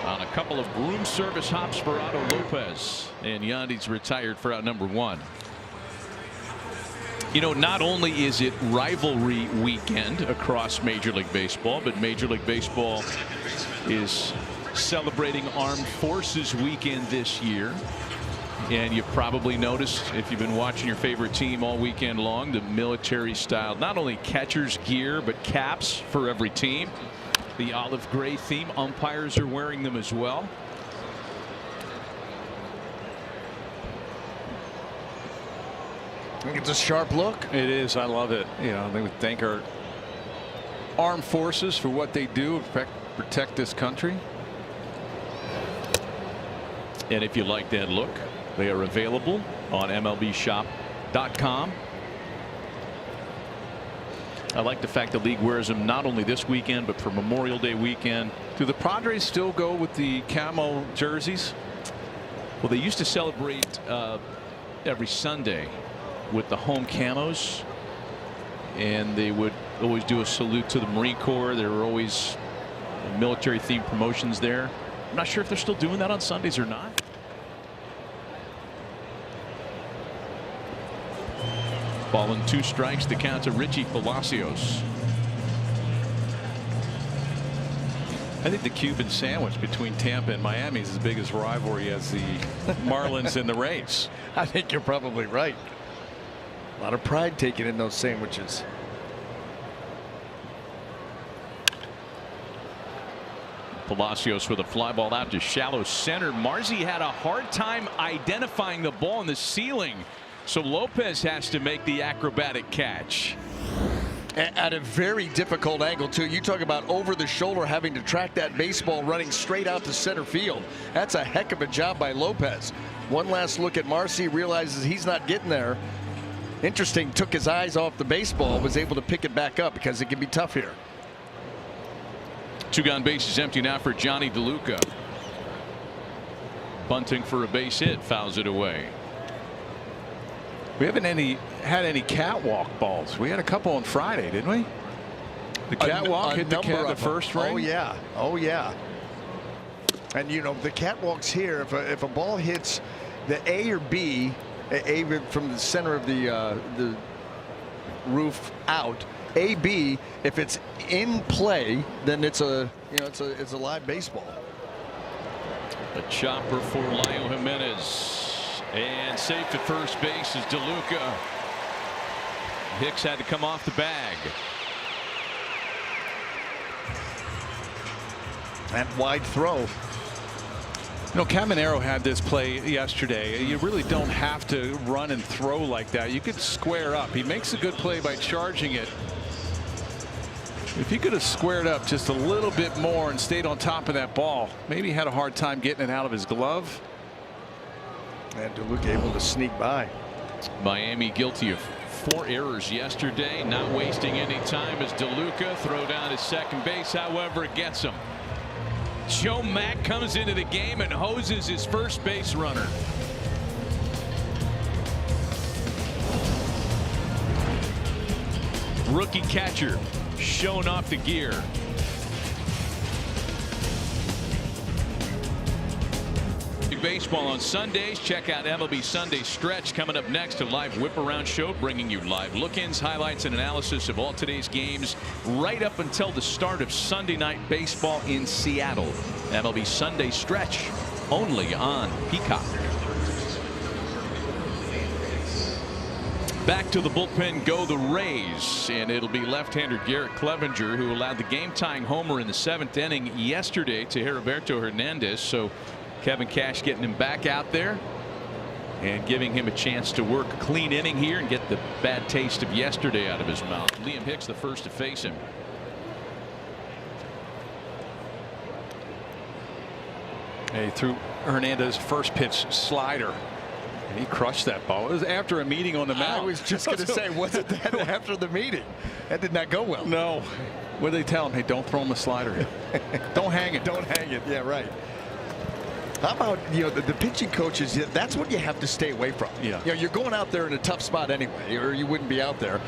On a couple of room service hops for Otto Lopez, and Yandy's retired for out number 1. You know, not only is it rivalry weekend across Major League Baseball, but Major League Baseball is celebrating Armed Forces Weekend this year. And you probably noticed, if you've been watching your favorite team all weekend long, the military style, not only catcher's gear, but caps for every team. The olive gray theme, umpires are wearing them as well. I think it's a sharp look. It is. I love it. You know, they would thank our armed forces for what they do to protect this country. And if you like that look, they are available on MLBshop.com. I like the fact the league wears them not only this weekend, but for Memorial Day weekend. Do the Padres still go with the camo jerseys? Well, they used to celebrate every Sunday with the home camos, and they would always do a salute to the Marine Corps. There were always military themed promotions there. I'm not sure if they're still doing that on Sundays or not. Ball and 2 strikes, the count to Richie Palacios. I think the Cuban sandwich between Tampa and Miami is as big as rivalry as the Marlins and the Rays. I think you're probably right. A lot of pride taken in those sandwiches. Palacios with a fly ball out to shallow center. Marzi had a hard time identifying the ball in the ceiling, so Lopez has to make the acrobatic catch. At a very difficult angle too. You talk about over the shoulder, having to track that baseball running straight out to center field. That's a heck of a job by Lopez. One last look at Marcy, realizes he's not getting there. Interesting, took his eyes off the baseball, was able to pick it back up because it can be tough here. 2 gone, bases empty now for Johnny DeLuca. Bunting for a base hit, fouls it away. We haven't had any catwalk balls. We had a couple on Friday, didn't we? The catwalk hit the first ring. Oh yeah, oh yeah. And you know the catwalks here. If a ball hits the A or B, A from the center of the roof out. A B, if it's in play, then it's a it's a live baseball. A chopper for Leo Jimenez, and safe at first base is DeLuca. Hicks had to come off the bag. That wide throw. You know, Caminero had this play yesterday. You really don't have to run and throw like that. You could square up. He makes a good play by charging it. If he could have squared up just a little bit more and stayed on top of that ball, maybe he had a hard time getting it out of his glove. And DeLuca able to sneak by. Miami guilty of 4 errors yesterday, not wasting any time as DeLuca throw down his second base. However, it gets him. Joe Mack comes into the game and hoses his first base runner. Rookie catcher showing off the gear. Baseball on Sundays. Check out MLB Sunday Stretch coming up next. A live whip around show bringing you live look-ins, highlights, and analysis of all today's games right up until the start of Sunday Night Baseball in Seattle. MLB Sunday Stretch only on Peacock. Back to the bullpen go the Rays, and it'll be left-hander Garrett Clevenger who allowed the game-tying homer in the 7th inning yesterday to Heriberto Hernandez. So Kevin Cash getting him back out there and giving him a chance to work a clean inning here and get the bad taste of yesterday out of his mouth. Liam Hicks the first to face him. He threw Hernandez first pitch slider. And he crushed that ball. It was after a meeting on the mound. I was just going to say, wasn't that after the meeting? That did not go well. No. What did they tell him? Hey, don't throw him a slider here. Don't hang it. Don't hang it. Yeah, right. How about, you know, the pitching coaches? That's what you have to stay away from. Yeah. You know, you're going out there in a tough spot anyway, or you wouldn't be out there.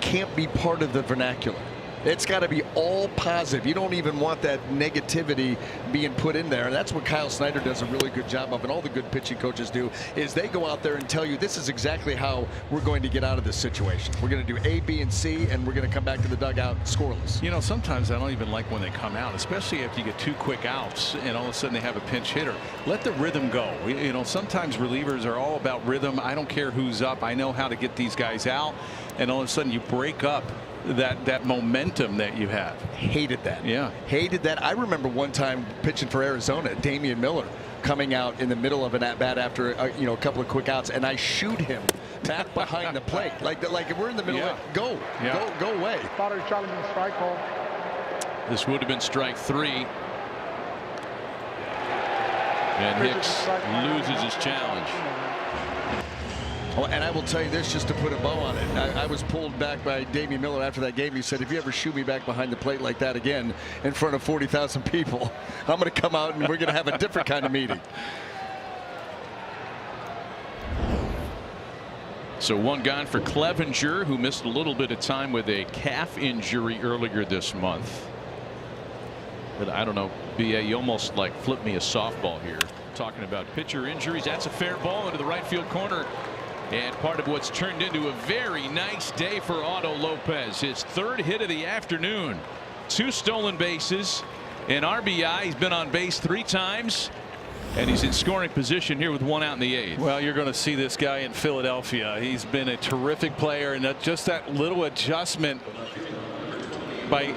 Can't be part of the vernacular. It's got to be all positive. You don't even want that negativity being put in there. And that's what Kyle Snyder does a really good job of, and all the good pitching coaches do, is they go out there and tell you this is exactly how we're going to get out of this situation. We're going to do A, B, and C, and we're going to come back to the dugout scoreless. You know, sometimes I don't even like when they come out, especially if you get 2 quick outs and all of a sudden they have a pinch hitter. Let the rhythm go. You know, sometimes relievers are all about rhythm. I don't care who's up. I know how to get these guys out, and all of a sudden you break up that momentum that you have. Hated that. Yeah. Hated that. I remember one time pitching for Arizona, Damian Miller coming out in the middle of an at-bat after a couple of quick outs, and I shoot him back behind the plate. Like if we're in the middle of it, go away. This would have been strike 3. And Hicks loses his challenge. Oh, and I will tell you this, just to put a bow on it. I was pulled back by Damian Miller after that game. He said, if you ever shoot me back behind the plate like that again in front of 40,000 people, I'm going to come out and we're going to have a different kind of meeting. So 1 gone for Clevenger, who missed a little bit of time with a calf injury earlier this month. But I don't know, BA, you almost like flipped me a softball here. Talking about pitcher injuries. That's a fair ball into the right field corner. And part of what's turned into a very nice day for Otto Lopez. His 3rd hit of the afternoon. 2 stolen bases, an RBI. He's been on base 3 times. And he's in scoring position here with 1 out in the 8th. Well, you're going to see this guy in Philadelphia. He's been a terrific player, and just that little adjustment by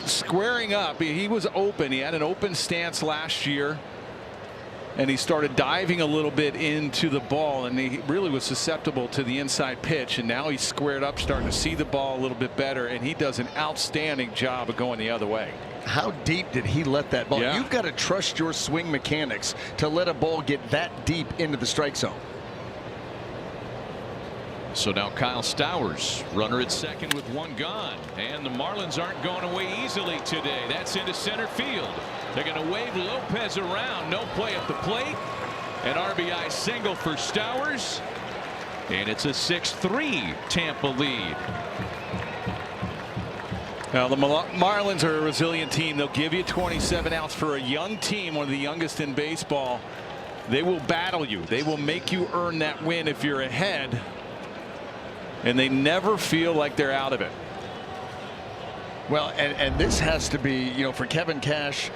squaring up. He was open. He had an open stance last year. And he started diving a little bit into the ball, and he really was susceptible to the inside pitch. And now he's squared up, starting to see the ball a little bit better, and he does an outstanding job of going the other way. How deep did he let that ball? Yeah. You've got to trust your swing mechanics to let a ball get that deep into the strike zone. So now Kyle Stowers, runner at second with one gone, and the Marlins aren't going away easily today. That's into center field. They're going to wave Lopez around. No play at the plate. An RBI single for Stowers, and it's a 6-3 Tampa lead. Now the Marlins are a resilient team. They'll give you 27 outs for a young team, one of the youngest in baseball. They will battle you. They will make you earn that win if you're ahead. And they never feel like they're out of it. Well, and this has to be, you know, for Kevin Cash,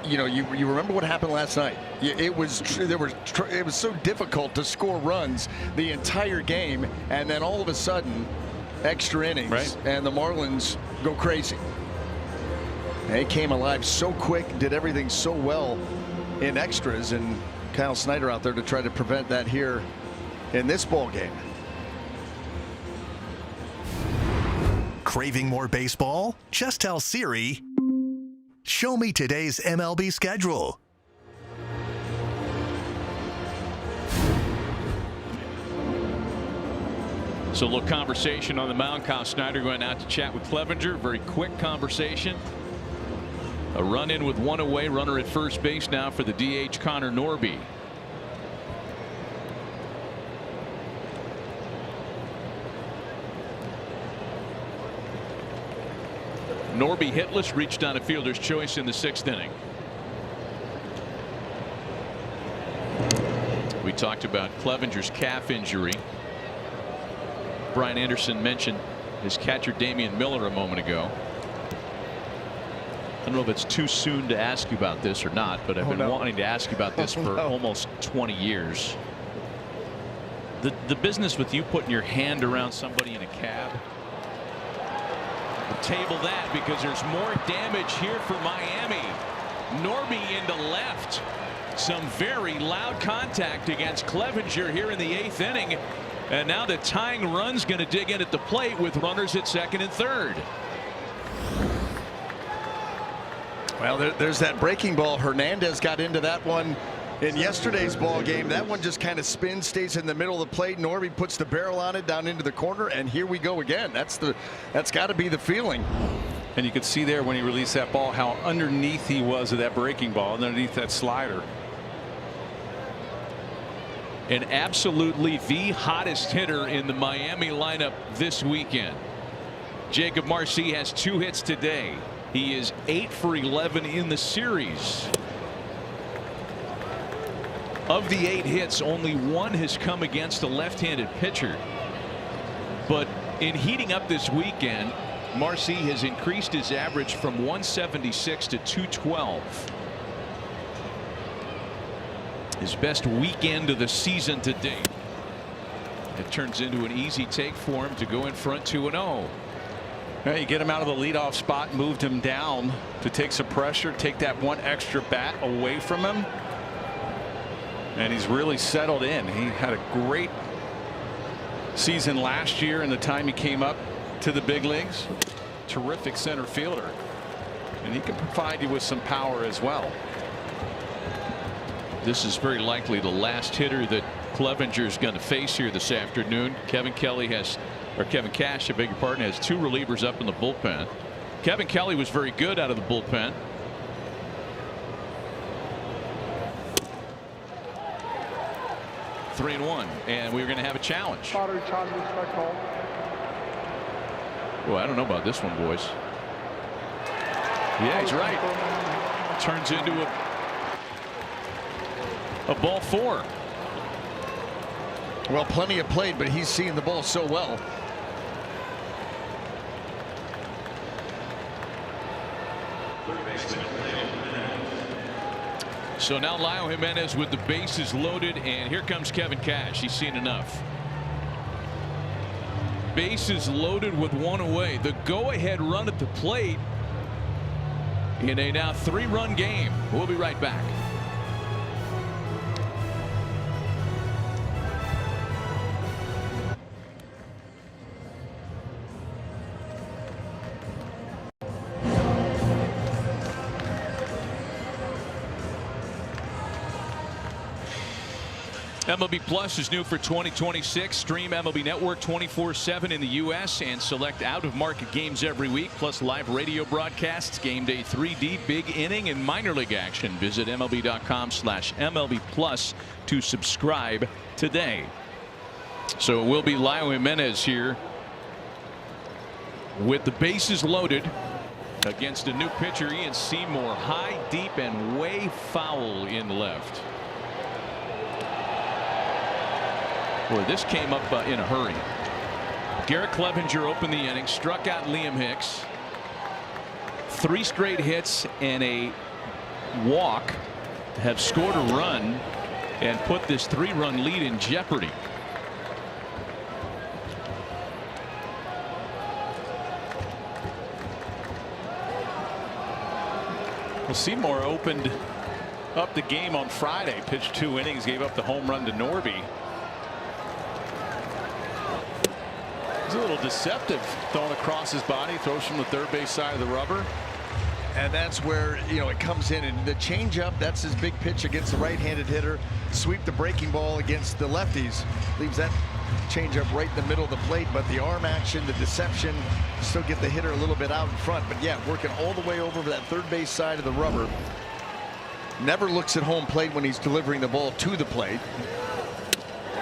you know, you remember what happened last night. It was so difficult to score runs the entire game, and then all of a sudden, extra innings, right, and the Marlins go crazy. They came alive so quick, did everything so well in extras, and Kyle Snyder out there to try to prevent that here in this ball game. Craving more baseball? Just tell Siri, show me today's MLB schedule. So a little conversation on the mound. Kyle Snyder going out to chat with Clevenger. Very quick conversation. A run in with one away. Runner at first base now for the DH Connor Norby. Norby hitless, reached on a fielder's choice in the 6th inning. We talked about Clevenger's calf injury. Brian Anderson mentioned his catcher Damian Miller a moment ago. I don't know if it's too soon to ask you about this or not, but I've been wanting to ask you about this for almost 20 years. The business with you putting your hand around somebody in a cab. We'll table that because there's more damage here for Miami. Norby into left. Some very loud contact against Clevenger here in the 8th inning. And now the tying run's going to dig in at the plate with runners at second and third. Well, there's that breaking ball. Hernandez got into that one in yesterday's ball game. That one just kind of spins, stays in the middle of the plate. Norby puts the barrel on it down into the corner, and here we go again. That's got to be the feeling. And you could see there when he released that ball how underneath he was of that breaking ball, underneath that slider. And absolutely the hottest hitter in the Miami lineup this weekend. Jacob Marcy has 2 hits today. He is 8 for 11 in the series. Of the 8 hits, only 1 has come against a left-handed pitcher. But in heating up this weekend, Marcy has increased his average from 176 to 212. His best weekend of the season to date. It turns into an easy take for him to go in front 2-0. Yeah, you get him out of the leadoff spot, moved him down to take some pressure, take that one extra bat away from him. And he's really settled in. He had a great season last year in the time he came up to the big leagues. Terrific center fielder. And he can provide you with some power as well. This is very likely the last hitter that Clevenger is going to face here this afternoon. Kevin Cash, I beg your pardon, has 2 relievers up in the bullpen. Kevin Kelly was very good out of the bullpen. Three and 1, and we're going to have a challenge. Well, I don't know about this one, boys. Yeah, he's right. Turns into a ball 4. Well, plenty of play, but he's seeing the ball so well. So now Lyle Jimenez with the bases loaded, and here comes Kevin Cash. He's seen enough. Bases loaded with 1 away. The go-ahead run at the plate in a now 3-run game. We'll be right back. MLB Plus is new for 2026. Stream MLB Network 24/7 in the U.S. and select out-of-market games every week, plus live radio broadcasts, game day 3D, big inning, and minor league action. Visit MLB.com/MLB Plus to subscribe today. So it will be Lyle Jimenez here with the bases loaded against a new pitcher, Ian Seymour. High, deep, and way foul in left. Boy, this came up in a hurry. Garrett Clevenger opened the inning, struck out Liam Hicks. 3 straight hits and a walk have scored a run and put this 3-run lead in jeopardy. Well, Seymour opened up the game on Friday, pitched 2 innings, gave up the home run to Norby. It's a little deceptive, thrown across his body, throws from the third base side of the rubber. And that's where, you know, it comes in, and the changeup, that's his big pitch against the right-handed hitter. Sweep the breaking ball against the lefties, leaves that changeup right in the middle of the plate. But the arm action, the deception, still get the hitter a little bit out in front. But yeah, working all the way over that third base side of the rubber. Never looks at home plate when he's delivering the ball to the plate.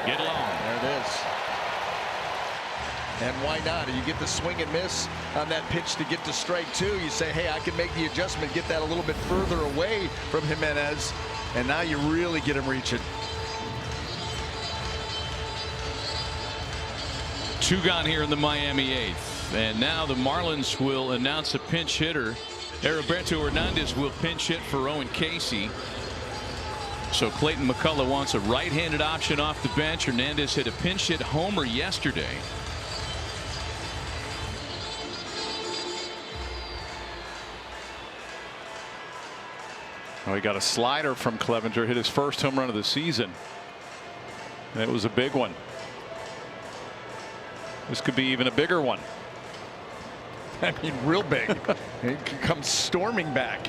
Get long. There it is. And why not? You get the swing and miss on that pitch to get to strike 2. You say, hey, I can make the adjustment, get that a little bit further away from Jimenez, and now you really get him reaching. 2 gone here in the Miami 8th, and now the Marlins will announce a pinch hitter. Heriberto Hernandez will pinch hit for Owen Casey. So Clayton McCullough wants a right-handed option off the bench. Hernandez hit a pinch hit homer yesterday. Oh, he got a slider from Clevenger, hit his first home run of the season. And it was a big one. This could be even a bigger one. I mean, real big. He comes storming back.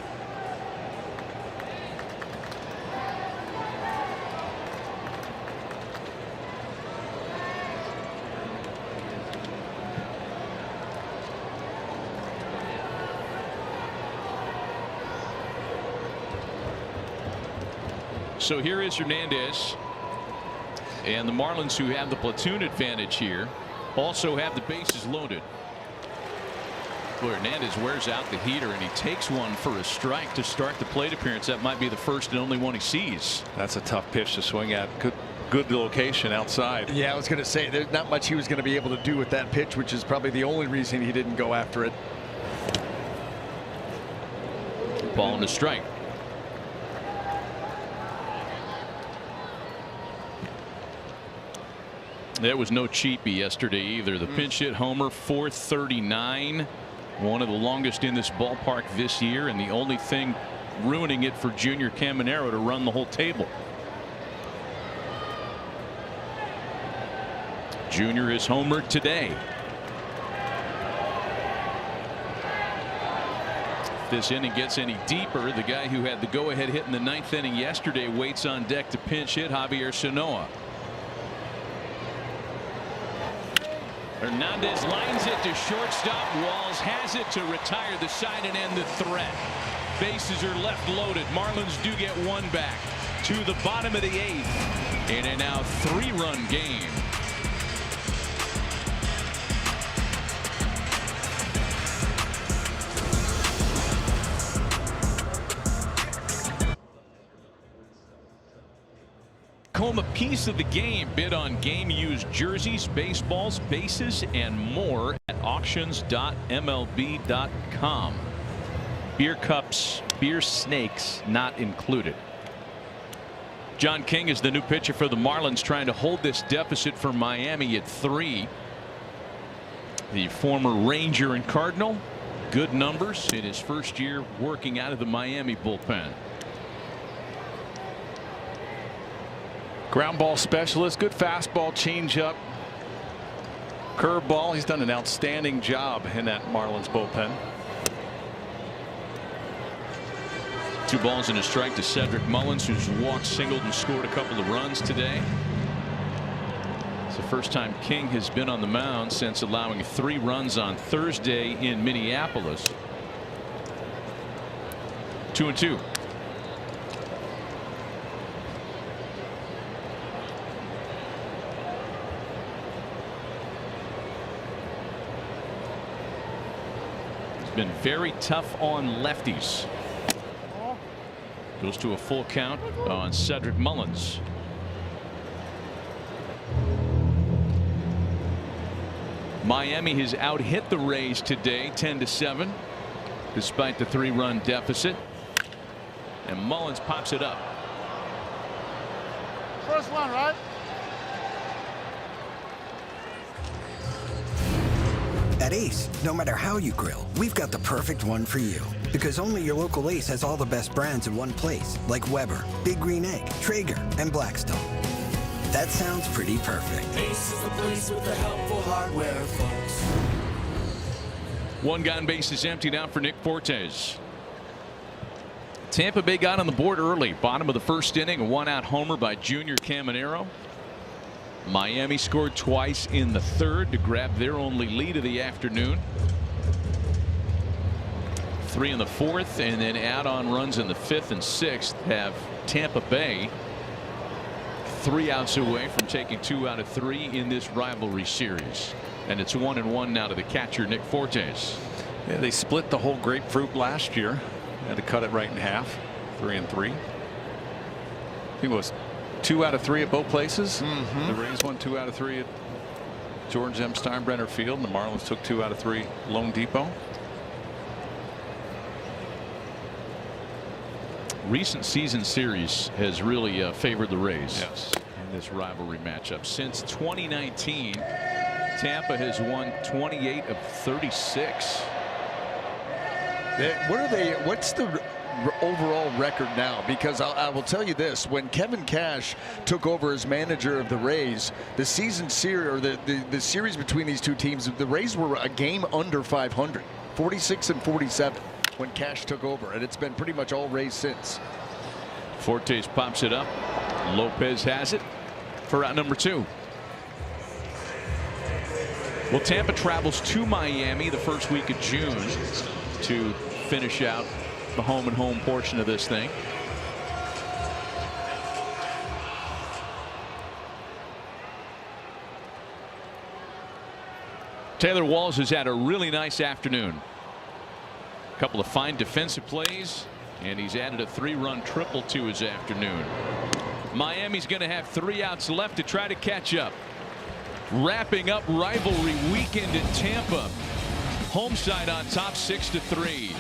So here is Hernandez, and the Marlins, who have the platoon advantage here, also have the bases loaded. Well, Hernandez wears out the heater, and he takes one for a strike to start the plate appearance. That might be the first and only one he sees. That's a tough pitch to swing at. Good location outside. Yeah, I was going to say there's not much he was going to be able to do with that pitch, which is probably the only reason he didn't go after it. Ball and a strike. There was no cheapie yesterday either. The pinch hit homer, 439, one of the longest in this ballpark this year, and the only thing ruining it for Junior Caminero to run the whole table. Junior is homered today. If this inning gets any deeper, the guy who had the go-ahead hit in the 9th inning yesterday waits on deck to pinch hit, Javier Sanoa. Hernandez lines it to shortstop. Walls has it to retire the side and end the threat. Bases are left loaded. Marlins do get one back to the bottom of the 8th in a now 3-run game. Home a piece of the game. Bid on game used jerseys, baseballs, bases, and more at auctions.mlb.com. Beer cups, beer snakes not included. John King is the new pitcher for the Marlins, trying to hold this deficit for Miami at 3. The former Ranger and Cardinal, good numbers in his first year working out of the Miami bullpen. Ground ball specialist, good fastball, changeup, curveball. He's done an outstanding job in that Marlins bullpen. 2 balls and a strike to Cedric Mullins, who's walked, singled, and scored a couple of runs today. It's the first time King has been on the mound since allowing 3 runs on Thursday in Minneapolis. 2-2. Been very tough on lefties. Goes to a full count on Cedric Mullins. Miami has out-hit the Rays today 10-7 despite the 3-run deficit, and Mullins pops it up. First one, right? At Ace, no matter how you grill, we've got the perfect one for you. Because only your local Ace has all the best brands in one place, like Weber, Big Green Egg, Traeger, and Blackstone. That sounds pretty perfect. Ace is the place with the helpful hardware, folks. 1 gone, base is empty now for Nick Fortes. Tampa Bay got on the board early. Bottom of the first inning, a 1-out homer by Junior Caminero. Miami scored twice in the 3rd to grab their only lead of the afternoon. 3 in the 4th, and then add-on runs in the 5th and 6th have Tampa Bay 3 outs away from taking 2 out of 3 in this rivalry series. And it's 1-1 now to the catcher, Nick Fortes. Yeah, they split the whole grapefruit last year. Had to cut it right in half. 3-3. I think it was 2 out of 3 at both places. The Rays won 2 out of 3 at George M. Steinbrenner Field, and the Marlins took 2 out of 3 Lone Depot. Recent season series has really favored the Rays. Yes. In this rivalry matchup. Since 2019, Tampa has won 28 of 36. What's the overall record now? Because I will tell you this: when Kevin Cash took over as manager of the Rays, the season series, or the series between these two teams, the Rays were a game under 500, 46 and 47 when Cash took over, and it's been pretty much all Rays since. Fortes pops it up. Lopez has it for out number 2. Well, Tampa travels to Miami the first week of June to finish out the home and home portion of this thing. Taylor Walls has had a really nice afternoon. A couple of fine defensive plays, and he's added a 3-run triple to his afternoon. Miami's going to have 3 outs left to try to catch up. Wrapping up rivalry weekend in Tampa. Home side on top 6-3.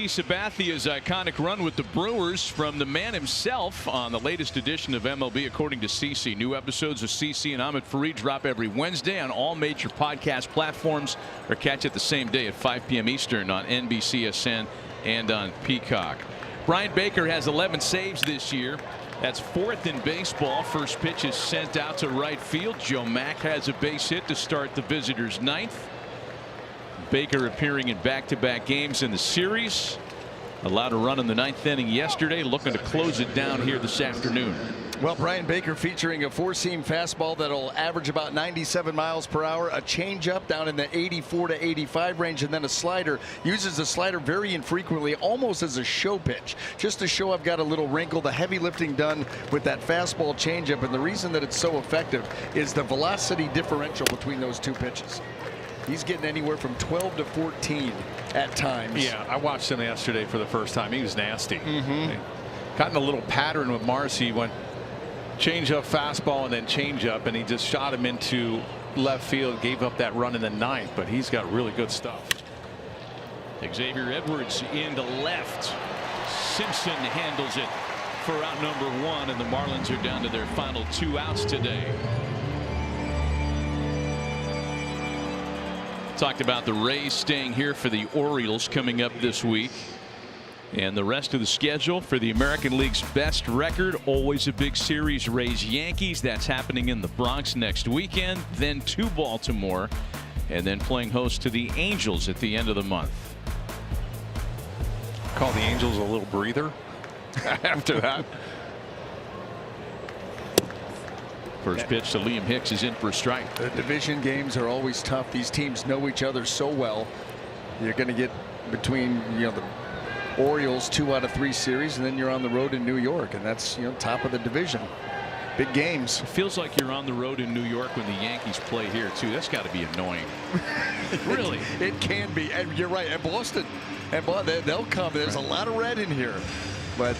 Sabathia's iconic run with the Brewers from the man himself on the latest edition of MLB according to CC. New episodes of CC and Ahmed Fareed drop every Wednesday on all major podcast platforms, or catch it the same day at 5 p.m. Eastern on NBCSN and on Peacock. Brian Baker has 11 saves this year. That's 4th in baseball. First pitch is sent out to right field. Joe Mack has a base hit to start the visitors' 9th. Baker appearing in back-to-back games in the series. Allowed a run in the 9th inning yesterday, looking to close it down here this afternoon. Well, Brian Baker featuring a 4-seam fastball that'll average about 97 miles per hour, a changeup down in the 84 to 85 range, and then a slider. Uses the slider very infrequently, almost as a show pitch, just to show I've got a little wrinkle. The heavy lifting done with that fastball changeup, and the reason that it's so effective is the velocity differential between those two pitches. He's getting anywhere from 12 to 14 at times. Yeah, I watched him yesterday for the first time. He was nasty. Got in a little pattern with Marcy. Went change up, fastball, and then change up, and he just shot him into left field. Gave up that run in the 9th, but he's got really good stuff. Xavier Edwards into left. Simpson handles it for out number 1, and the Marlins are down to their final 2 outs today. Talked about the Rays staying here for the Orioles coming up this week, and the rest of the schedule for the American League's best record. Always a big series. Rays Yankees, that's happening in the Bronx next weekend, then to Baltimore, and then playing host to the Angels at the end of the month. Call the Angels a little breather after that. First pitch to Liam Hicks is in for a strike. The division games are always tough. These teams know each other so well. You're going to get between the Orioles 2 out of 3 series, and then you're on the road in New York, and that's top of the division. Big games. It feels like you're on the road in New York when the Yankees play here too. That's got to be annoying. Really, it can be. And you're right. And Boston, they'll come. There's a lot of red in here, but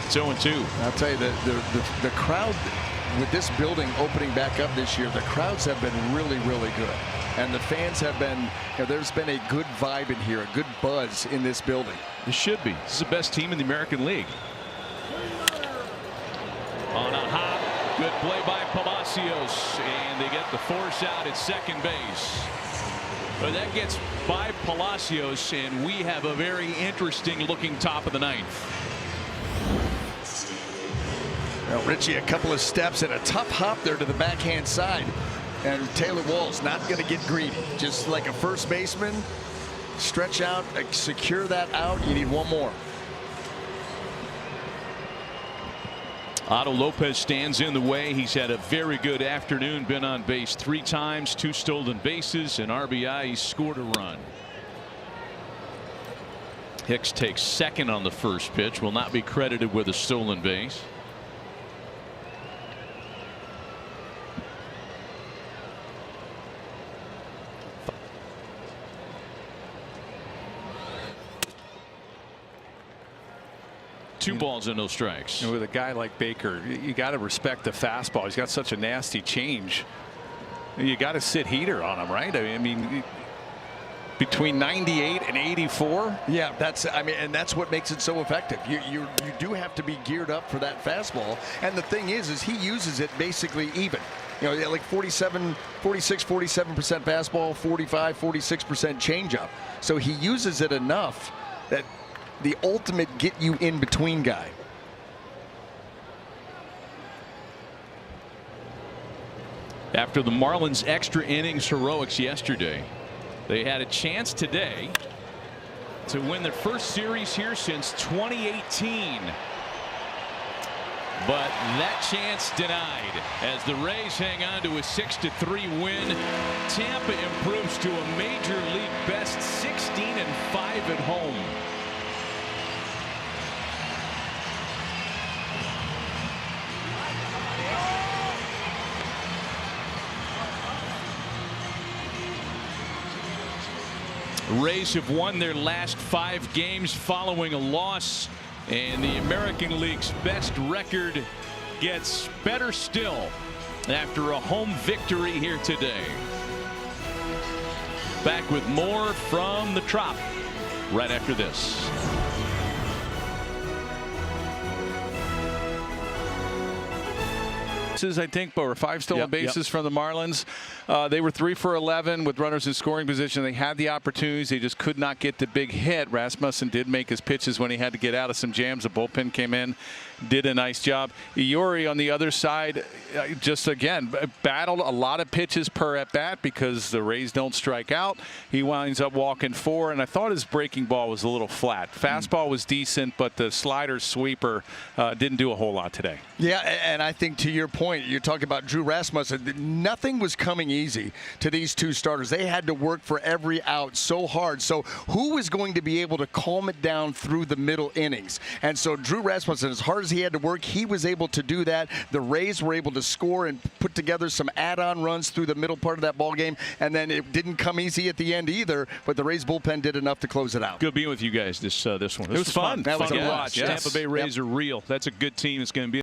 it's 0-2. I'll tell you the crowd with this building opening back up this year, the crowds have been really, really good, and the fans have been. There's been a good vibe in here, a good buzz in this building. It should be. This is the best team in the American League. On a hop, good play by Palacios, and they get the force out at second base. But that gets by Palacios, and we have a very interesting looking top of the ninth. Well, Richie, a couple of steps and a tough hop there to the backhand side, and Taylor Wall's not going to get greedy. Just like a first baseman, stretch out, secure that out. You need one more. Otto Lopez stands in the way. He's had a very good afternoon. Been on base 3 times, 2 stolen bases, and RBI. He's scored a run. Hicks takes second on the first pitch. Will not be credited with a stolen base. Two balls and no strikes. And with a guy like Baker, you got to respect the fastball. He's got such a nasty change. You got to sit heater on him, right? I mean, between 98 and 84. Yeah, and that's what makes it so effective. You do have to be geared up for that fastball. And the thing is he uses it basically even. Like 46, 47% fastball, 45, 46% changeup. So he uses it enough that the ultimate get you in between guy. After the Marlins extra innings heroics yesterday, they had a chance today to win their first series here since 2018. But that chance denied as the Rays hang on to a 6-3 win. Tampa improves to a major league best 16-5 at home. Rays have won their last 5 games following a loss, and the American League's best record gets better still after a home victory here today. Back with more from the Trop right after this. I think, but were 5 stolen bases from the Marlins. They were 3 for 11 with runners in scoring position. They had the opportunities. They just could not get the big hit. Rasmussen did make his pitches when he had to get out of some jams. The bullpen came in, did a nice job. Iori on the other side, just again battled a lot of pitches per at bat because the Rays don't strike out. He winds up walking 4, and I thought his breaking ball was a little flat. Fastball was decent, but the slider sweeper didn't do a whole lot today. Yeah, and I think to your point, you're talking about Drew Rasmussen. Nothing was coming easy to these 2 starters. They had to work for every out so hard. So who was going to be able to calm it down through the middle innings? And so Drew Rasmussen, as hard as he had to work, he was able to do that. The Rays were able to score and put together some add-on runs through the middle part of that ball game. And then it didn't come easy at the end either, but the Rays bullpen did enough to close it out. Good being with you guys this one. It was fun. That was a watch. Yes. Tampa Bay Rays are real. That's a good team. It's going to be